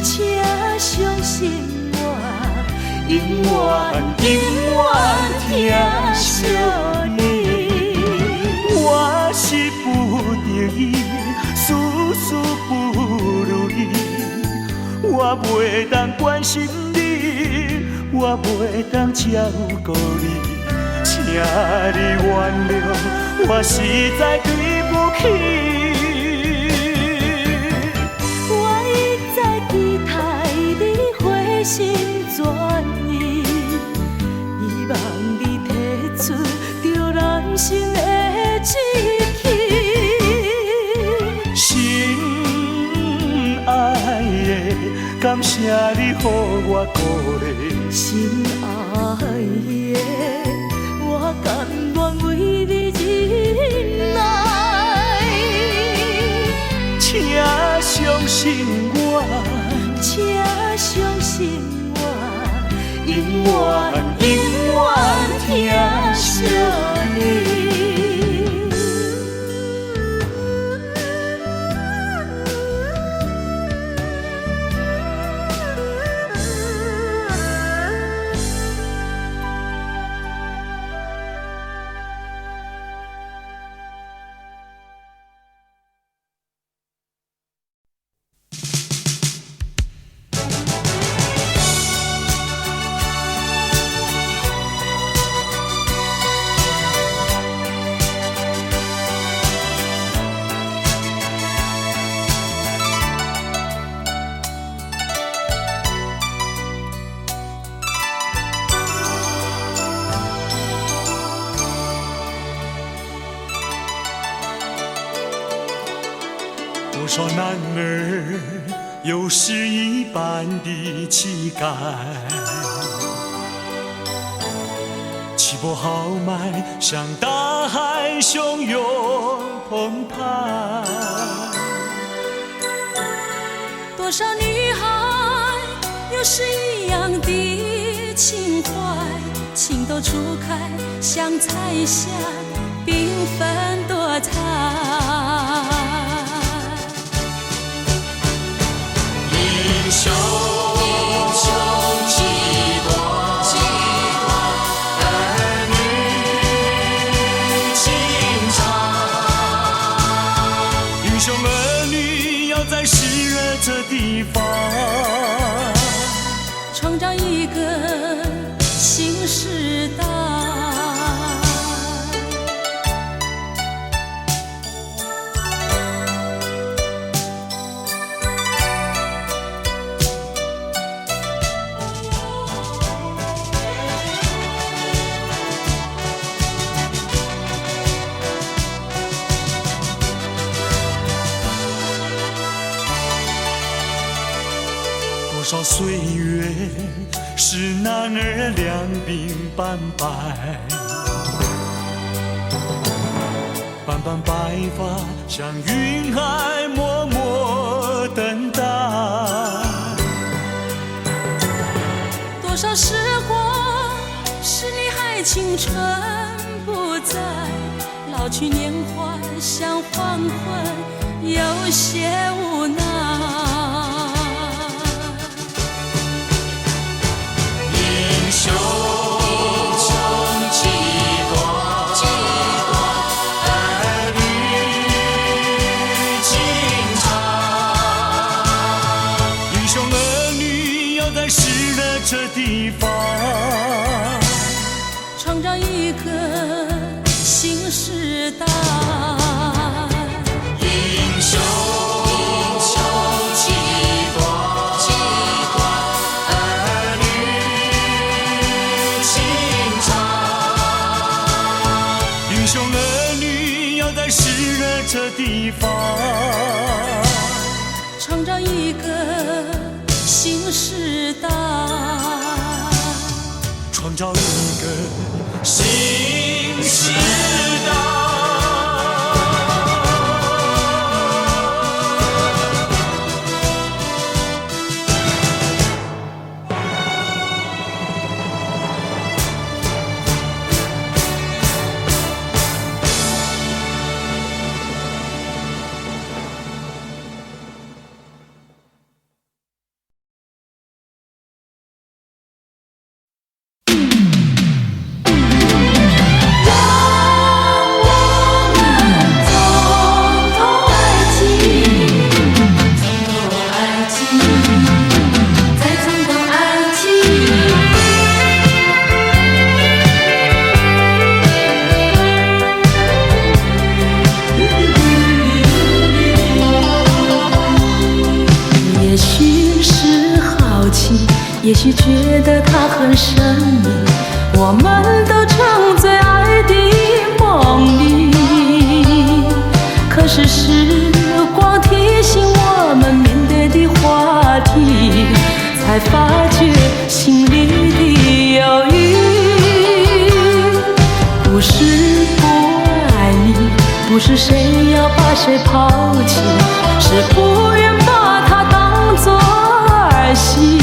且相信我，永远疼惜你。我是不得已，事事不如意，我袂当关心你，我袂当照顾你，请你原谅，我实在对不起。我一再期待你回心转意，希望你提出着人生的志气。心爱的，感谢你予我鼓励。心爱的，我甘愿为你忍耐。请相信我，请相信我，永远疼惜你。多少男儿有诗一般的气概，气魄豪迈，像大海汹涌澎湃。多少女孩有诗一样的情怀，情窦初开，像彩霞缤纷多彩。英雄几多，儿女情长。英雄儿女要在湿热这地方，创造一个新时代。多少岁月使男儿两鬓斑白，斑斑白发像云海默默等待。多少时光使你还青春不在，老去年华像黄昏，有些无奈。英雄几多，儿女情长。英雄儿女要在湿热这地方，创造一个新时代。英雄几多，儿女情长。英雄儿女要在湿热这地方，创造一个新时代，创造一个新时代。也许觉得它很神秘，我们都沉醉爱的梦里。可是时光提醒我们面对的话题，才发觉心里的犹豫。不是不爱你，不是谁要把谁抛弃，是不愿把它当作儿戏。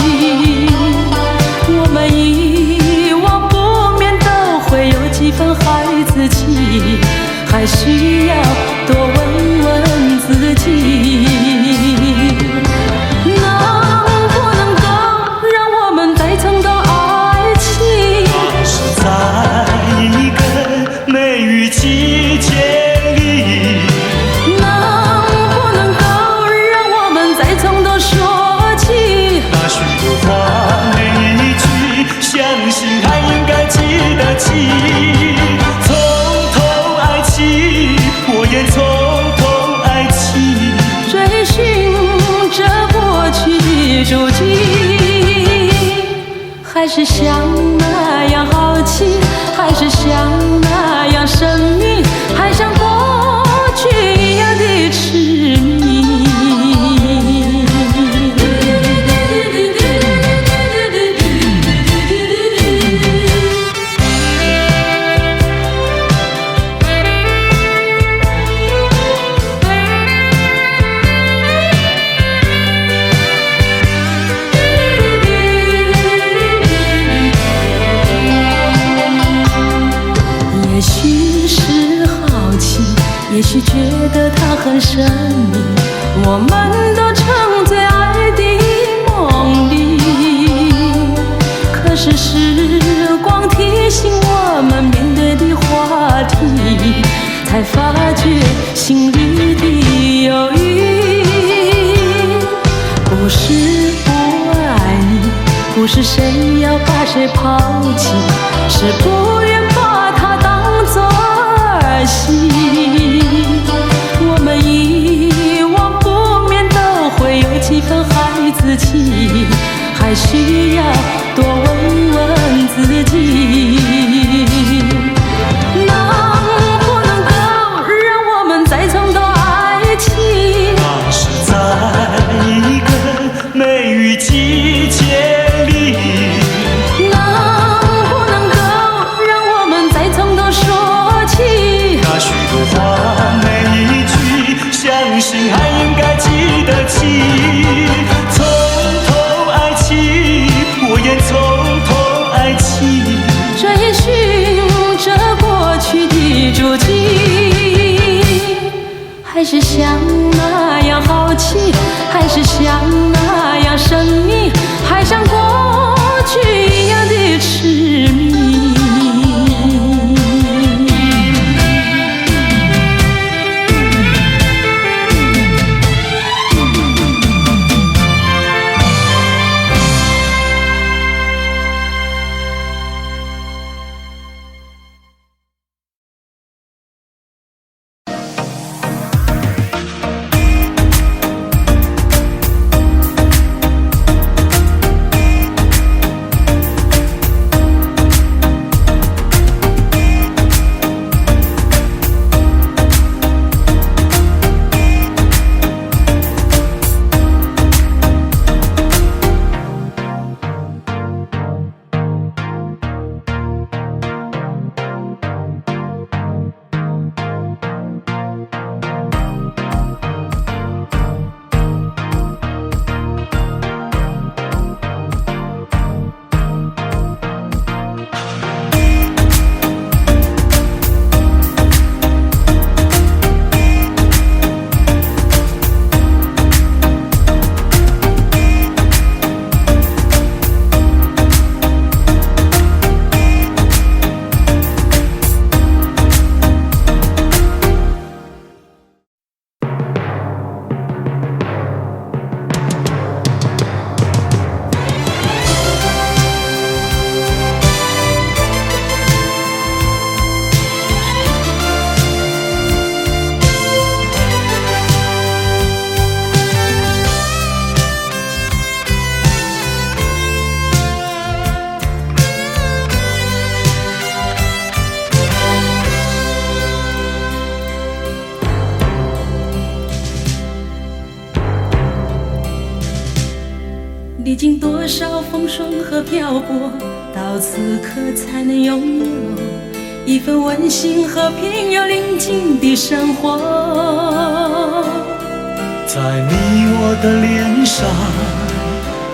我们一往不免都会有几分孩子气，还需要多问问自己，能不能够让我们再尝到爱情？是在一个梅雨季节里，能不能够让我们再从头说起？那许多话每一句，相信还应该记得起。从头爱起，我也从头爱起。追寻着过去足迹，还是像那样好奇，还是像那样神秘，还像过去一样的痴迷。也许是好奇，也许觉得它很神秘，我们都沉醉爱的梦里。可是时光提醒我们面对的话题，才发觉心里的犹豫。不是不爱你，不是谁要把谁抛弃，是不愿把它当作儿戏。我们一往不免都会有几分孩子气，还需要多问问自己，能不能够让我们再尝到爱情？那是在一个梅雨季节里，能不能够让我们再从头说起？那许多话每一句，相信还应该记得起。从头爱起，我也从头爱起。追寻历经多少风霜和漂泊，到此刻才能拥有一份温馨和平又宁静的生活。在你我的脸上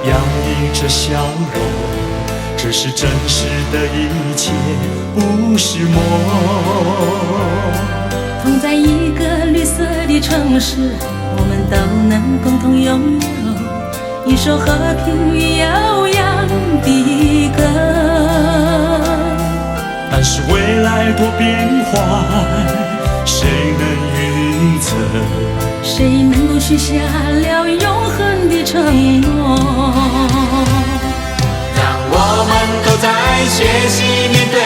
洋溢着笑容，这是真实的一切，不是梦。同在一个绿色的城市，我们都能共同拥有一首和平与悠扬的歌。但是未来多变幻，谁能预测？谁能够许下了永恒的承诺？让我们都在学习面对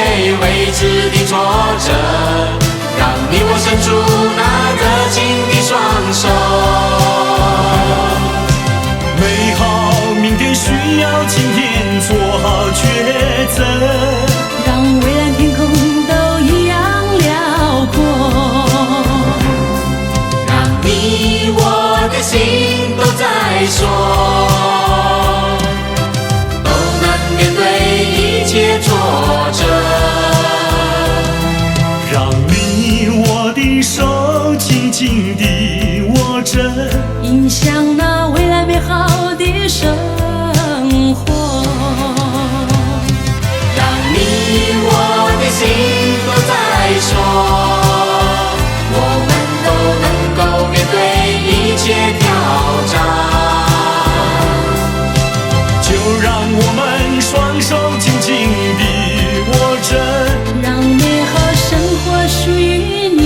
未知的挫折，让你我伸出那热情的双手。美好明天需要今天做好抉择，让蔚蓝天空都一样辽阔。你我的心都在说，都能面对一切挫折。让你我的手紧紧地握着，迎向那未来美好的生活。让你我的心都在说，面对一切挑战，就让我们双手紧紧地握着，让美好生活属于你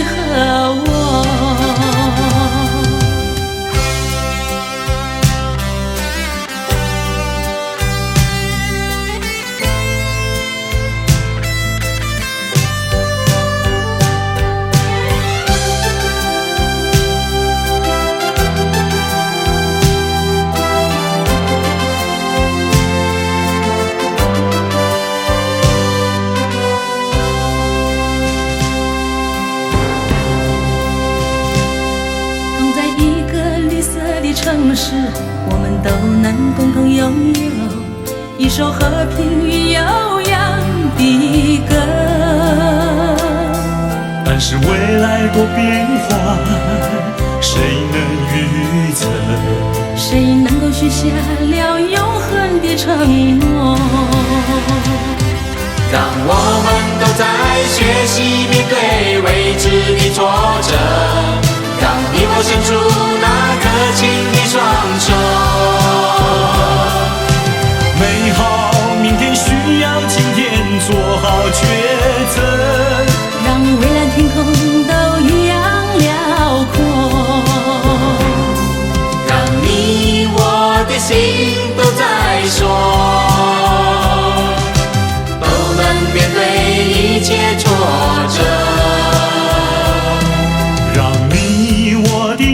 和我。城市，我们都能共同拥有一首和平与悠扬的歌。但是未来多变幻，谁能预测？谁能够许下了永恒的承诺？让我们都在学习面对未知的挫折，让你我伸出那热情的双手。美好明天需要今天做好抉择，让蔚蓝天空都一样辽阔。让你我的心都在说，都能面对一切挫折。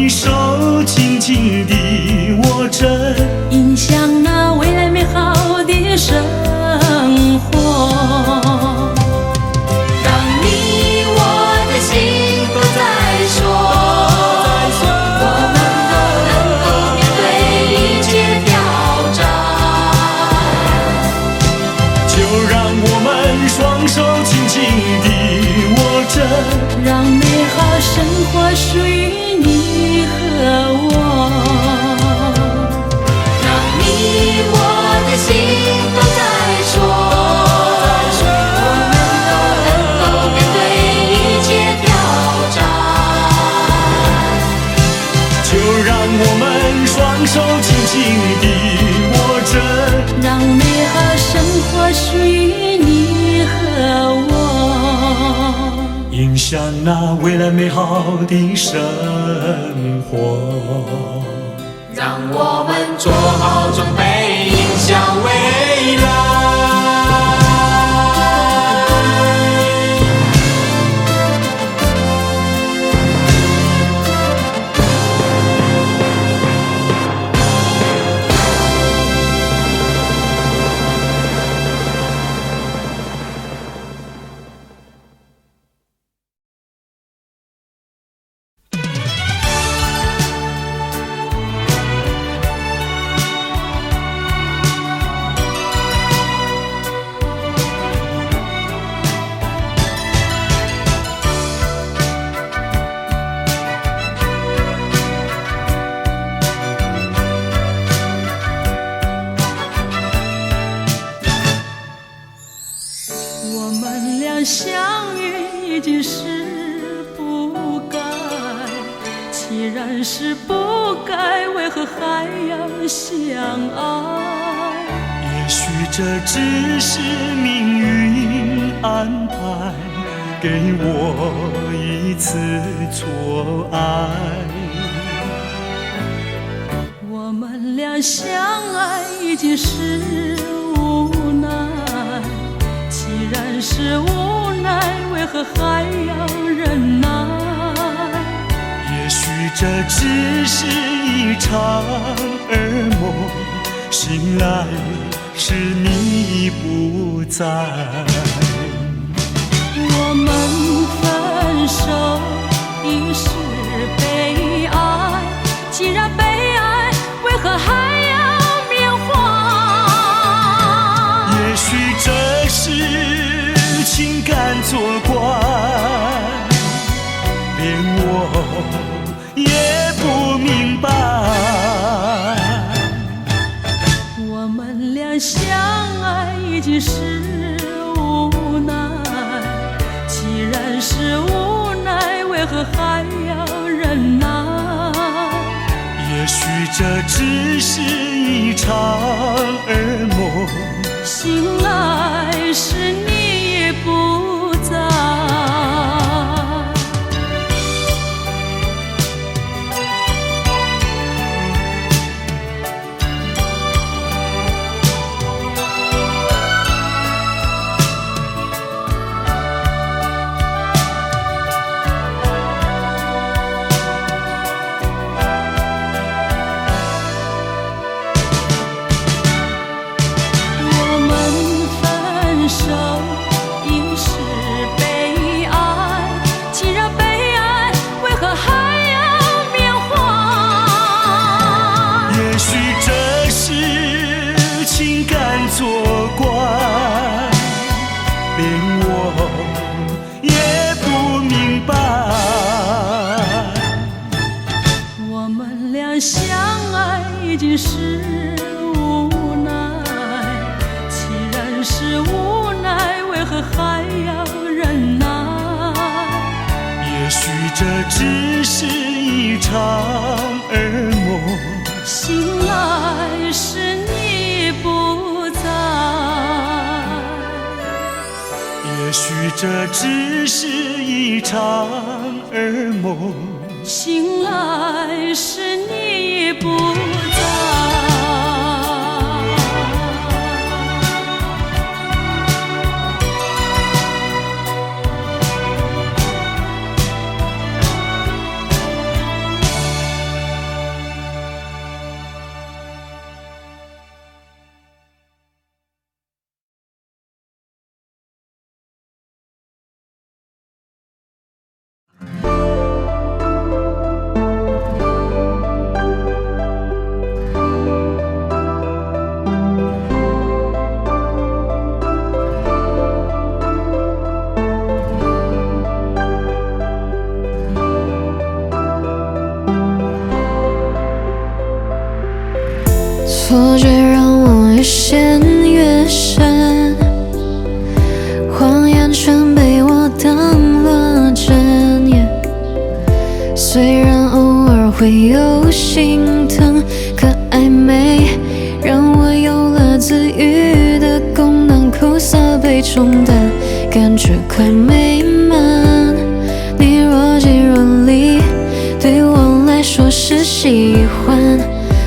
手紧紧地握着，迎向那未来美好的生活。让你我的心都在说，我们都能够面对一切挑战。就让我们双手紧紧地握着，让美好生活属于你和我。让你我的心都在说，我们都能够面对一切挑战。就让我们双手紧紧地握着，让美好生活属于你和我。迎向那未来美好的生活。让我们做好准备，迎向未来。是不该，为何还要相爱？也许这只是命运安排，给我一次错爱。我们俩相爱已经是无奈，既然是无奈，为何还要忍耐？也许这只是一场噩梦，醒来是你不在。我们分手已是悲哀，既然悲哀，为何还要缅怀？也许这是情感作怪，连我也不明白。我们俩相爱已经是无奈，既然是无奈，为何还要忍耐？也许这只是一场噩梦，醒来时你也不在。作怪，连我也不明白。我们俩相爱已经是无奈，既然是无奈，为何还要忍耐？也许这只是一场噩梦，醒来时你不在。也许这只是一场噩梦，醒来时你不在。错觉让我越陷越深，谎言全被我当了真言。虽然偶尔会有心疼，可暧昧让我有了自愈的功能，苦涩被冲淡，感觉快美满。你若即若离，对我来说是喜欢。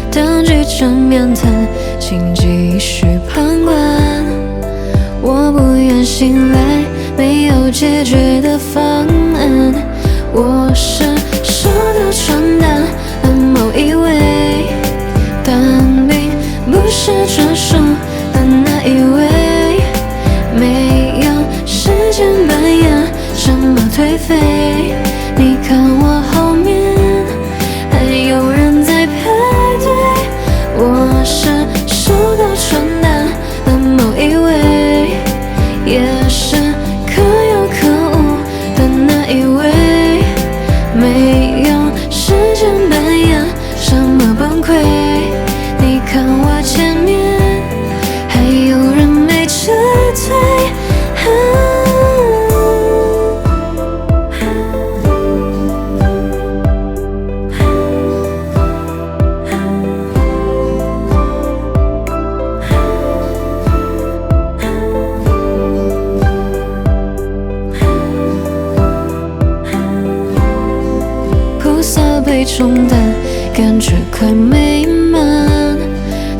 当局者面谈，请继续旁观。我不愿醒来，没有解决的方案。我是收到传单的某一位，但并不是专属的那一位。没有时间扮演什么颓废，你看我后面还有人在排队。我是收到传单的某一位，也是可有可无的那一位。没有时间扮演什么崩溃，你看我前面还有人没撤退。重担，感觉快美满。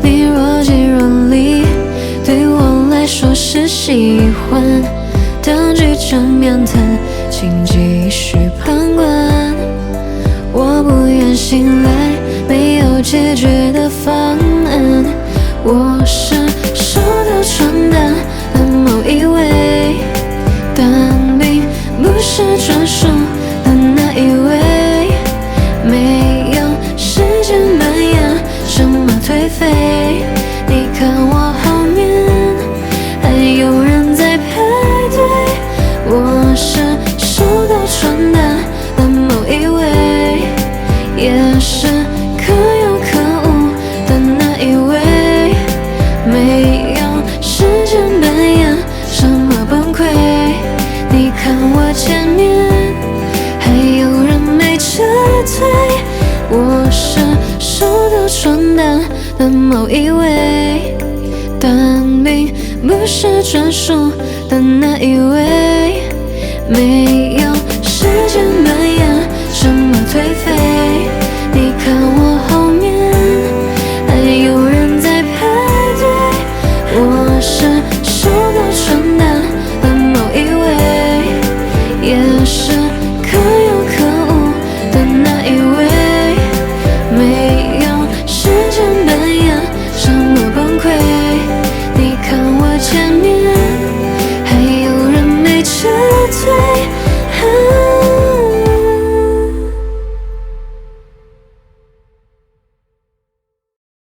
你若即若离，对我来说是喜欢。当局者面谈，请继续旁观。我不愿醒来，没有解决的方案。我是收到传单的某一位，但并不是专属的那一位。没有时间扮演什么颓废，你看我后面还有人在排队。我是收到传单的某一位，也是可有可无的那一位。没有时间扮演什么崩溃，你看我前面还有人没撤退。我是收到传单的某一位，但并不是专属的那一位。没有时间扮演什么颓废，